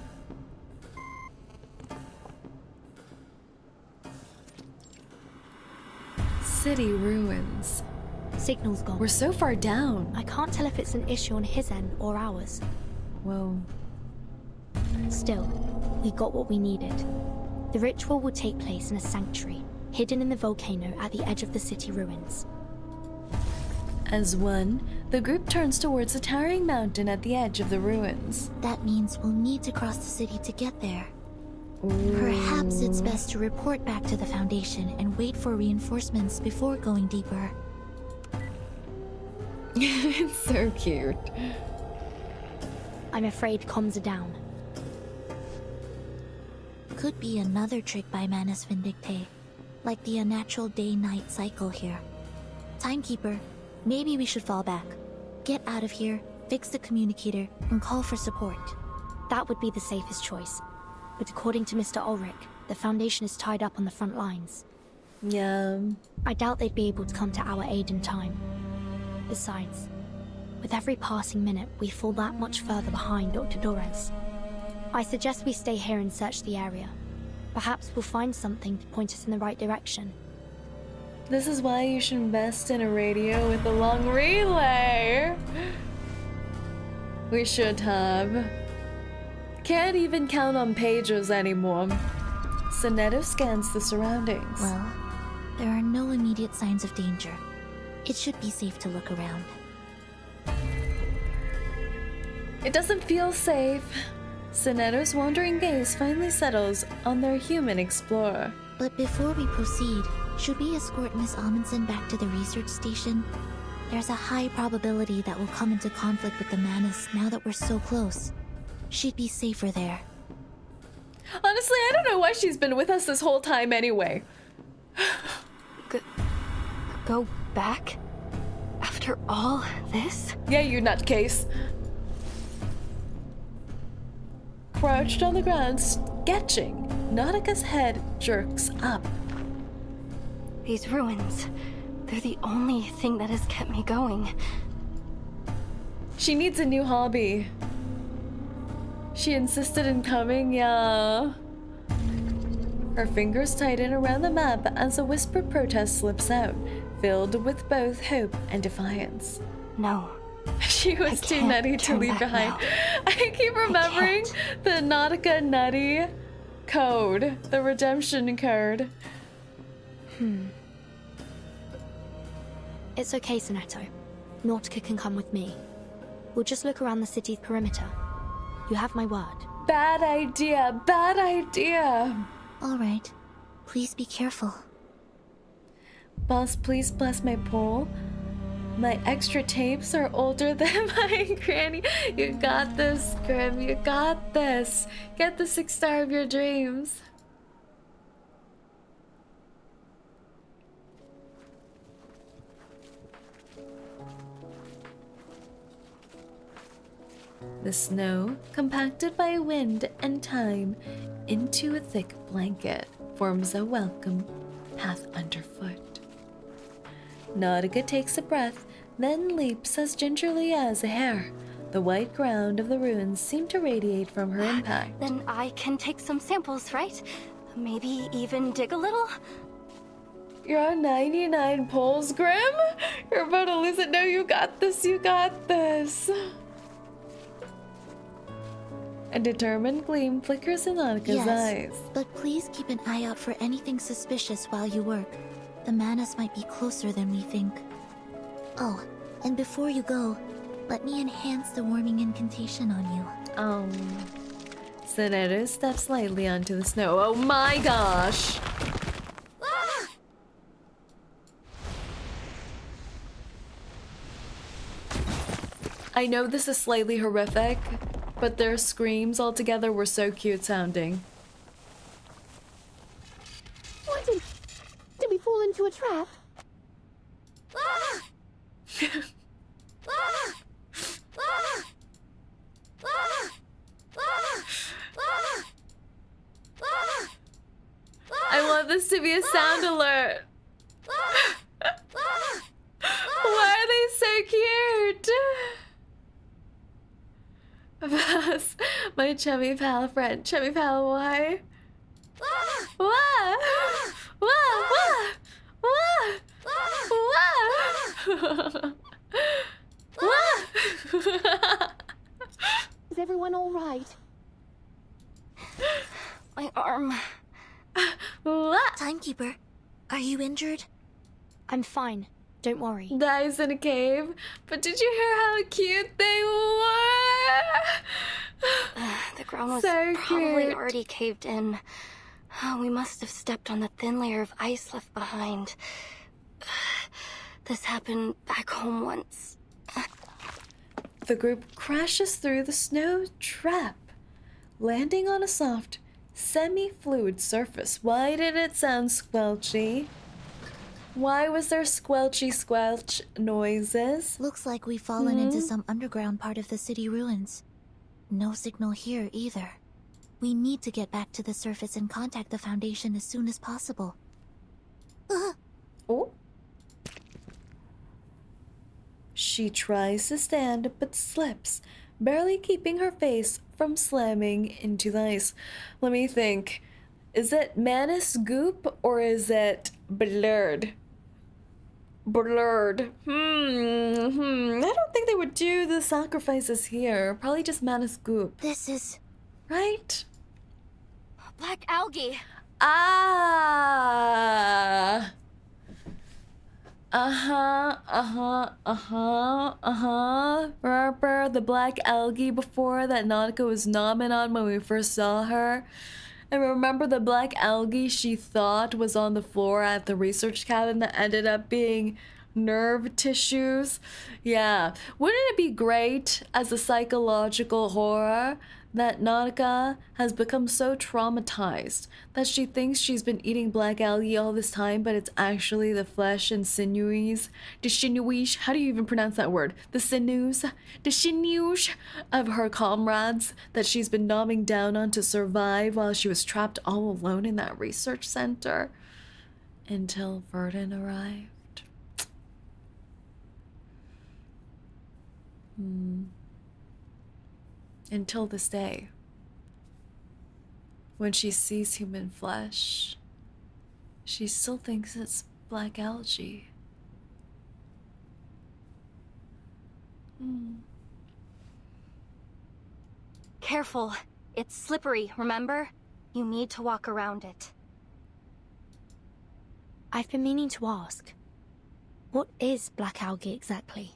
City ruins. Signal's gone. We're so far down. I can't tell if it's an issue on his end or ours. Whoa. Still, we got what we needed. The ritual will take place in a sanctuary, hidden in the volcano at the edge of the city ruins. As one, the group turns towards the towering mountain at the edge of the ruins. That means we'll need to cross the city to get there. Ooh. Perhaps it's best to report back to the Foundation and wait for reinforcements before going deeper. It's so cute. I'm afraid comms are down. Could be another trick by Manus Vindicte, like the unnatural day-night cycle here. Timekeeper, maybe we should fall back. Get out of here, fix the communicator, and call for support. That would be the safest choice. But according to Mr. Ulrich, the Foundation is tied up on the front lines. Yeah. I doubt they'd be able to come to our aid in time. Besides, with every passing minute, we fall that much further behind Dr. Dorez. I suggest we stay here and search the area. Perhaps we'll find something to point us in the right direction. This is why you should invest in a radio with a long relay. We should have. Can't even count on pagers anymore. Sonetto scans the surroundings. Well, there are no immediate signs of danger. It should be safe to look around. It doesn't feel safe. Sonetto's wandering gaze finally settles on their human explorer. But before we proceed, should we escort Miss Amundsen back to the research station? There's a high probability that we'll come into conflict with the Manus now that we're so close. She'd be safer there. Honestly, I don't know why she's been with us this whole time anyway. Go back? After all this? Yeah, you nutcase. crouched on the ground, sketching. Nautica's head jerks up. These ruins, they're the only thing that has kept me going. She needs a new hobby. She insisted in coming, yeah. Her fingers tighten around the map as a whispered protest slips out, filled with both hope and defiance. No. She was too nutty to leave behind. I keep remembering the Nautica Nutty code, the redemption code. It's okay, Ch10. Nautica can come with me. We'll just look around the city's perimeter. You have my word. Bad idea, bad idea. All right. Please be careful. Boss, please bless my pole. My extra tapes are older than my granny. You got this, Grim. You got this. Get the 6-star of your dreams. The snow, compacted by wind and time into a thick blanket, forms a welcome path underfoot. Nautica takes a breath, then leaps as gingerly as a hare. The white ground of the ruins seem to radiate from her impact. Then I can take some samples, right? Maybe even dig a little? You're on 99 poles, Grim? You're about to lose it. No, you got this, you got this. A determined gleam flickers in Nautica's eyes. But please keep an eye out for anything suspicious while you work. The manas might be closer than we think. Oh, and before you go, let me enhance the warming incantation on you. Ch10 steps lightly onto the snow. Oh my gosh! I know this is slightly horrific, but their screams altogether were so cute sounding. What did we fall into a trap? I want this to be a sound alert. Why are they so cute? That's my chubby pal friend. Chubby pal, why? What? What? Is everyone all right? My arm. What? Timekeeper, are you injured? I'm fine. Don't worry. Dies in a cave. But did you hear how cute they were? The ground was So probably cute. already caved in. Oh, we must have stepped on the thin layer of ice left behind. This happened back home once. The group crashes through the snow trap, landing on a soft, semi-fluid surface. Why did it sound squelchy? Why was there squelchy squelch noises? Looks like we've fallen into some underground part of the city ruins. No signal here either. We need to get back to the surface and contact the Foundation as soon as possible. Oh. She tries to stand but slips, barely keeping her face from slamming into the ice. Let me think. Is it Manus Goop or is it Blurred? Blurred. I don't think they would do the sacrifices here. Probably just Manus Goop. This is... Right? Black algae. Ah. Remember the black algae before that Nautica was nomming on when we first saw her? And remember the black algae she thought was on the floor at the research cabin that ended up being nerve tissues. Yeah. Wouldn't it be great as a psychological horror that 𝐂𝐚𝐭 has become so traumatized that she thinks she's been eating black algae all this time, but it's actually the flesh and sinews, how do you even pronounce that word? The sinews of her comrades that she's been nomming down on to survive while she was trapped all alone in that research center until Verdun arrived. Until this day, when she sees human flesh, she still thinks it's black algae. Careful. It's slippery, remember? You need to walk around it. I've been meaning to ask. What is black algae exactly?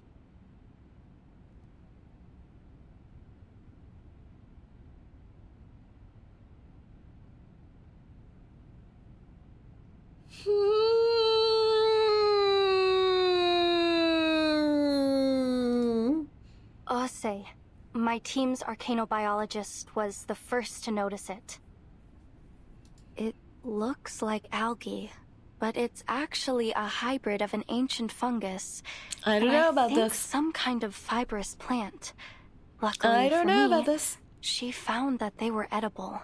𝐒𝐴𝐚𝐿, my team's arcanobiologist, was the first to notice it. It looks like algae, but it's actually a hybrid of an ancient fungus. I don't know about I think this. some kind of fibrous plant. Luckily I don't for know me, about this. she found that they were edible.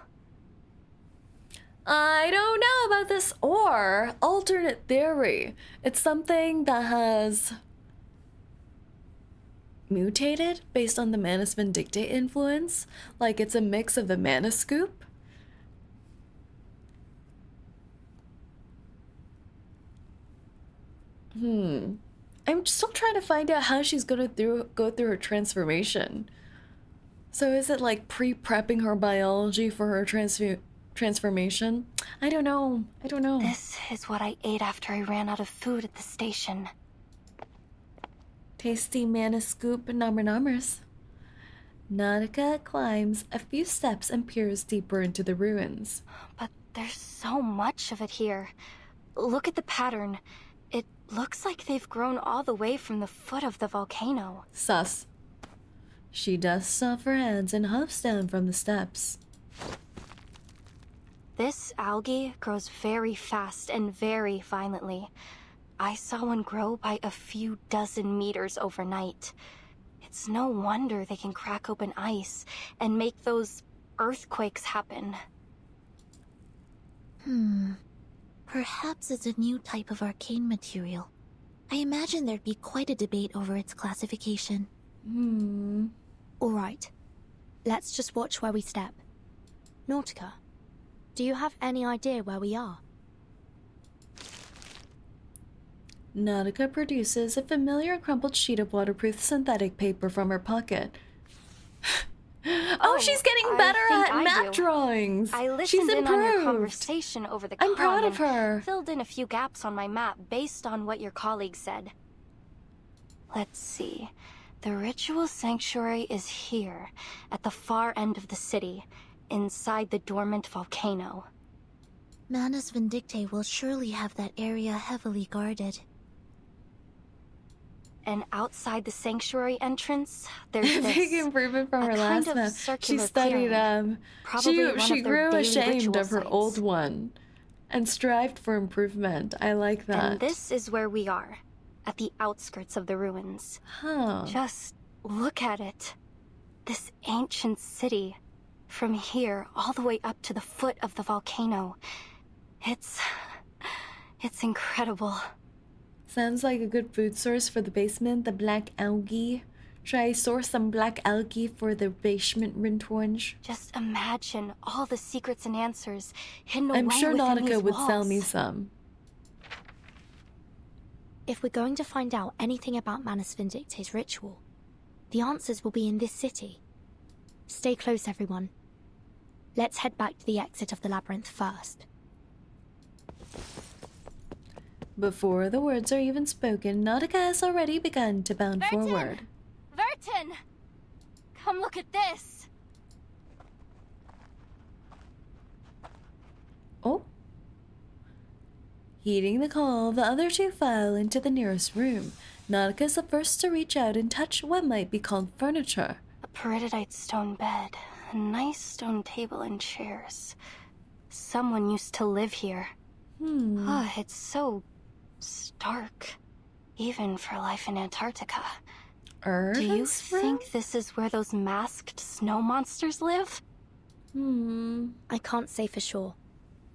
I don't know about this. Or alternate theory. It's something that has mutated based on the Manus Vindictae influence. Like it's a mix of the Mana Scoop. I'm still trying to find out how she's gonna go through her transformation. So is it like pre-prepping her biology for her transformation? I don't know. I don't know. This is what I ate after I ran out of food at the station. Tasty Mana Scoop numbers. 𝐂𝐚𝐭 climbs a few steps and peers deeper into the ruins. But there's so much of it here. Look at the pattern. It looks like they've grown all the way from the foot of the volcano. Sus. She dusts off her hands and hops down from the steps. This algae grows very fast and very violently. I saw one grow by a few dozen meters overnight. It's no wonder they can crack open ice and make those earthquakes happen. Perhaps it's a new type of arcane material. I imagine there'd be quite a debate over its classification. Alright. Let's just watch where we step. 𝐂𝐚𝐭, do you have any idea where we are? 𝐂𝐚𝐭 produces a familiar crumpled sheet of waterproof synthetic paper from her pocket. Oh, she's getting better at map drawings. I listened She's in improved. on your conversation over the I'm proud comm of her. and filled in a few gaps on my map based on what your colleague said. Let's see. The ritual sanctuary is here, at the far end of the city, inside the dormant volcano. Manus Vindictae will surely have that area heavily guarded. And outside the sanctuary entrance, there's this Big improvement from her last kind of map. She circular studied clearing. Probably one she of their grew daily ashamed ritual of her sites. old one and strived for improvement. I like that. And this is where we are, at the outskirts of the ruins. Huh. Just look at it. This ancient city. From here, all the way up to the foot of the volcano. It's incredible. Sounds like a good food source for the basement, the black algae. Should I source some black algae for the basement rintorange? Just imagine all the secrets and answers hidden away I'm sure within 𝐂𝐚𝐭 these would sell walls. me some. If we're going to find out anything about Manus Vindictae's ritual, the answers will be in this city. Stay close, everyone. Let's head back to the exit of the labyrinth first. Before the words are even spoken, 𝐂𝐚𝐭 has already begun to bound forward. Vertin! Come look at this! Oh? Heeding the call, the other two file into the nearest room. Nautica is the first to reach out and touch what might be called furniture. A peridotite stone bed, a nice stone table and chairs. Someone used to live here. It's so stark, even for life in Antarctica. Earth? Do you think this is where those masked snow monsters live? I can't say for sure,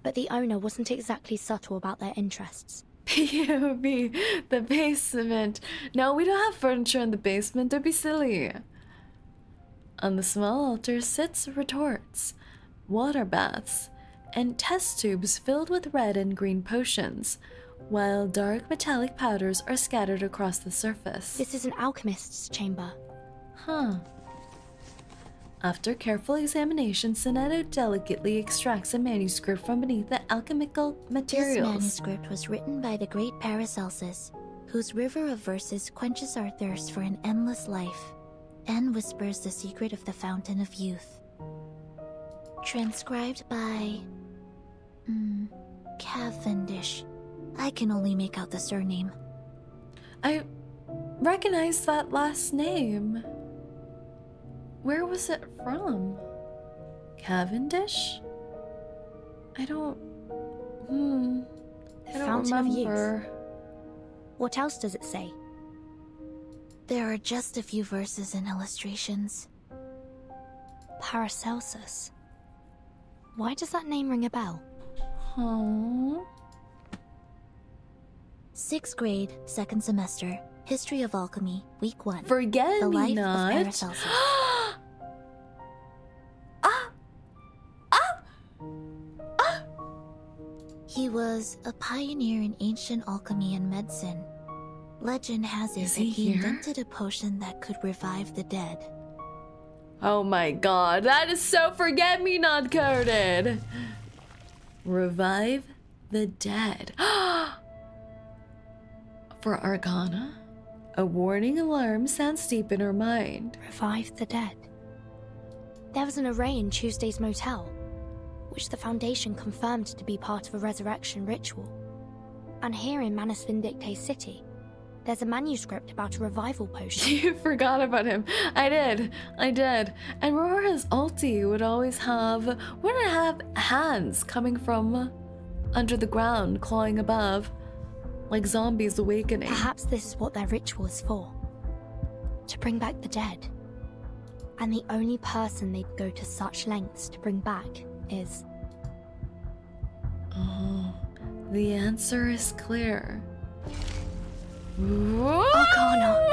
but the owner wasn't exactly subtle about their interests. POV, the basement. No, we don't have furniture in the basement. Don't be silly. On the small altar sits retorts, water baths, and test tubes filled with red and green potions, while dark metallic powders are scattered across the surface. This is an alchemist's chamber. After careful examination, Ch10 delicately extracts a manuscript from beneath the alchemical materials. This manuscript was written by the great Paracelsus, whose river of verses quenches our thirst for an endless life, and whispers the secret of the fountain of youth. Transcribed by... Cavendish. I can only make out the surname. I recognize that last name. Where was it from? Cavendish? I don't Fountain of remember. Youth. What else does it say? There are just a few verses and illustrations. Paracelsus. Why does that name ring a bell? 6th grade, 2nd semester, History of Alchemy, Week 1. Forget the me life not. of Paracelsus. He was a pioneer in ancient alchemy and medicine. Legend has it that he invented a potion that could revive the dead. Oh my god, that is so forget-me-not coded. Revive the dead. For Arcana, a warning alarm sounds deep in her mind. Revive the dead. There was an array in Tuesday's motel, which the Foundation confirmed to be part of a resurrection ritual. And here in Manus Vindicte City, there's a manuscript about a revival potion. You forgot about him. I did. And Rora's ulti would always wouldn't have hands coming from under the ground, clawing above, like zombies awakening. Perhaps this is what their ritual is for. To bring back the dead. And the only person they'd go to such lengths to bring back is... Oh, the answer is clear. Arcana.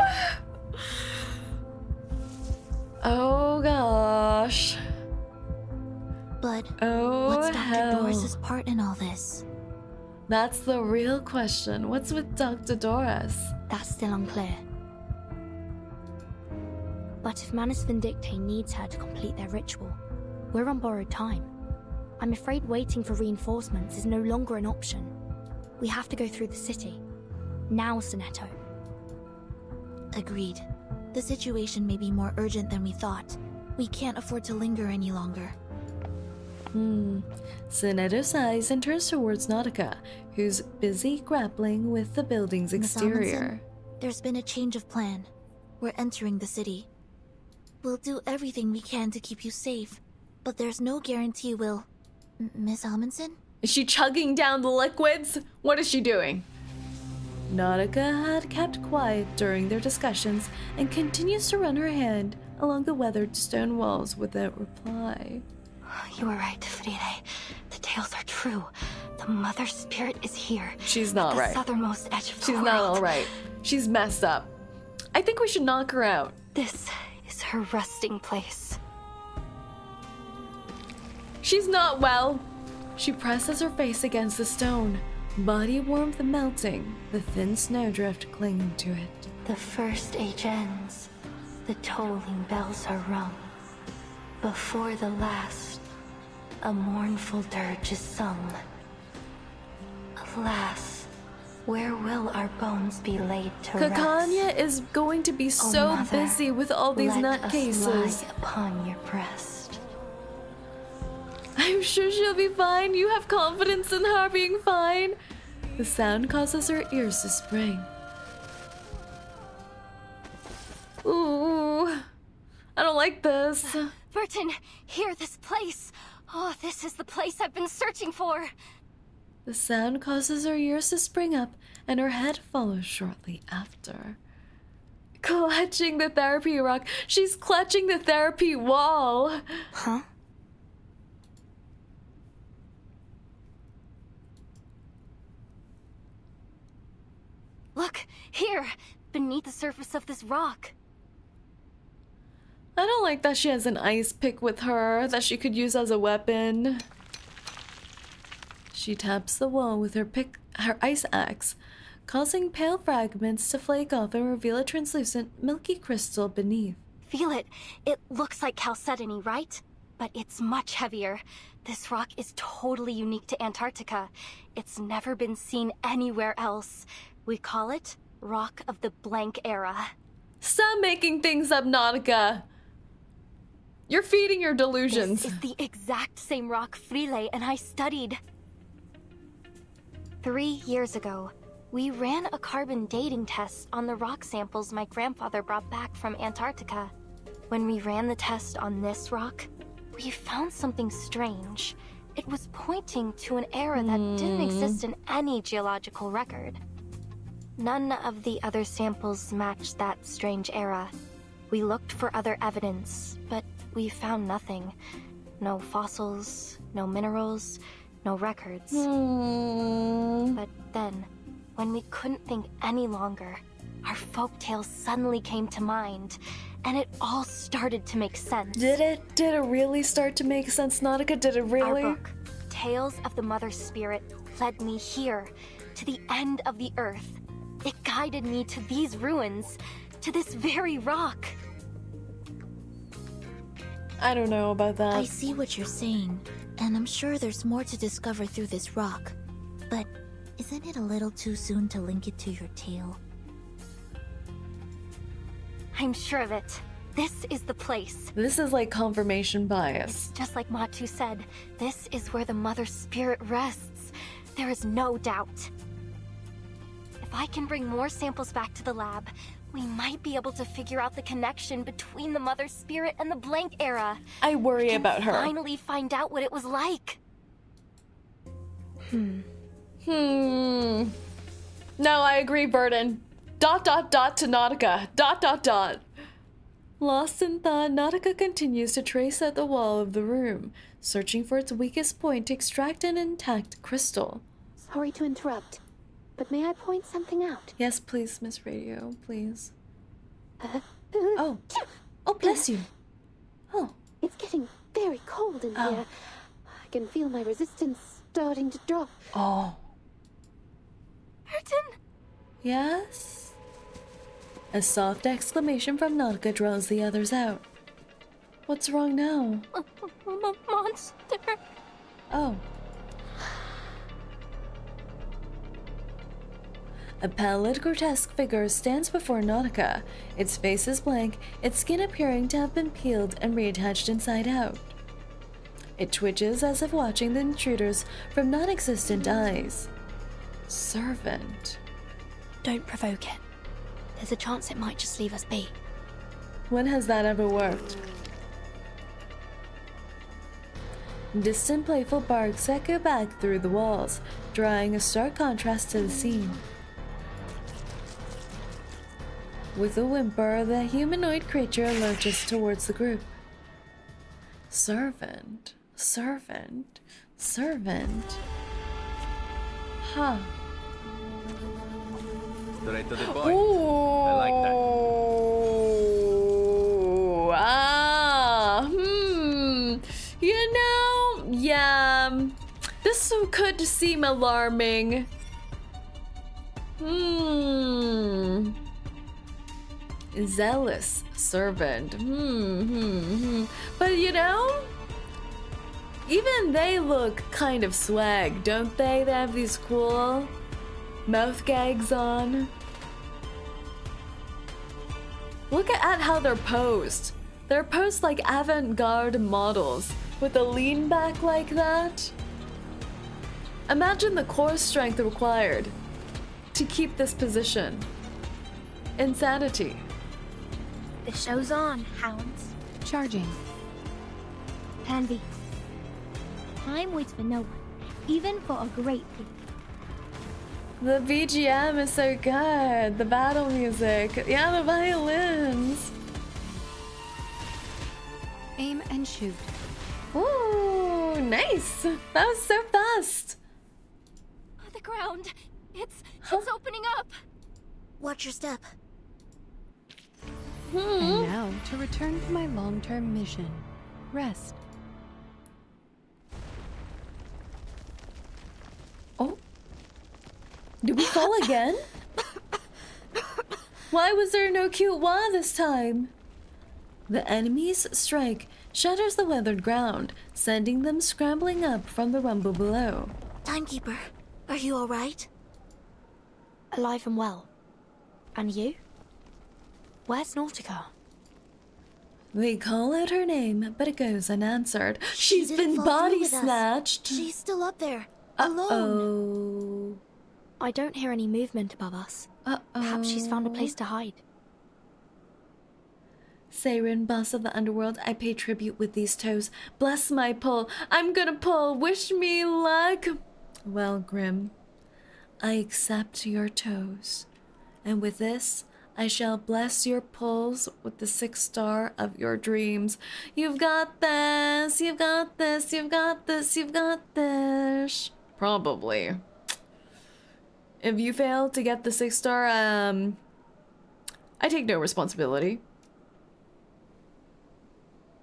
Oh gosh. But hell. what's Dr. Doris's part in all this? That's the real question. What's with Dr. Doris? That's still unclear. But if Manus Vindicte needs her to complete their ritual, we're on borrowed time. I'm afraid waiting for reinforcements is no longer an option. We have to go through the city. Now, Ch10. Agreed. The situation may be more urgent than we thought. We can't afford to linger any longer. Ch10 sighs and turns towards Nautica, who's busy grappling with the building's exterior. There's been a change of plan. We're entering the city. We'll do everything we can to keep you safe, but there's no guarantee we'll... Miss Amundsen? Is she chugging down the liquids? What is she doing? Nautica had kept quiet during their discussions and continues to run her hand along the weathered stone walls without reply. You were right, Fride. The tales are true. The Mother Spirit is here. She's not right. The southernmost edge of the She's world. not all right. She's messed up. I think we should knock her out. This is her resting place. She's not well. She presses her face against the stone, body warmth melting, the thin snowdrift clinging to it. The first age ends. The tolling bells are rung. Before the last, a mournful dirge is sung. Alas, where will our bones be laid to rest? 𝐒𝐿𝐴 is going to be so Mother, busy with all these let nutcases. us lie upon your breast. I'm sure she'll be fine. You have confidence in her being fine. The sound causes her ears to spring. Ooh, I don't like this. Burton, here, this place. Oh, this is the place I've been searching for. The sound causes her ears to spring up, and her head follows shortly after. Clutching the therapy rock. She's clutching the therapy wall. Huh? Look, here, beneath the surface of this rock. I don't like that she has an ice pick with her that she could use as a weapon. She taps the wall with her ice axe, causing pale fragments to flake off and reveal a translucent, milky crystal beneath. Feel it. It looks like chalcedony, right? But it's much heavier. This rock is totally unique to Antarctica. It's never been seen anywhere else. We call it Rock of the Blank Era. Stop making things up, Nautica. You're feeding your delusions. This is the exact same rock Frile and I studied. 3 years ago, we ran a carbon dating test on the rock samples my grandfather brought back from Antarctica. When we ran the test on this rock, we found something strange. It was pointing to an era that didn't exist in any geological record. None of the other samples matched that strange era. We looked for other evidence, but we found nothing. No fossils, no minerals, no records. But then, when we couldn't think any longer, our folktales suddenly came to mind, and it all started to make sense. Did it? Did it really start to make sense, Nautica? Did it really? Our book, Tales of the Mother Spirit, led me here, to the end of the earth. It guided me to these ruins, to this very rock. I don't know about that. I see what you're saying, and I'm sure there's more to discover through this rock. But isn't it a little too soon to link it to your tale? I'm sure of it. This is the place. This is like confirmation bias. Just like Matu said, this is where the Mother Spirit rests. There is no doubt. If I can bring more samples back to the lab, we might be able to figure out the connection between the Mother Spirit and the Blank Era. I worry about her. Finally find out what it was like. No, I agree, Burden. ... to Nautica. ... Lost in thought, Nautica continues to trace out the wall of the room, searching for its weakest point to extract an intact crystal. Sorry to interrupt, but may I point something out? Yes, please, Miss Radio, please. Oh, bless you. Oh. It's getting very cold in here. I can feel my resistance starting to drop. Oh. Burton? Yes? A soft exclamation from Nautica draws the others out. What's wrong now? Monster. Oh. A pallid, grotesque figure stands before Nautica. Its face is blank, its skin appearing to have been peeled and reattached inside out. It twitches as if watching the intruders from non-existent eyes. Servant. Don't provoke it. There's a chance it might just leave us be. When has that ever worked? Distant, playful barks echo back through the walls, drawing a stark contrast to the scene. With a whimper, the humanoid creature lurches towards the group. Servant. Servant. Servant. Huh. Straight to the point. Ooh. I like that. You know, yeah. This could seem alarming. Zealous servant. But you know, even they look kind of swag, don't they? They have these cool mouth gags on. Look at how they're posed. They're posed like avant-garde models with a lean back like that. Imagine the core strength required to keep this position. Insanity. The show's on, hounds. Charging. Handy. Time waits for no one, even for a great thing. The BGM is so good. The battle music. Yeah, the violins. Aim and shoot. Ooh, nice. That was so fast. The ground. It's opening up. Watch your step. And now to return to my long-term mission. Rest. Oh. Did we fall again? Why was there no 𝐂𝐡𝐚 this time? The enemy's strike shatters the weathered ground, sending them scrambling up from the rumble below. Timekeeper, are you alright? Alive and well. And you? Where's 𝐒𝐴𝐚𝐥𝐬? They call out her name, but it goes unanswered. She She's didn't been fall through body with us. snatched. She's still up there, alone. I don't hear any movement above us. Perhaps she's found a place to hide. Saerin, boss of the underworld, I pay tribute with these toes. Bless my pull. I'm gonna pull. Wish me luck. Well, Grim, I accept your toes. And with this, I shall bless your pulls with the 6th star of your dreams. You've got this. You've got this. You've got this. You've got this. Probably. If you fail to get the 6th star, I take no responsibility.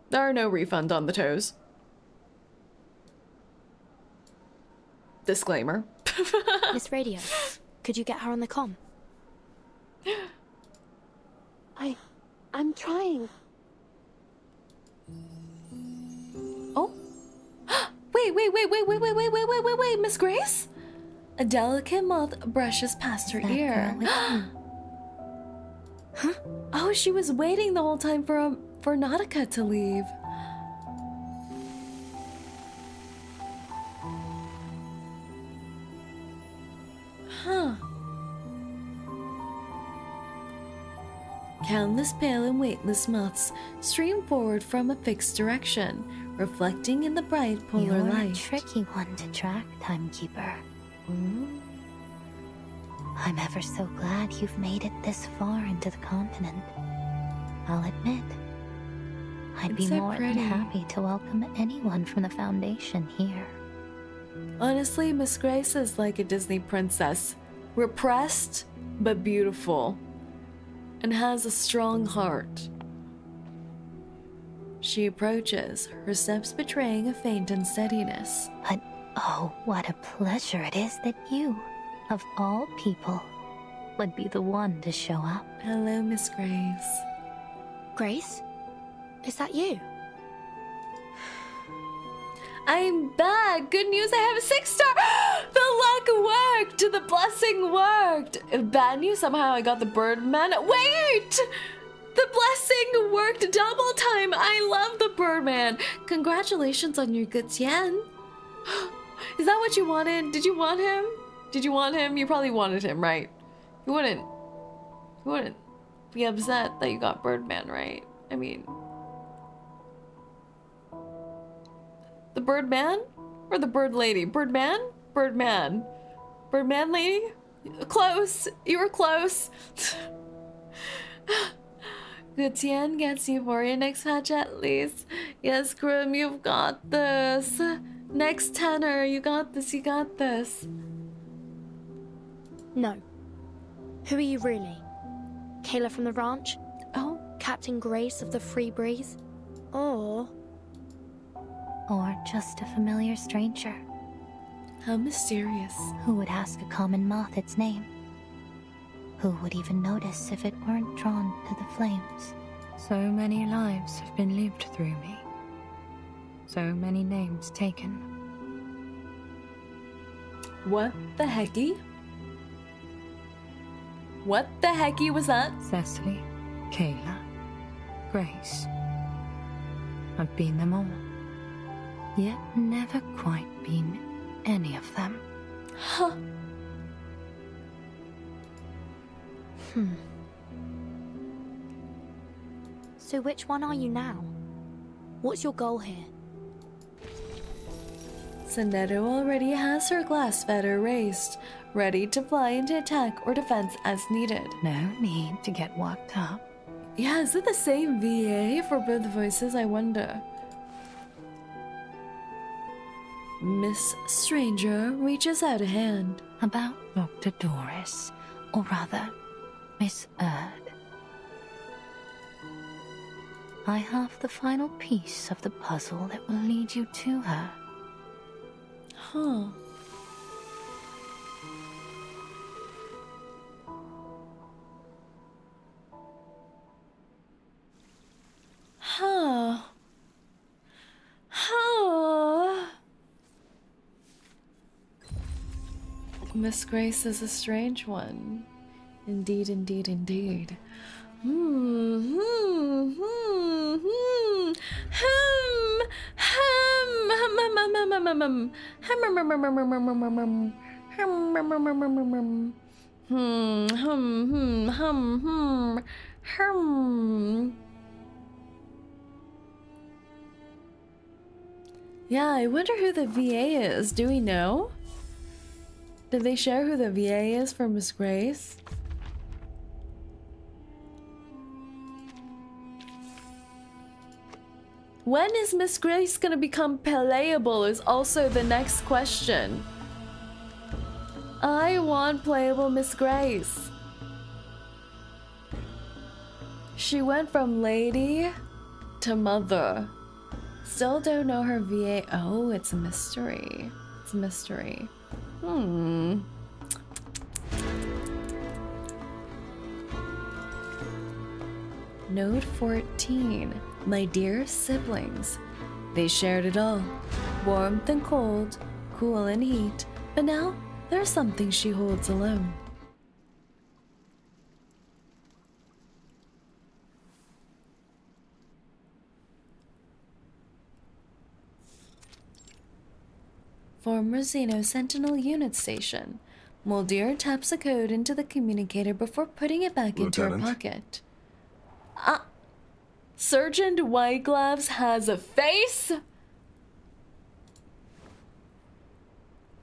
There are no refunds on the toes. Disclaimer. Miss Radio, could you get her on the comm? I'm trying. Oh. Wait, Miss Grace? A delicate moth brushes past her ear. Huh? Oh, she was waiting the whole time for 𝐒𝐴𝐚𝐥𝐬 to leave. Huh. Countless pale and weightless moths stream forward from a fixed direction, reflecting in the bright polar You're light. a tricky one to track, Timekeeper. I'm ever so glad you've made it this far into the continent. I'll admit, I'd be so more pretty. than happy to welcome anyone from the Foundation here. Honestly, Miss Grace is like a Disney princess. Repressed, but beautiful. And has a strong heart. She approaches, her steps betraying a faint unsteadiness. But oh, what a pleasure it is that you, of all people, would be the one to show up. Hello, Miss Grace. Grace? Is that you? I'm back! Good news, I have a 6 star! The luck worked! The blessing worked! Bad news, somehow I got the Birdman. Wait! The blessing worked double time! I love the Birdman! Congratulations on your 𝐒𝐡𝐚. Is that what you wanted? Did you want him? Did you want him? You probably wanted him, right? You wouldn't be upset that you got Birdman, right? I mean... The Birdman? Or the Bird Lady? Birdman? Birdman. Birdman lady? Close. You were close. 𝐒𝐡𝐚 gets you for your next match at least. Yes, Grim, you've got this. Next tenor, you got this, you got this. No. Who are you really? Kayla from the ranch? Oh. Captain Grace of the Free Breeze? Or just a familiar stranger. How mysterious. Who would ask a common moth its name? Who would even notice if it weren't drawn to the flames? So many lives have been lived through me. So many names taken. What the hecky? What the hecky was that? Cecily, Kayla, Grace. I've been them all. Yet never quite been any of them. Huh. So which one are you now? What's your goal here? Sonetto already has her glass feather raised, ready to fly into attack or defense as needed. No need to get worked up. Yeah, is it the same VA for both voices, I wonder? Miss Stranger reaches out a hand. About Dr. Doris, or rather, Miss Erd. I have the final piece of the puzzle that will lead you to her. Huh. Huh. Huh. Miss Grace is a strange one. Indeed, indeed, indeed. Yeah, I wonder who the VA is. Do we know? Did they share who the VA is for Miss Grace? When is Miss Grace gonna become playable is also the next question. I want playable Miss Grace. She went from lady to mother. Still don't know her VA. Oh, it's a mystery. It's a mystery. Note 14. My dear siblings. They shared it all. Warmth and cold, cool and heat. But now, there's something she holds alone. Former Xeno Sentinel Unit Station. Muldir taps a code into the communicator before putting it back into her pocket. Sergeant Whitegloves has a face?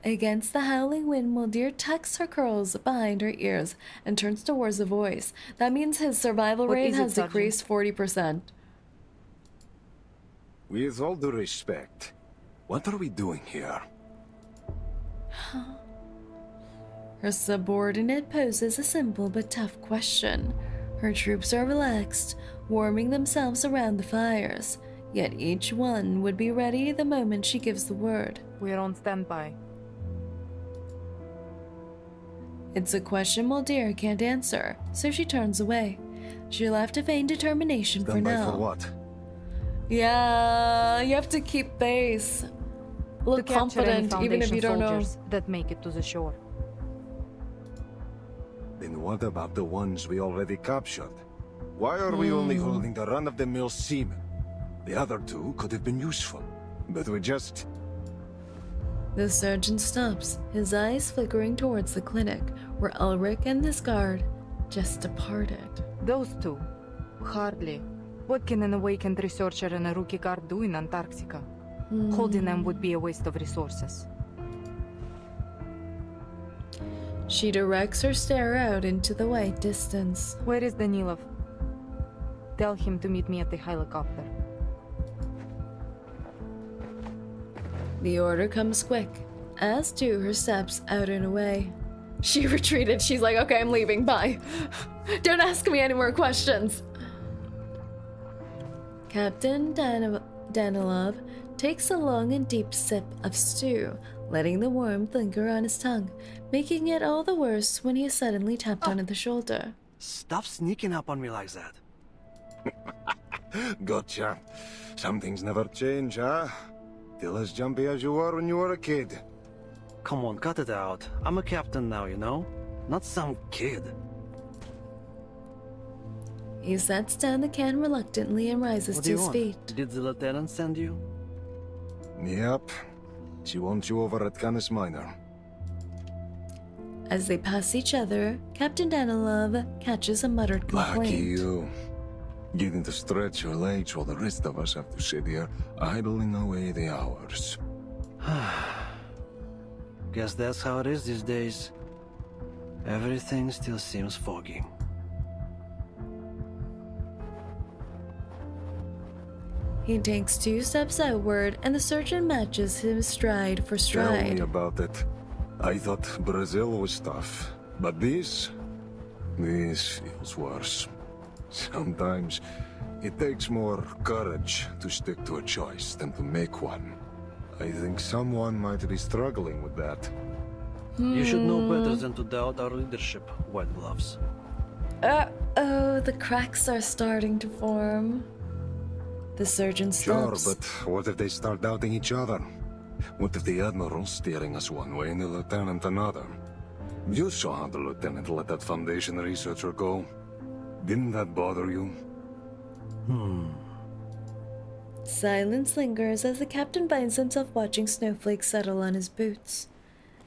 Against the howling wind, Muldir tucks her curls behind her ears and turns towards the voice. That means his survival rate has decreased 40%. With all due respect, what are we doing here? Her subordinate poses a simple but tough question. Her troops are relaxed, warming themselves around the fires, yet each one would be ready the moment she gives the word. We're on standby. It's a question Muldir can't answer, so she turns away. She left to feign determination for now. For what? Yeah, you have to keep face. Look confident, even if you don't know. That make it to the shore. Then what about the ones we already captured? Why are we only holding the run-of-the-mill seamen? The other two could have been useful, but we just... The sergeant stops, his eyes flickering towards the clinic, where Ulrich and his guard just departed. Those two? Hardly. What can an awakened researcher and a rookie guard do in Antarctica? Holding them would be a waste of resources. She directs her stare out into the white distance. Where is Danilov? Tell him to meet me at the helicopter. The order comes quick, as do her steps out and away. She retreated. She's like, okay, I'm leaving. Bye. Don't ask me any more questions. Captain Danilov takes a long and deep sip of stew, letting the warmth linger on his tongue, making it all the worse when he is suddenly tapped on the shoulder. Stop sneaking up on me like that. Gotcha. Some things never change, huh? Still as jumpy as you were when you were a kid. Come on, cut it out. I'm a captain now, you know? Not some kid. He sets down the can reluctantly and rises to his feet. Did the lieutenant send you? Yep. She wants you over at Canis Minor. As they pass each other, Captain Danilov catches a muttered complaint. Lucky you. Getting to stretch your legs while the rest of us have to sit here idling away the hours. Guess that's how it is these days. Everything still seems foggy. He takes 2 steps outward, and the surgeon matches him stride for stride. Tell me about it. I thought Brazil was tough, but this feels worse. Sometimes it takes more courage to stick to a choice than to make one. I think someone might be struggling with that. You should know better than to doubt our leadership, White Gloves. Uh-oh, the cracks are starting to form. The surgeon stops. Sure, but what if they start doubting each other? What if the Admiral's steering us one way and the Lieutenant another? You saw how the Lieutenant let that Foundation researcher go. Didn't that bother you? Silence lingers as the captain finds himself watching snowflakes settle on his boots.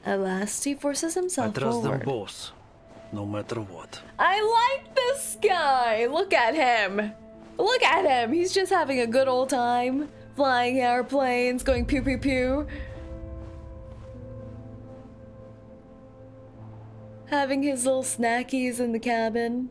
At last, he forces himself I trust forward. them both, no matter what. I like this guy! Look at him! Look at him! He's just having a good old time. Flying airplanes, going pew pew pew. Having his little snackies in the cabin.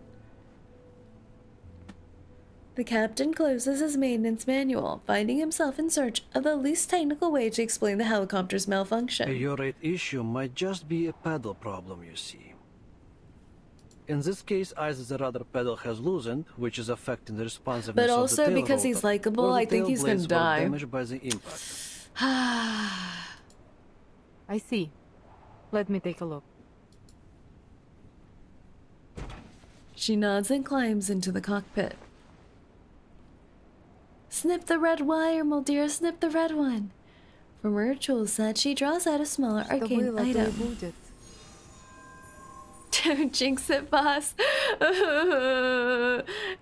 The captain closes his maintenance manual, finding himself in search of the least technical way to explain the helicopter's malfunction. Your issue might just be a pedal problem, you see. In this case, either the rudder pedal has loosened, which is affecting the responsiveness But of the also tail because rotor, he's likable, or the I think tail he's gonna blades were die. damaged by the impact. I see. Let me take a look. She nods and climbs into the cockpit. Snip the red wire, dear, snip the red one. From her tool set, she draws out a smaller arcane item. Don't jinx it, boss.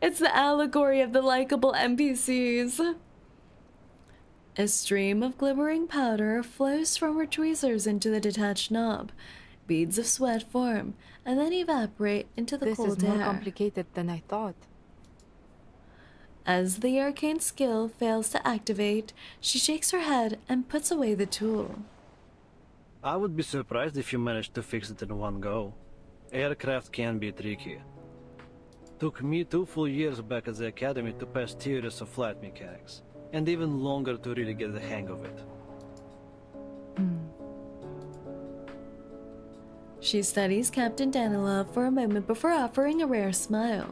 It's the allegory of the likable NPCs. A stream of glimmering powder flows from her tweezers into the detached knob. Beads of sweat form, and then evaporate into the cold air. This is more complicated than I thought. As the arcane skill fails to activate, she shakes her head and puts away the tool. I would be surprised if you managed to fix it in one go. Aircraft can be tricky. Took me 2 full years back at the academy to pass theories of flight mechanics, and even longer to really get the hang of it. She studies Captain Danilov for a moment before offering a rare smile.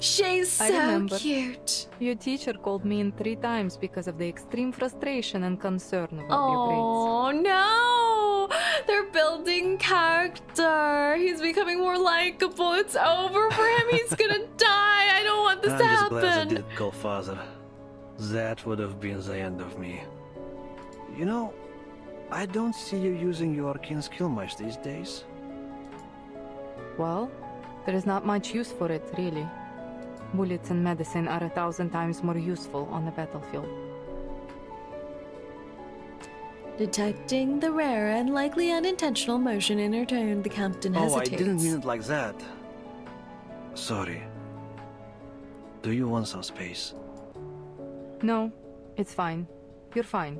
She's so cute. Your teacher called me in 3 times because of the extreme frustration and concern about your grades. Oh no! They're building character. He's becoming more likable. It's over for him. He's gonna die. I don't want this to I'm just glad I happen. did call father. That would have been the end of me. You know, I don't see you using your arcane skill much these days. Well, there is not much use for it, really. Bullets and medicine are 1,000 times more useful on the battlefield. Detecting the rare and likely unintentional motion in her tone, the captain hesitates. Oh, I didn't mean it like that. Sorry. Do you want some space? No, it's fine. You're fine.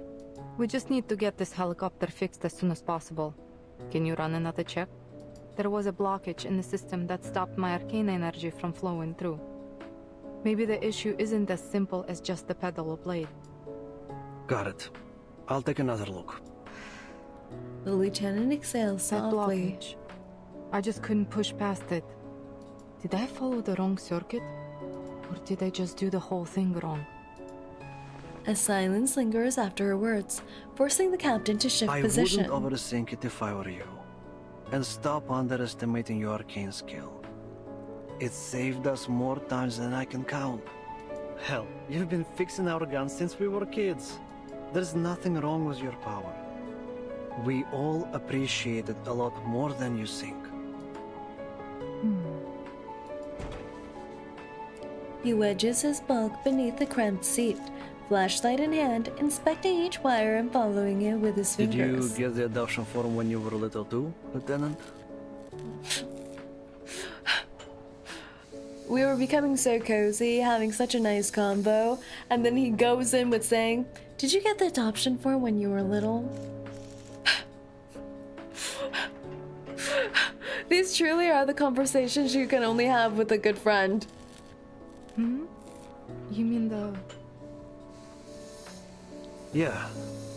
We just need to get this helicopter fixed as soon as possible. Can you run another check? There was a blockage in the system that stopped my arcane energy from flowing through. Maybe the issue isn't as simple as just the pedal or blade. Got it. I'll take another look. The lieutenant exhales That softly. blockage. I just couldn't push past it. Did I follow the wrong circuit? Or did I just do the whole thing wrong? A silence lingers after her words, forcing the captain to shift I position. wouldn't overthink it if I were you. And stop underestimating your arcane skill. It saved us more times than I can count. Hell, you've been fixing our guns since we were kids. There's nothing wrong with your power. We all appreciate it a lot more than you think. He wedges his bulk beneath the cramped seat, flashlight in hand, inspecting each wire and following it with his Did fingers. you get the adoption form when you were little too, Lieutenant? We were becoming so cozy, having such a nice convo, and then he goes in with saying, "Did you get the adoption form when you were little?" These truly are the conversations you can only have with a good friend. Hmm? You mean the... Yeah.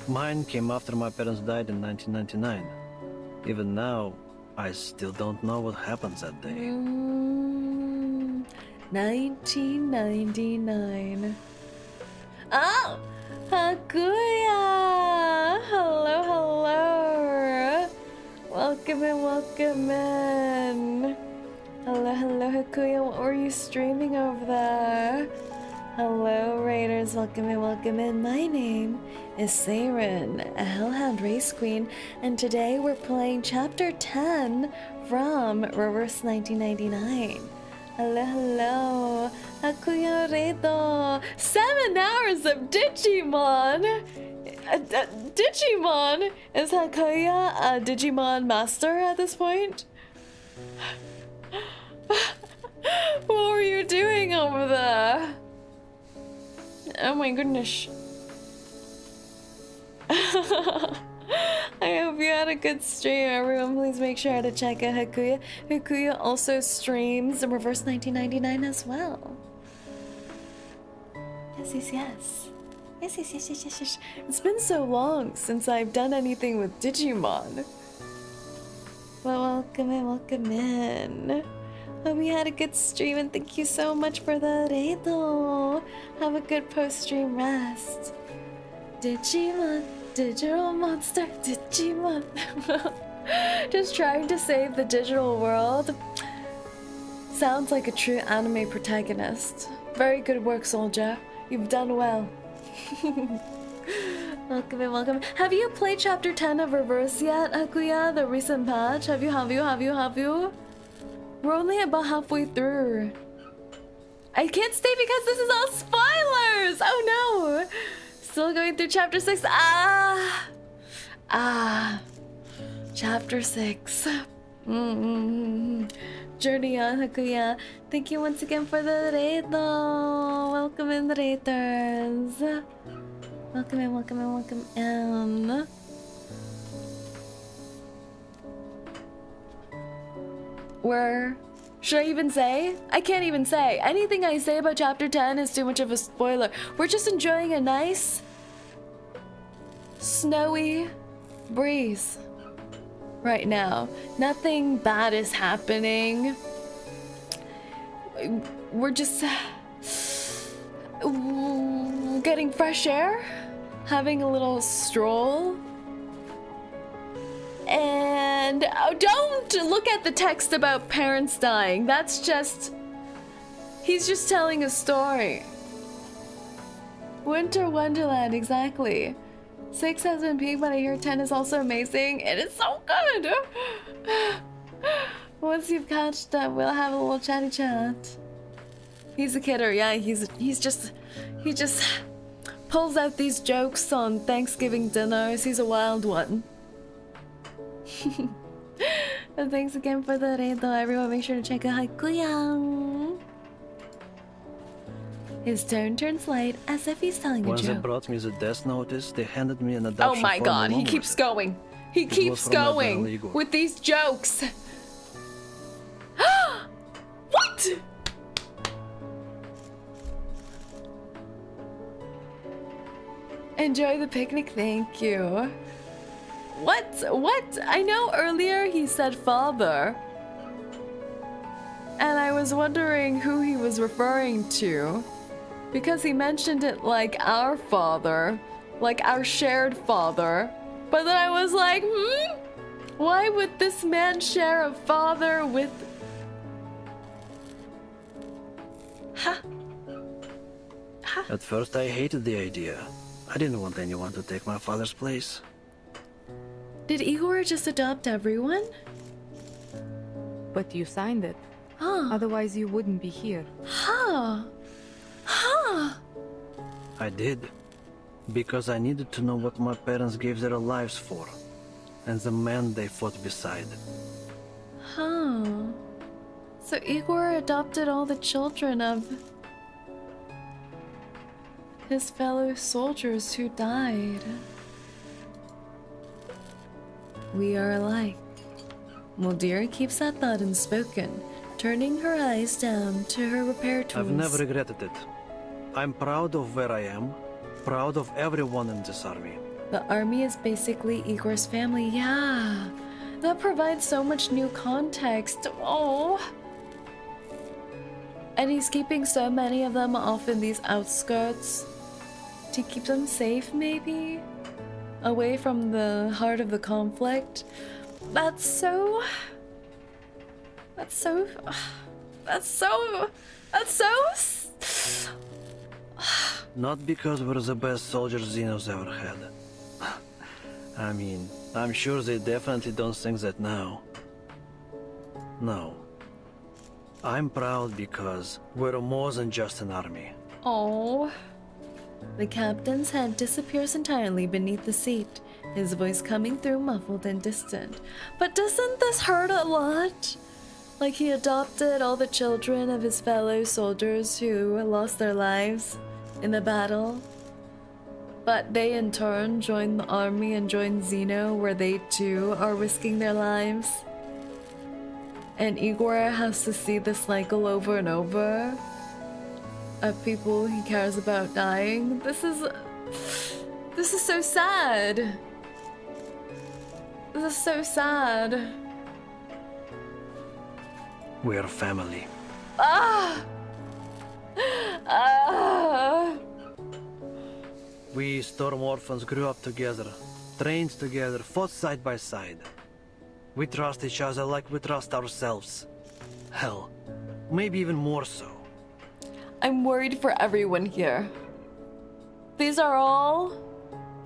Mine came after my parents died in 1999. Even now, I still don't know what happened that day. 1999. Oh! Hakuya! Hello, hello! Welcome in, welcome in! Hello, hello, Hakuya. What were you streaming over there? Hello, Raiders. Welcome in, welcome in. My name is Saerin, a Hellhound race queen, and today we're playing Chapter 10 from Reverse 1999. Hello, hello. Hakuya Redo. 7 hours of Digimon! Digimon! Is Hakuya a Digimon master at this point? What were you doing over there? Oh my goodness. I hope you had a good stream. Everyone, please make sure to check out Hakuya. Hakuya also streams Reverse 1999 as well. Yes, yes, yes. Yes, yes, yes, yes, yes, yes. It's been so long since I've done anything with Digimon. Well, welcome in, welcome in. Hope you had a good stream and thank you so much for the redo. Have a good post-stream rest. Digimon, digital monster, Digimon. Just trying to save the digital world. Sounds like a true anime protagonist. Very good work, soldier. You've done well. Welcome in, welcome. Have you played Chapter 10 of Reverse yet, Hakuya? The recent patch? Have you? We're only about halfway through. I can't stay because this is all spoilers! Oh no! Still going through Chapter 6. Chapter 6. Journey on, Hakuya. Thank you once again for the redo. Welcome in, the raiders. Welcome in, welcome in, welcome in. Where should I even say? I can't even say. Anything I say about Chapter 10 is too much of a spoiler. We're just enjoying a nice, snowy breeze right now. Nothing bad is happening. We're just getting fresh air, having a little stroll. And don't look at the text about parents dying. That's just... he's just telling a story. Winter Wonderland, exactly. 6 has been peaked, but I hear 10 is also amazing. It is so good! Once you've catched up, we'll have a little chatty chat. He's a kidder, yeah, he just pulls out these jokes on Thanksgiving dinners. He's a wild one. And thanks again for the raid though. Everyone make sure to check out Hakuya. His tone turns light as if he's telling a When joke. they brought me the death notice, they handed me an adoption Oh my form god, he along keeps with it. going. He keeps from Admiral going Igor. with these jokes. What? Enjoy the picnic, thank you. What? I know earlier he said father. And I was wondering who he was referring to. Because he mentioned it like our father. Like our shared father. But then I was like, why would this man share a father with... At first I hated the idea. I didn't want anyone to take my father's place. Did Igor just adopt everyone? But you signed it. Huh. Otherwise you wouldn't be here. Huh. I did, Because I needed to know what my parents gave their lives for, and the man they fought beside. Huh. So Igor adopted all the children of his fellow soldiers who died. We are alike. Muldira keeps that thought unspoken, turning her eyes down to her repair tools. I've never regretted it. I'm proud of where I am, proud of everyone in this army. The army is basically Igor's family, yeah. That provides so much new context. Oh. And he's keeping so many of them off in these outskirts to keep them safe, maybe? Away from the heart of the conflict. That's so... Not because we're the best soldiers Xeno's ever had. I mean, I'm sure they definitely don't think that now. No. I'm proud because we're more than just an army. Oh. The captain's head disappears entirely beneath the seat, his voice coming through muffled and distant. But doesn't this hurt a lot? Like he adopted all the children of his fellow soldiers who lost their lives in the battle. But they in turn joined the army and joined Xeno, where they too are risking their lives. And Igor has to see the cycle over and over of people he cares about dying. This is so sad. This is so sad. We're family. Ah! Ah! We Storm Orphans grew up together, trained together, fought side by side. We trust each other like we trust ourselves. Hell, maybe even more so. I'm worried for everyone here. These are all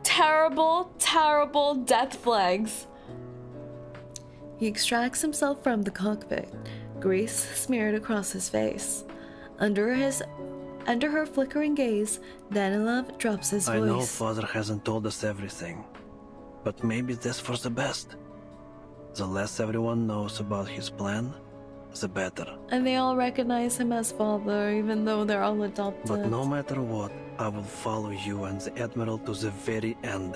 terrible, terrible death flags. He extracts himself from the cockpit, grease smeared across his face. Under her flickering gaze, Danilov drops his voice. I know Father hasn't told us everything, but maybe that's for the best. The less everyone knows about his plan, the better. And they all recognize him as father, even though they're all adopted. But no matter what, I will follow you and the Admiral to the very end.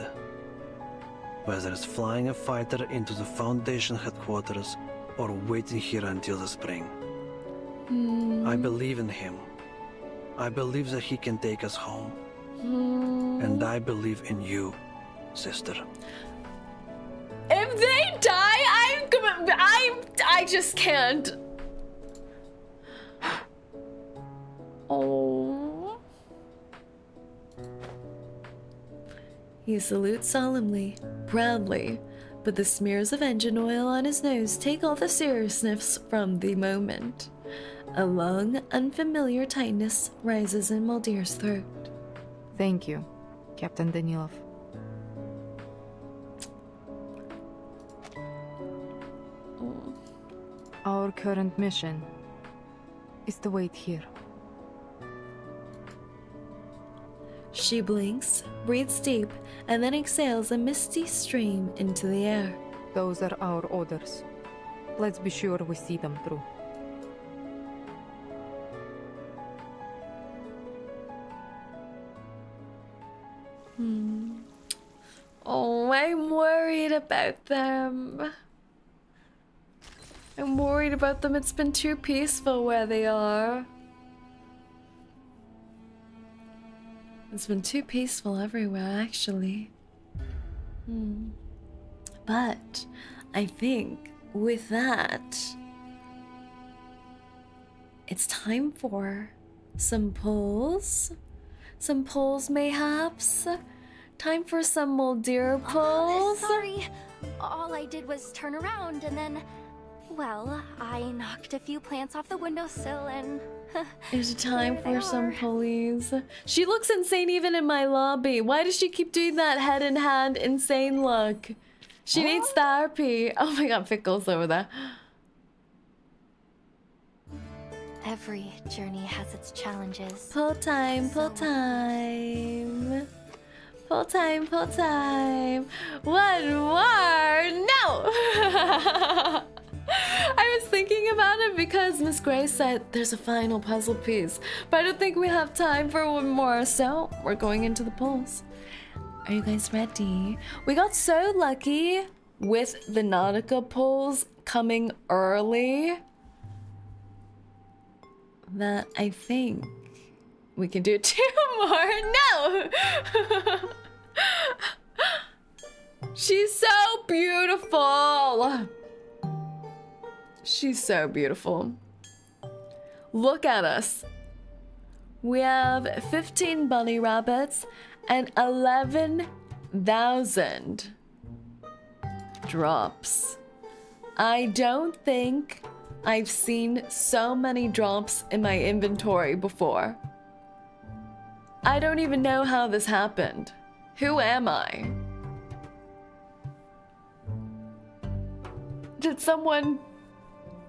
Whether it's flying a fighter into the Foundation headquarters or waiting here until the spring. I believe in him. I believe that he can take us home. And I believe in you, sister. If they die, I just can't. Oh. He salutes solemnly, proudly, but the smears of engine oil on his nose take all the seriousness from the moment. A long, unfamiliar tightness rises in Muldir's throat. Thank you, Captain Danilov. Our current mission is to wait here. She blinks, breathes deep, and then exhales a misty stream into the air. Those are our orders. Let's be sure we see them through. Oh, I'm worried about them. I'm worried about them. It's been too peaceful where they are. It's been too peaceful everywhere, actually. But I think with that, it's time for some polls. Some polls, mayhaps. Time for some Muldir polls. Sorry. All I did was turn around and then... Well, I knocked a few plants off the windowsill and... Is it time for some pulleys? She looks insane even in my lobby. Why does she keep doing that head in hand insane look? She needs therapy. Oh my god, Pickle's over there. Every journey has its challenges. Pull time, pull time. Full time, full time. One more. No! I was thinking about it because Miss Gray said there's a final puzzle piece, but I don't think we have time for one more, so we're going into the polls. Are you guys ready? We got so lucky with the Nautica polls coming early that I think we can do 2 more. No! She's so beautiful. She's so beautiful. Look at us. We have 15 bunny rabbits and 11,000 drops. I don't think I've seen so many drops in my inventory before. I don't even know how this happened. Who am I? Did someone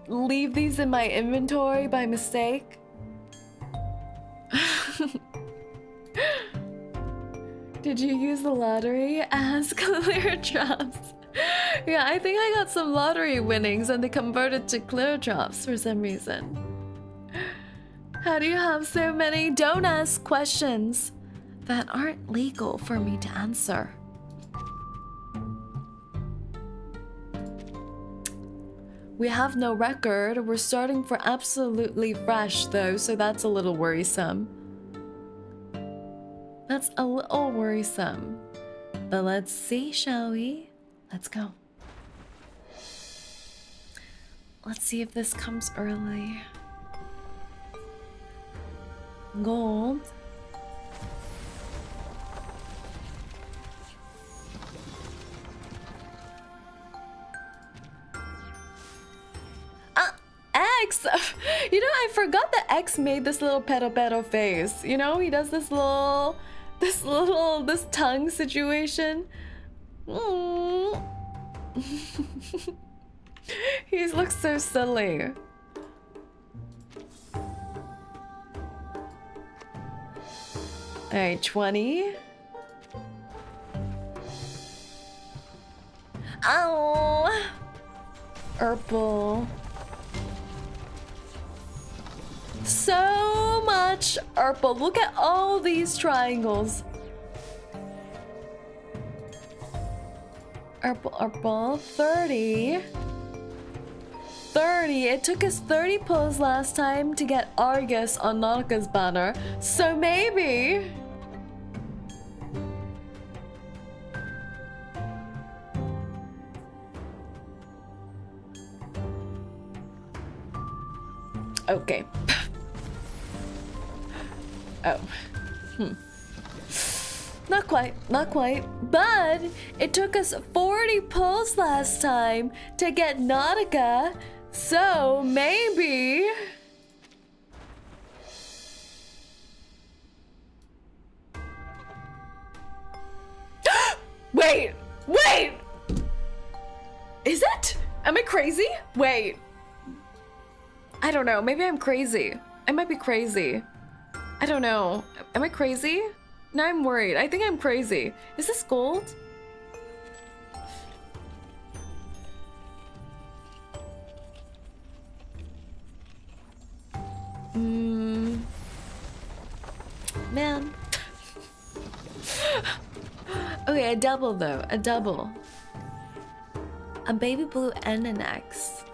leave these in my inventory by mistake? Did you use the lottery as clear drops? Yeah, I think I got some lottery winnings and they converted to clear drops for some reason. How do you have so many? Don't ask questions that aren't legal for me to answer. We have no record. We're starting for absolutely fresh though, so that's a little worrisome. That's a little worrisome. But let's see, shall we? Let's go. Let's see if this comes early. Gold. X! You know, I forgot that X made this little pedo face. You know, he does this tongue situation. He looks so silly. Alright, 20. Oh! Purple. So much purple. Look at all these triangles. Purple. 30. 30. It took us 30 pulls last time to get Argus on Nautica's banner. So maybe... Okay. Oh. Not quite, not quite. But it took us 40 pulls last time to get Nautica, so maybe... Wait! Wait! Is it? Am I crazy? Wait. I don't know. Maybe I'm crazy. I might be crazy. I don't know. Am I crazy? Now I'm worried. I think I'm crazy. Is this gold? Man. Okay, a double though. A double. A baby blue and an X.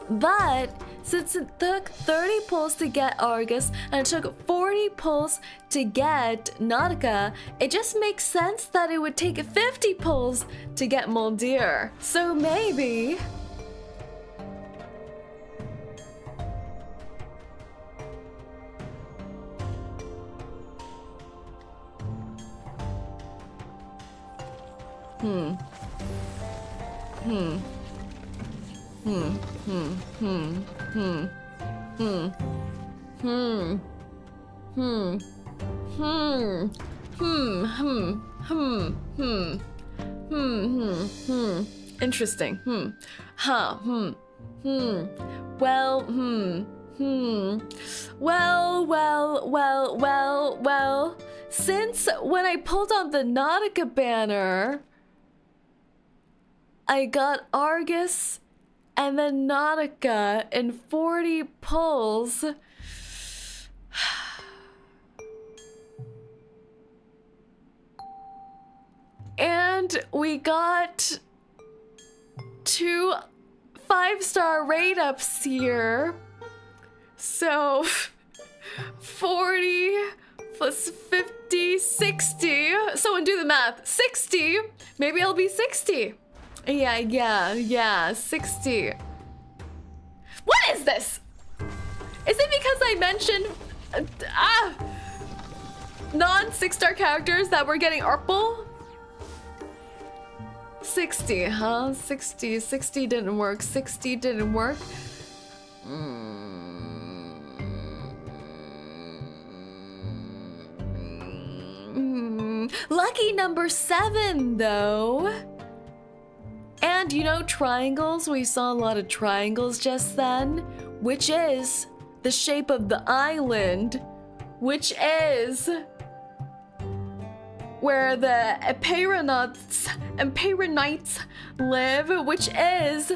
But since it took 30 pulls to get Argus and it took 40 pulls to get Nautica, it just makes sense that it would take 50 pulls to get Moldir. So maybe... Interesting. Well. since when I pulled on the Nautica banner, I got Argus and then Nautica in 40 pulls. And we got 2 5-star rate ups here. So 40 plus 50, 60. Someone do the math. 60. Maybe I'll be 60. Yeah, 60. What is this? Is it because I mentioned non-6-star characters that were getting Urple? 60, huh? 60 didn't work. 60 didn't work. Lucky number 7, though. And you know triangles? We saw a lot of triangles just then, which is the shape of the island, which is where the Epironites live, which is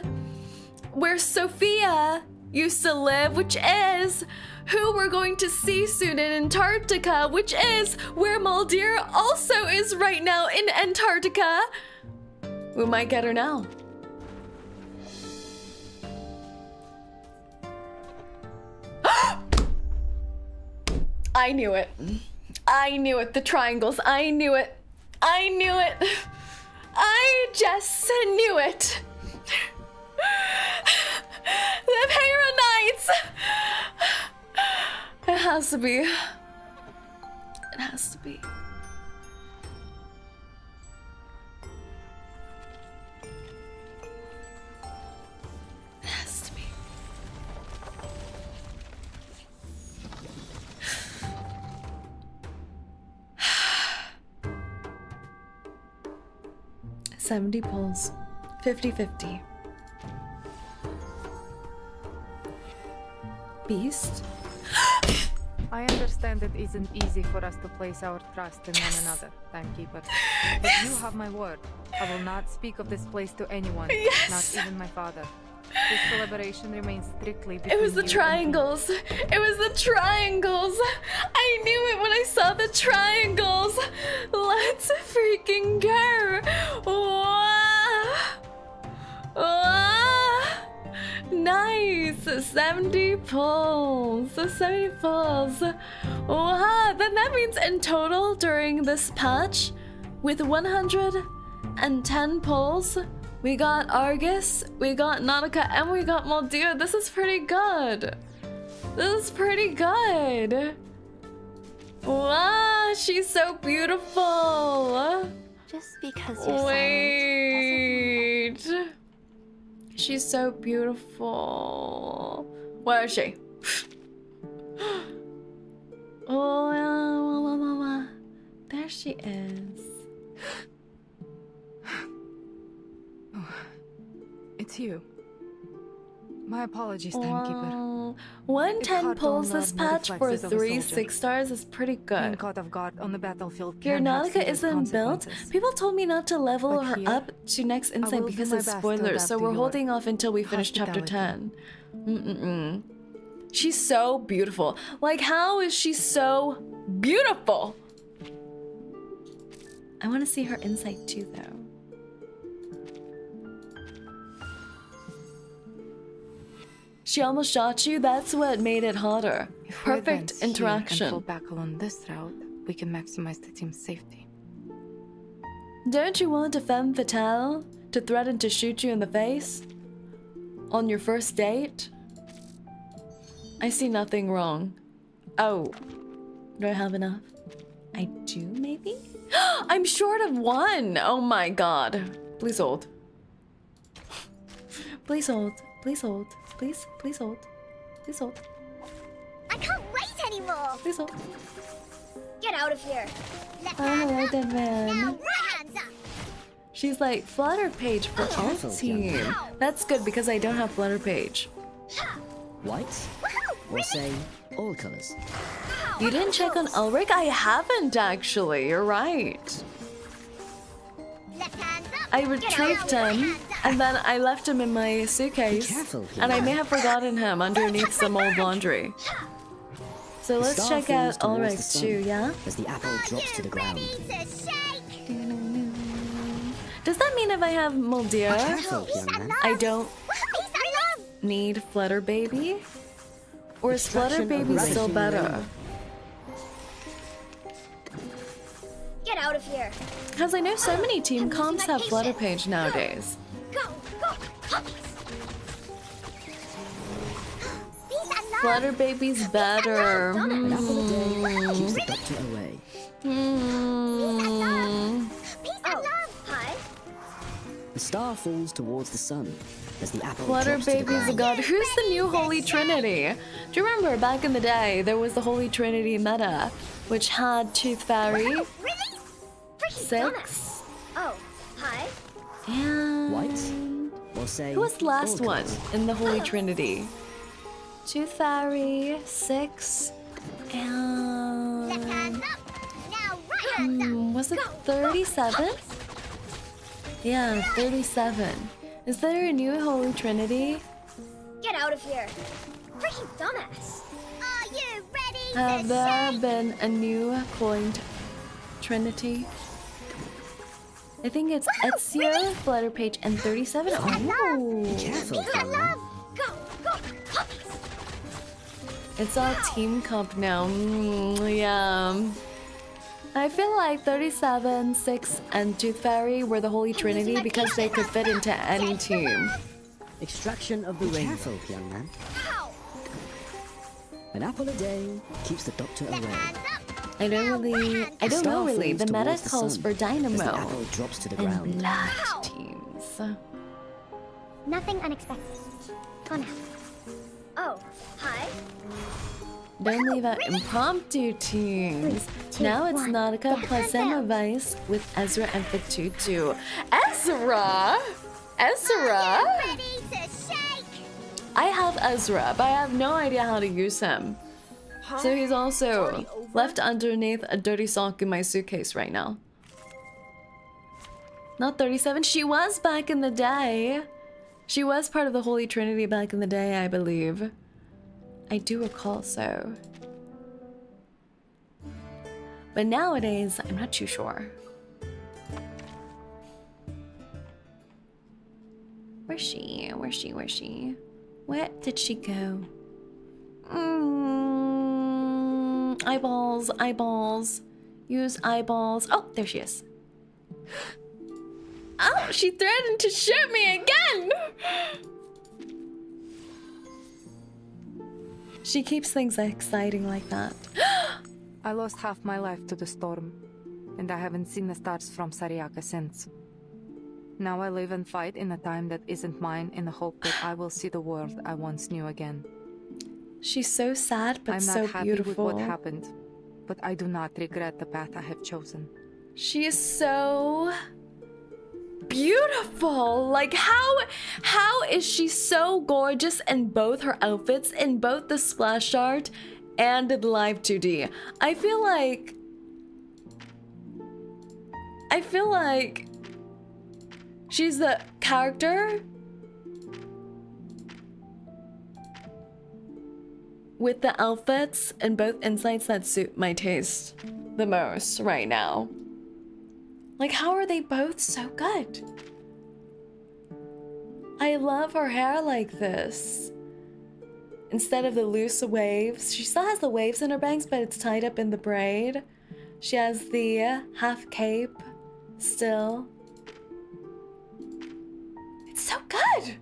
where Sophia used to live, which is who we're going to see soon in Antarctica, which is where Muldir also is right now in Antarctica. We might get her now. I knew it. I knew it. The triangles. I knew it. I knew it. I just knew it. The Paranites. It has to be. It has to be. It has to be. $70 pulls. 50-50. Beast? I understand it isn't easy for us to place our trust in one another, Timekeeper. But you have my word. I will not speak of this place to anyone, not even my father. This collaboration remains strictly between It was the you triangles. It was the triangles. I knew it when I saw the triangles. Let's freaking go. Nice. 70 pulls. 70 pulls. Wow. Then that means in total during this patch, with 110 pulls, we got Argus, we got Nautica, and we got Muldir. This is pretty good. This is pretty good. Wow, she's so beautiful. Just because you're Wait. She's so beautiful. Where is she? Oh, there she is. It's you. My apologies, Timekeeper. 110 pulls this patch for 3 6-stars is pretty good. Being caught off guard on the battlefield Your can have Nautica serious isn't built. consequences. People told me not to level But her here, up to next I insight will do because my of best to spoilers, adapt so to we're your holding off until we finish chapter 10. She's so beautiful. Like, how is she so beautiful? I want to see her insight too, though. She almost shot you. That's what made it hotter. If we Perfect advance here interaction. and pull back along this route, we can maximize the team's safety. Don't you want a femme fatale to threaten to shoot you in the face? On your first date? I see nothing wrong. Oh. Do I have enough? I do, maybe? I'm short of 1! Oh my god. Please hold. Please hold. Please hold. Please, please hold. Please hold. I can't wait anymore. Please hold. Get out of here. Left Oh, hand hello, up. dead man. Now right hands up. She's like, Flutter Page for all team. That's good because I don't have Flutter Page. White? Or say, all colors? You didn't check on Ulrich? I haven't actually, you're right. I retrieved him, and then I left him in my suitcase, and I may have forgotten him underneath some old laundry. So let's check out Ulrich too, yeah? As the apple drops to the ground. Does that mean if I have Muldeer, I don't need Flutter Baby? Or is Flutter Baby still better? Get out of here. Because I know so many team comps have Flutter Page nowadays. Go, go, puppies. Flutter Baby's better. Keeps the doctor away. Hi. The star falls towards the sun as the apple Flutter drops to the Baby's a ground. god. Who's the new Holy Trinity? Do you remember back in the day there was the Holy Trinity meta, which had Tooth Fairy, 6, Oh, hi. and White? Or say who was the last all one colours. in the Holy Trinity? Tooth Fairy, 6, and was it 37? Yeah, 37. Is there a new Holy Trinity? Get out of here. Freaking dumbass. Are you ready Have there been a new coined Trinity? I think it's Ezio, Flutter Page, and 37. Oh! Careful, Fiona. Go, go, puppies. It's all team comp now. Yeah. I feel like 37, 6, and Tooth Fairy were the Holy Trinity because they could fit into any team. Extraction of the rainbow. Careful, young man. An apple a day keeps the doctor away. I don't know really. The meta towards the calls sun for as the Dynamo apple drops to the and ground. Blood teams. Nothing unexpected. On. Oh, hi. Don't leave out impromptu teams. Now it's Nautica plus Vice with Ezra and Fatutu. Ezra? Ezra? I have Ezra, but I have no idea how to use him. So he's also left underneath a dirty sock in my suitcase right now. Not 37. She was back in the day. She was part of the Holy Trinity back in the day, I believe. I do recall so. But nowadays, I'm not too sure. Where's she? Where's she? Where's she? Where did she go? Eyeballs, eyeballs. Use eyeballs. Oh, there she is. Oh, she threatened to shoot me again! She keeps things exciting like that. I lost half my life to the storm, and I haven't seen the stars from Sariaka since. Now I live and fight in a time that isn't mine in the hope that I will see the world I once knew again. She's so sad, but I'm so not happy beautiful. with what happened, but I do not regret the path I have chosen. She is so beautiful. Like how is she so gorgeous in both her outfits, in both the splash art and the live 2D? I feel like she's the character with the outfits and both insights that suit my taste the most right now. Like, how are they both so good? I love her hair like this. Instead of the loose waves, she still has the waves in her bangs, but it's tied up in the braid. She has the half cape still. It's so good!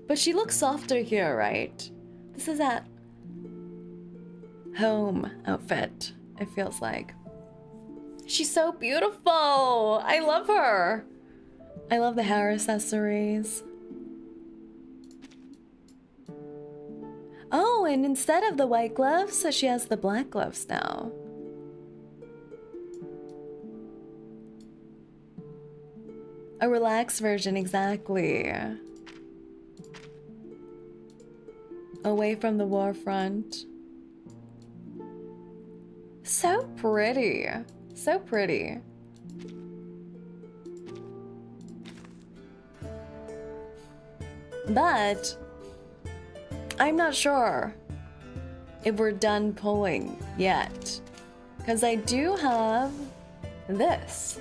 But she looks softer here, right? This is that home outfit, it feels like. She's so beautiful! I love her! I love the hair accessories. Oh, and instead of the white gloves, so she has the black gloves now. A relaxed version, exactly. Away from the war front. so pretty. So pretty. But I'm not sure if we're done pulling yet, because I do have this.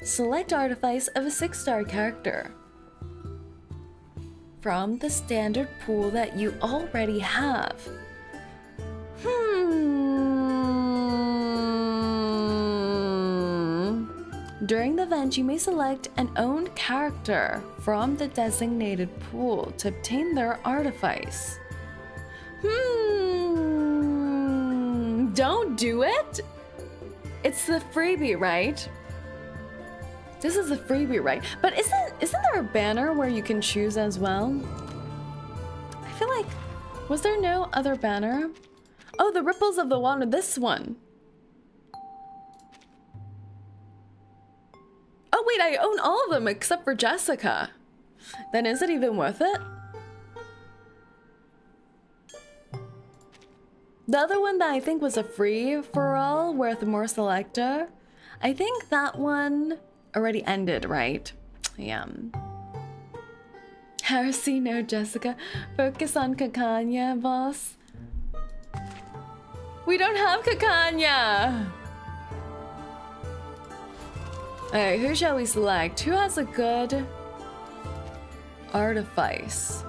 Select artifice of a 6-star character from the standard pool that you already have. During the event, you may select an owned character from the designated pool to obtain their artifice. Don't do it? It's the freebie, right? This is the freebie, right? But isn't there a banner where you can choose as well? I feel like, was there no other banner? Oh, the ripples of the water, this one. Oh wait, I own all of them except for Jessica. Then is it even worth it? The other one that I think was a free for all worth more selector, I think that one already ended, right? Yeah. Heresy, no, Jessica. Focus on 𝐒𝐚𝐭, boss. We don't have 𝐒𝐚𝐭! Alright, who shall we select? Who has a good artifice?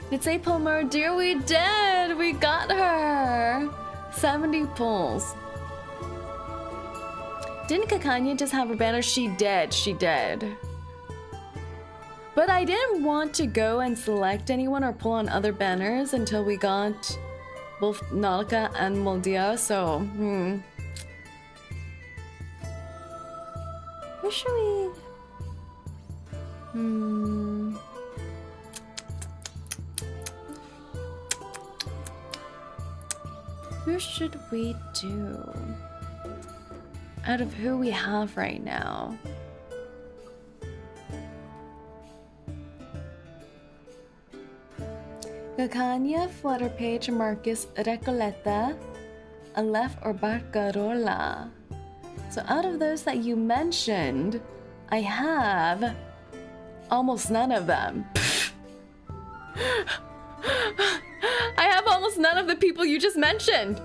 Did say pull more dear? We did! We got her! 70 pulls. Didn't 𝐒𝐚𝐭 just have a banner? She did, she did. But I didn't want to go and select anyone or pull on other banners until we got both Nautica and Moldia, so who should we? Who should we do? Out of who we have right now? 𝐒𝐚𝐭, Flutterpage, Marcus, Recoleta, Aleph, or Barcarola. So out of those that you mentioned, I have almost none of them. I have almost none of the people you just mentioned.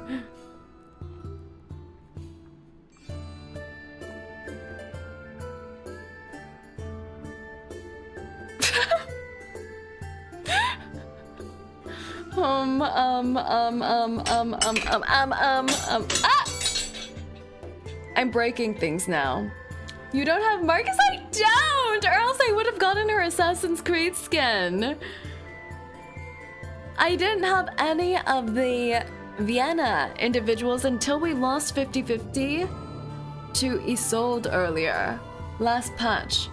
I'm breaking things now. You don't have Marcus? I don't! Or else I would have gotten her Assassin's Creed skin. I didn't have any of the Vienna individuals until we lost 50-50 to Isolde earlier. Last patch.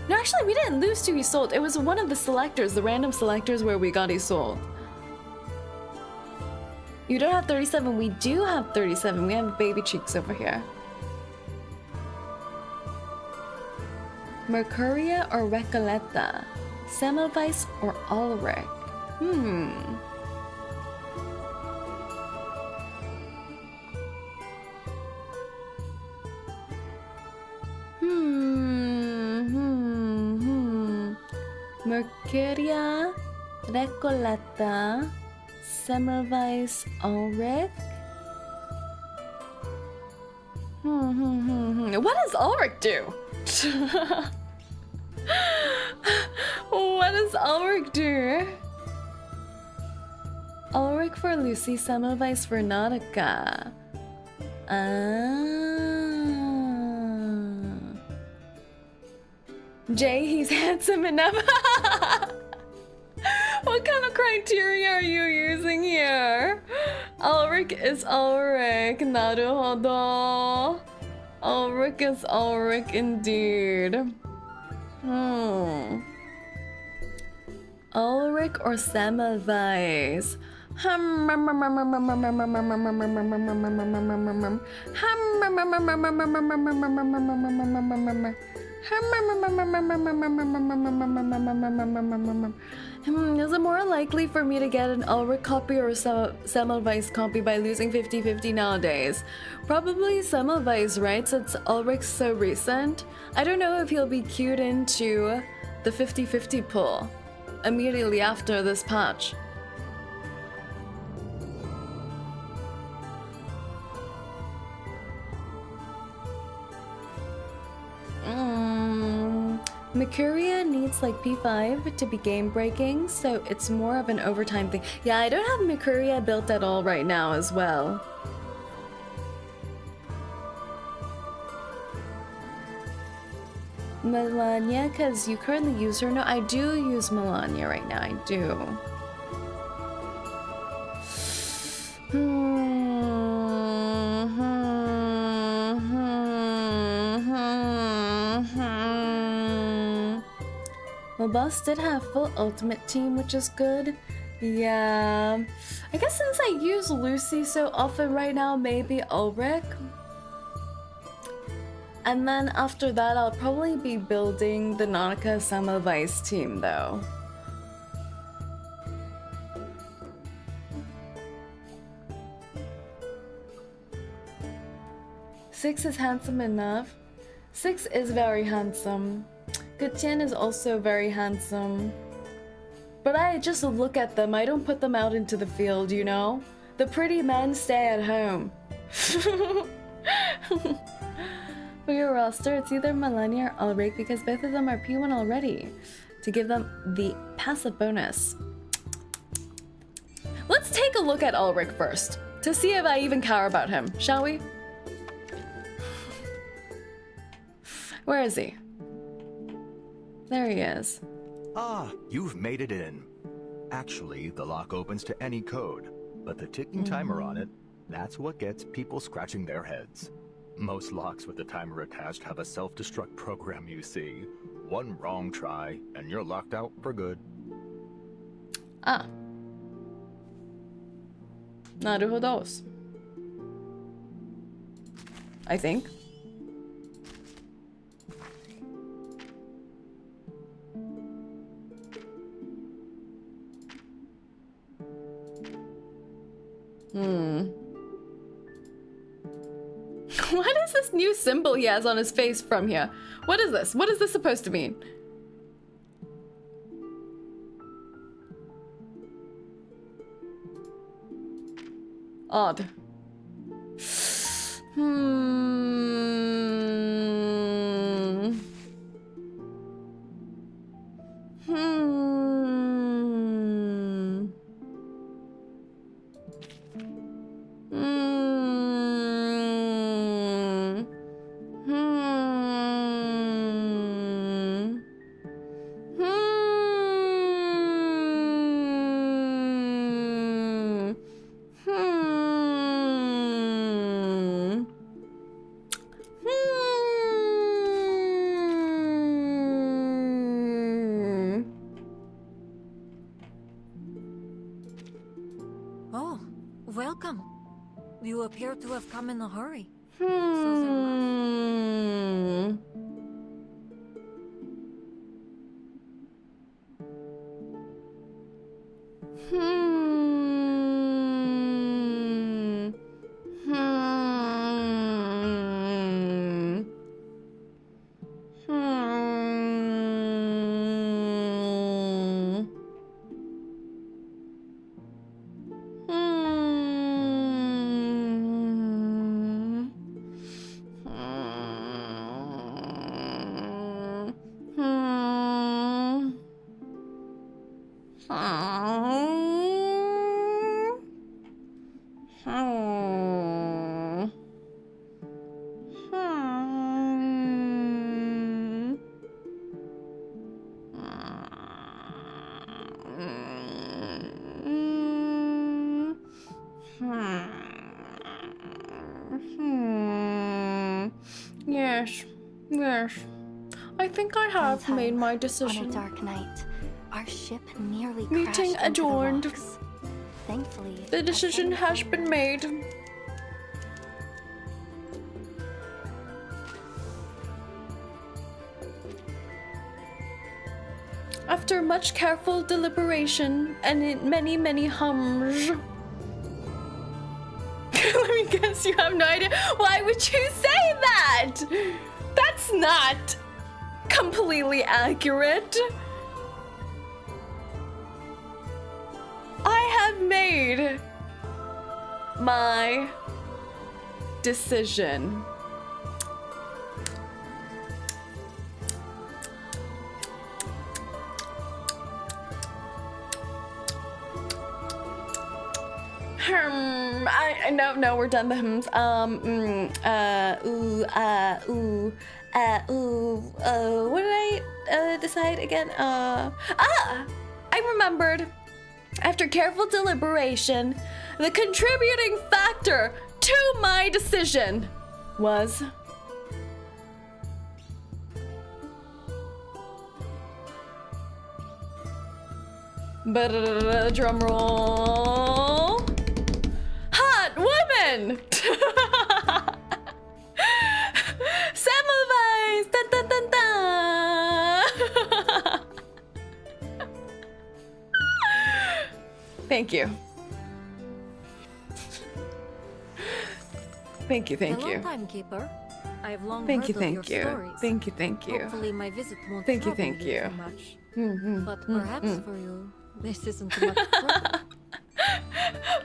No, actually, we didn't lose to Isolde. It was one of the selectors, the random selectors where we got Isolde. You don't have 37. We do have 37. We have baby cheeks over here. Mercuria or Recoleta? Semmelweis or Ulrich? Mercuria, Recoleta, Semmelweis, Ulrich. What does Ulrich do? What does Ulrich do? Ulrich for Lucy, Semmelweis for Nautica. Jay, he's handsome enough. What kind of criteria are you using here? Ulrich is Ulrich. Naruhodo. Ulrich is Ulrich indeed. Ulrich or Semmelweis? Is it more likely for me to get an Ulrich copy or a Semmelweis copy by losing 50-50 nowadays? Probably Semmelweis, right? Since Ulrich's so recent. I don't know if he'll be queued into the 50-50 pull immediately after this patch. Mercuria needs like P5 to be game breaking, so it's more of an overtime thing. Yeah, I don't have Mercuria built at all right now as well. Melania, because you currently use her. No, I do use Melania right now, I do. Well, boss did have full ultimate team, which is good. Yeah, I guess since I use Lucy so often right now, maybe Ulrich. And then after that, I'll probably be building the Nautica Semmelweis team though. Six is handsome enough. Six is very handsome. 𝐒𝐡𝐚 is also very handsome. But I just look at them, I don't put them out into the field, you know? The pretty men stay at home. For your roster, it's either Melania or Ulrich because both of them are P1 already. To give them the passive bonus. Let's take a look at Ulrich first, to see if I even care about him, shall we? Where is he? There he is. Ah, you've made it in. Actually, the lock opens to any code, but the ticking timer on it, that's what gets people scratching their heads. Most locks with the timer attached have a self-destruct program, you see. One wrong try, and you're locked out for good. Ah. Naruhodo. I think. What is this new symbol he has on his face from here? What is this? What is this supposed to mean? Odd. Oh, welcome. You appear to have come in a hurry. Yes. I think I have made my decision. On a dark night, our ship nearly Meeting crashed into the adjourned. rocks. Thankfully, the decision has been made. After much careful deliberation and many, many hums. Let me guess, you have no idea. Why would you say that? That's not completely accurate. I have made my decision. No, we're done the hymns. What did I decide again? I remembered. After careful deliberation, the contributing factor to my decision was drum roll. Hot woman! Semmelweis! Dun, dun, dun, dun. Thank you. Thank you, thank you. Hello, timekeeper. I've long Thank heard you, of thank your you. stories. Thank you, thank you. Hopefully my visit won't Thank you, trouble thank you. too much. Mm-hmm. But perhaps for you, this isn't too much trouble.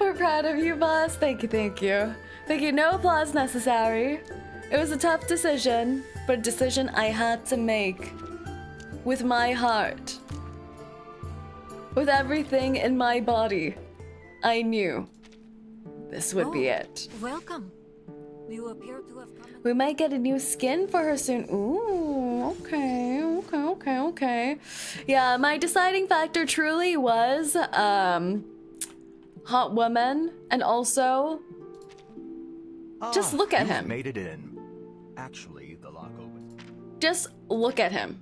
We're proud of you, boss. Thank you, thank you. Thank you. No applause necessary. It was a tough decision, but a decision I had to make with my heart. With everything in my body. I knew this would be it. Welcome. You appear to have come. We might get a new skin for her soon. Ooh, okay. Yeah, my deciding factor truly was hot woman, and also just look at him. Made it in. Actually, the lock opened. Just look at him.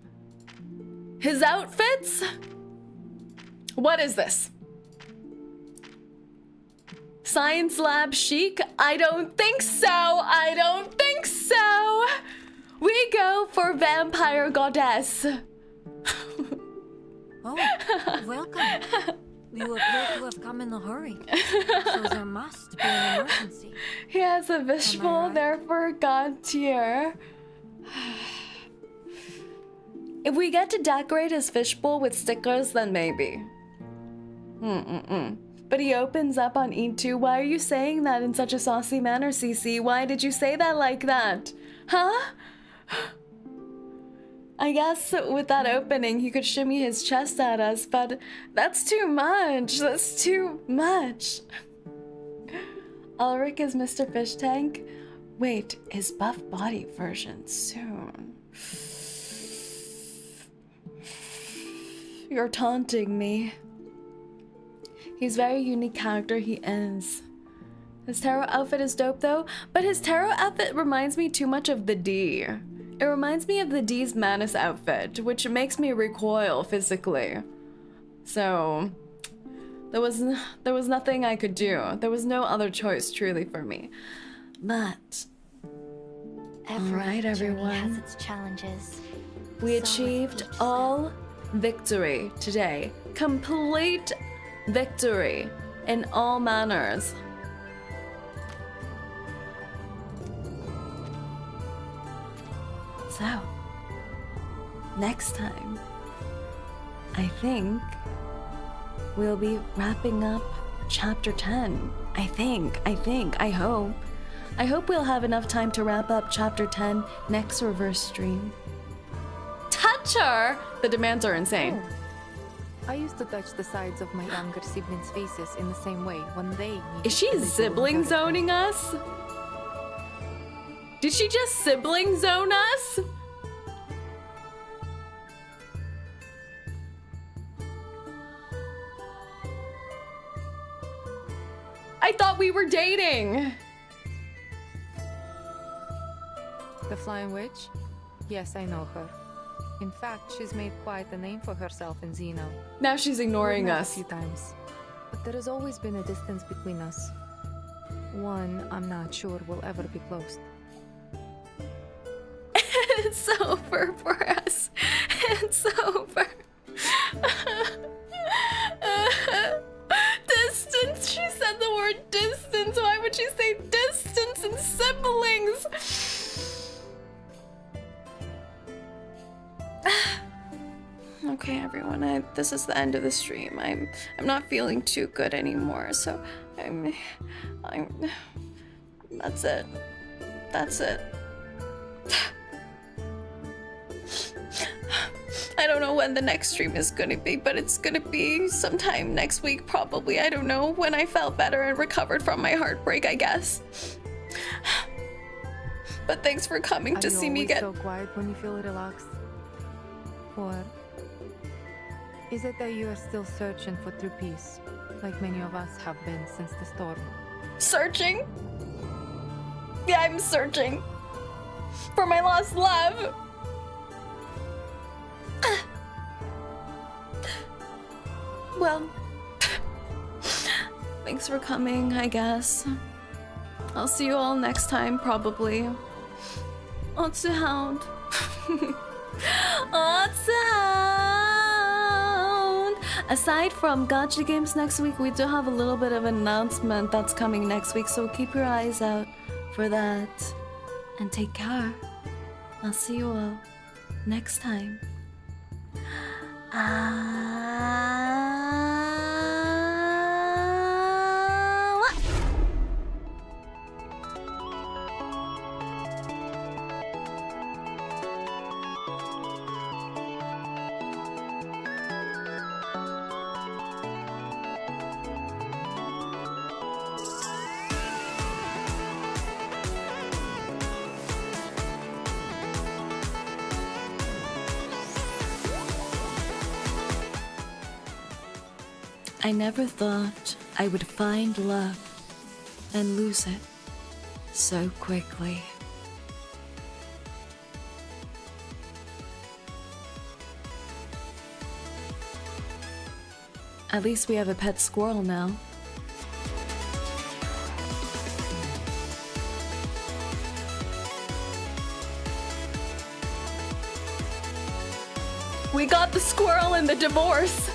His outfits? What is this? Science lab chic? I don't think so. I don't think so. We go for vampire goddess. Oh, welcome. You appear to have come in a hurry, so there must be an emergency. He has a fishbowl there for god tier. If we get to decorate his fishbowl with stickers, then maybe. But he opens up on E2. Why are you saying that in such a saucy manner, CC? Why did you say that like that? Huh? I guess with that opening, he could shimmy his chest at us, but that's too much. That's too much. Ulrich is Mr. Fish Tank? Wait, his buff body version soon. You're taunting me. He's a very unique character, he is. His tarot outfit is dope though, but his tarot outfit reminds me too much of the D. It reminds me of the D's Manus outfit, which makes me recoil physically. So, there was nothing I could do. There was no other choice truly for me. But, alright everyone. Has its challenges. We achieved all victory today. Complete victory in all manners. So, next time, I think we'll be wrapping up chapter 10. I hope. I hope we'll have enough time to wrap up chapter 10 next reverse stream. Touch her! The demands are insane. Oh. I used to touch the sides of my younger siblings' faces in the same way when they needed Is she sibling zoning us? Did she just sibling zone us? I thought we were dating. The Flying Witch? Yes, I know her. In fact, she's made quite a name for herself in Xeno. Now she's ignoring We've met us. a few times. But there has always been a distance between us. One I'm not sure will ever be closed. It's over for us. It's over. Distance. She said the word distance. Why would she say distance and siblings? Okay, everyone. This is the end of the stream. I'm not feeling too good anymore. So I'm. That's it. That's it. I don't know when the next stream is gonna be, but it's gonna be sometime next week, probably. I don't know, when I felt better and recovered from my heartbreak, I guess. But thanks for coming to see me get. Are you always so quiet when you feel relaxed? Or is it that you are still searching for true peace, like many of us have been since the storm? Searching? Yeah, I'm searching for my lost love. Well, thanks for coming, I guess. I'll see you all next time, probably. 𝐒𝐡𝐚𝐭. 𝐒𝐡𝐚𝐭. Aside from gacha games next week, we do have a little bit of an announcement that's coming next week, so keep your eyes out for that. And take care. I'll see you all next time. I never thought I would find love and lose it so quickly. At least we have a pet squirrel now. We got the squirrel in the divorce.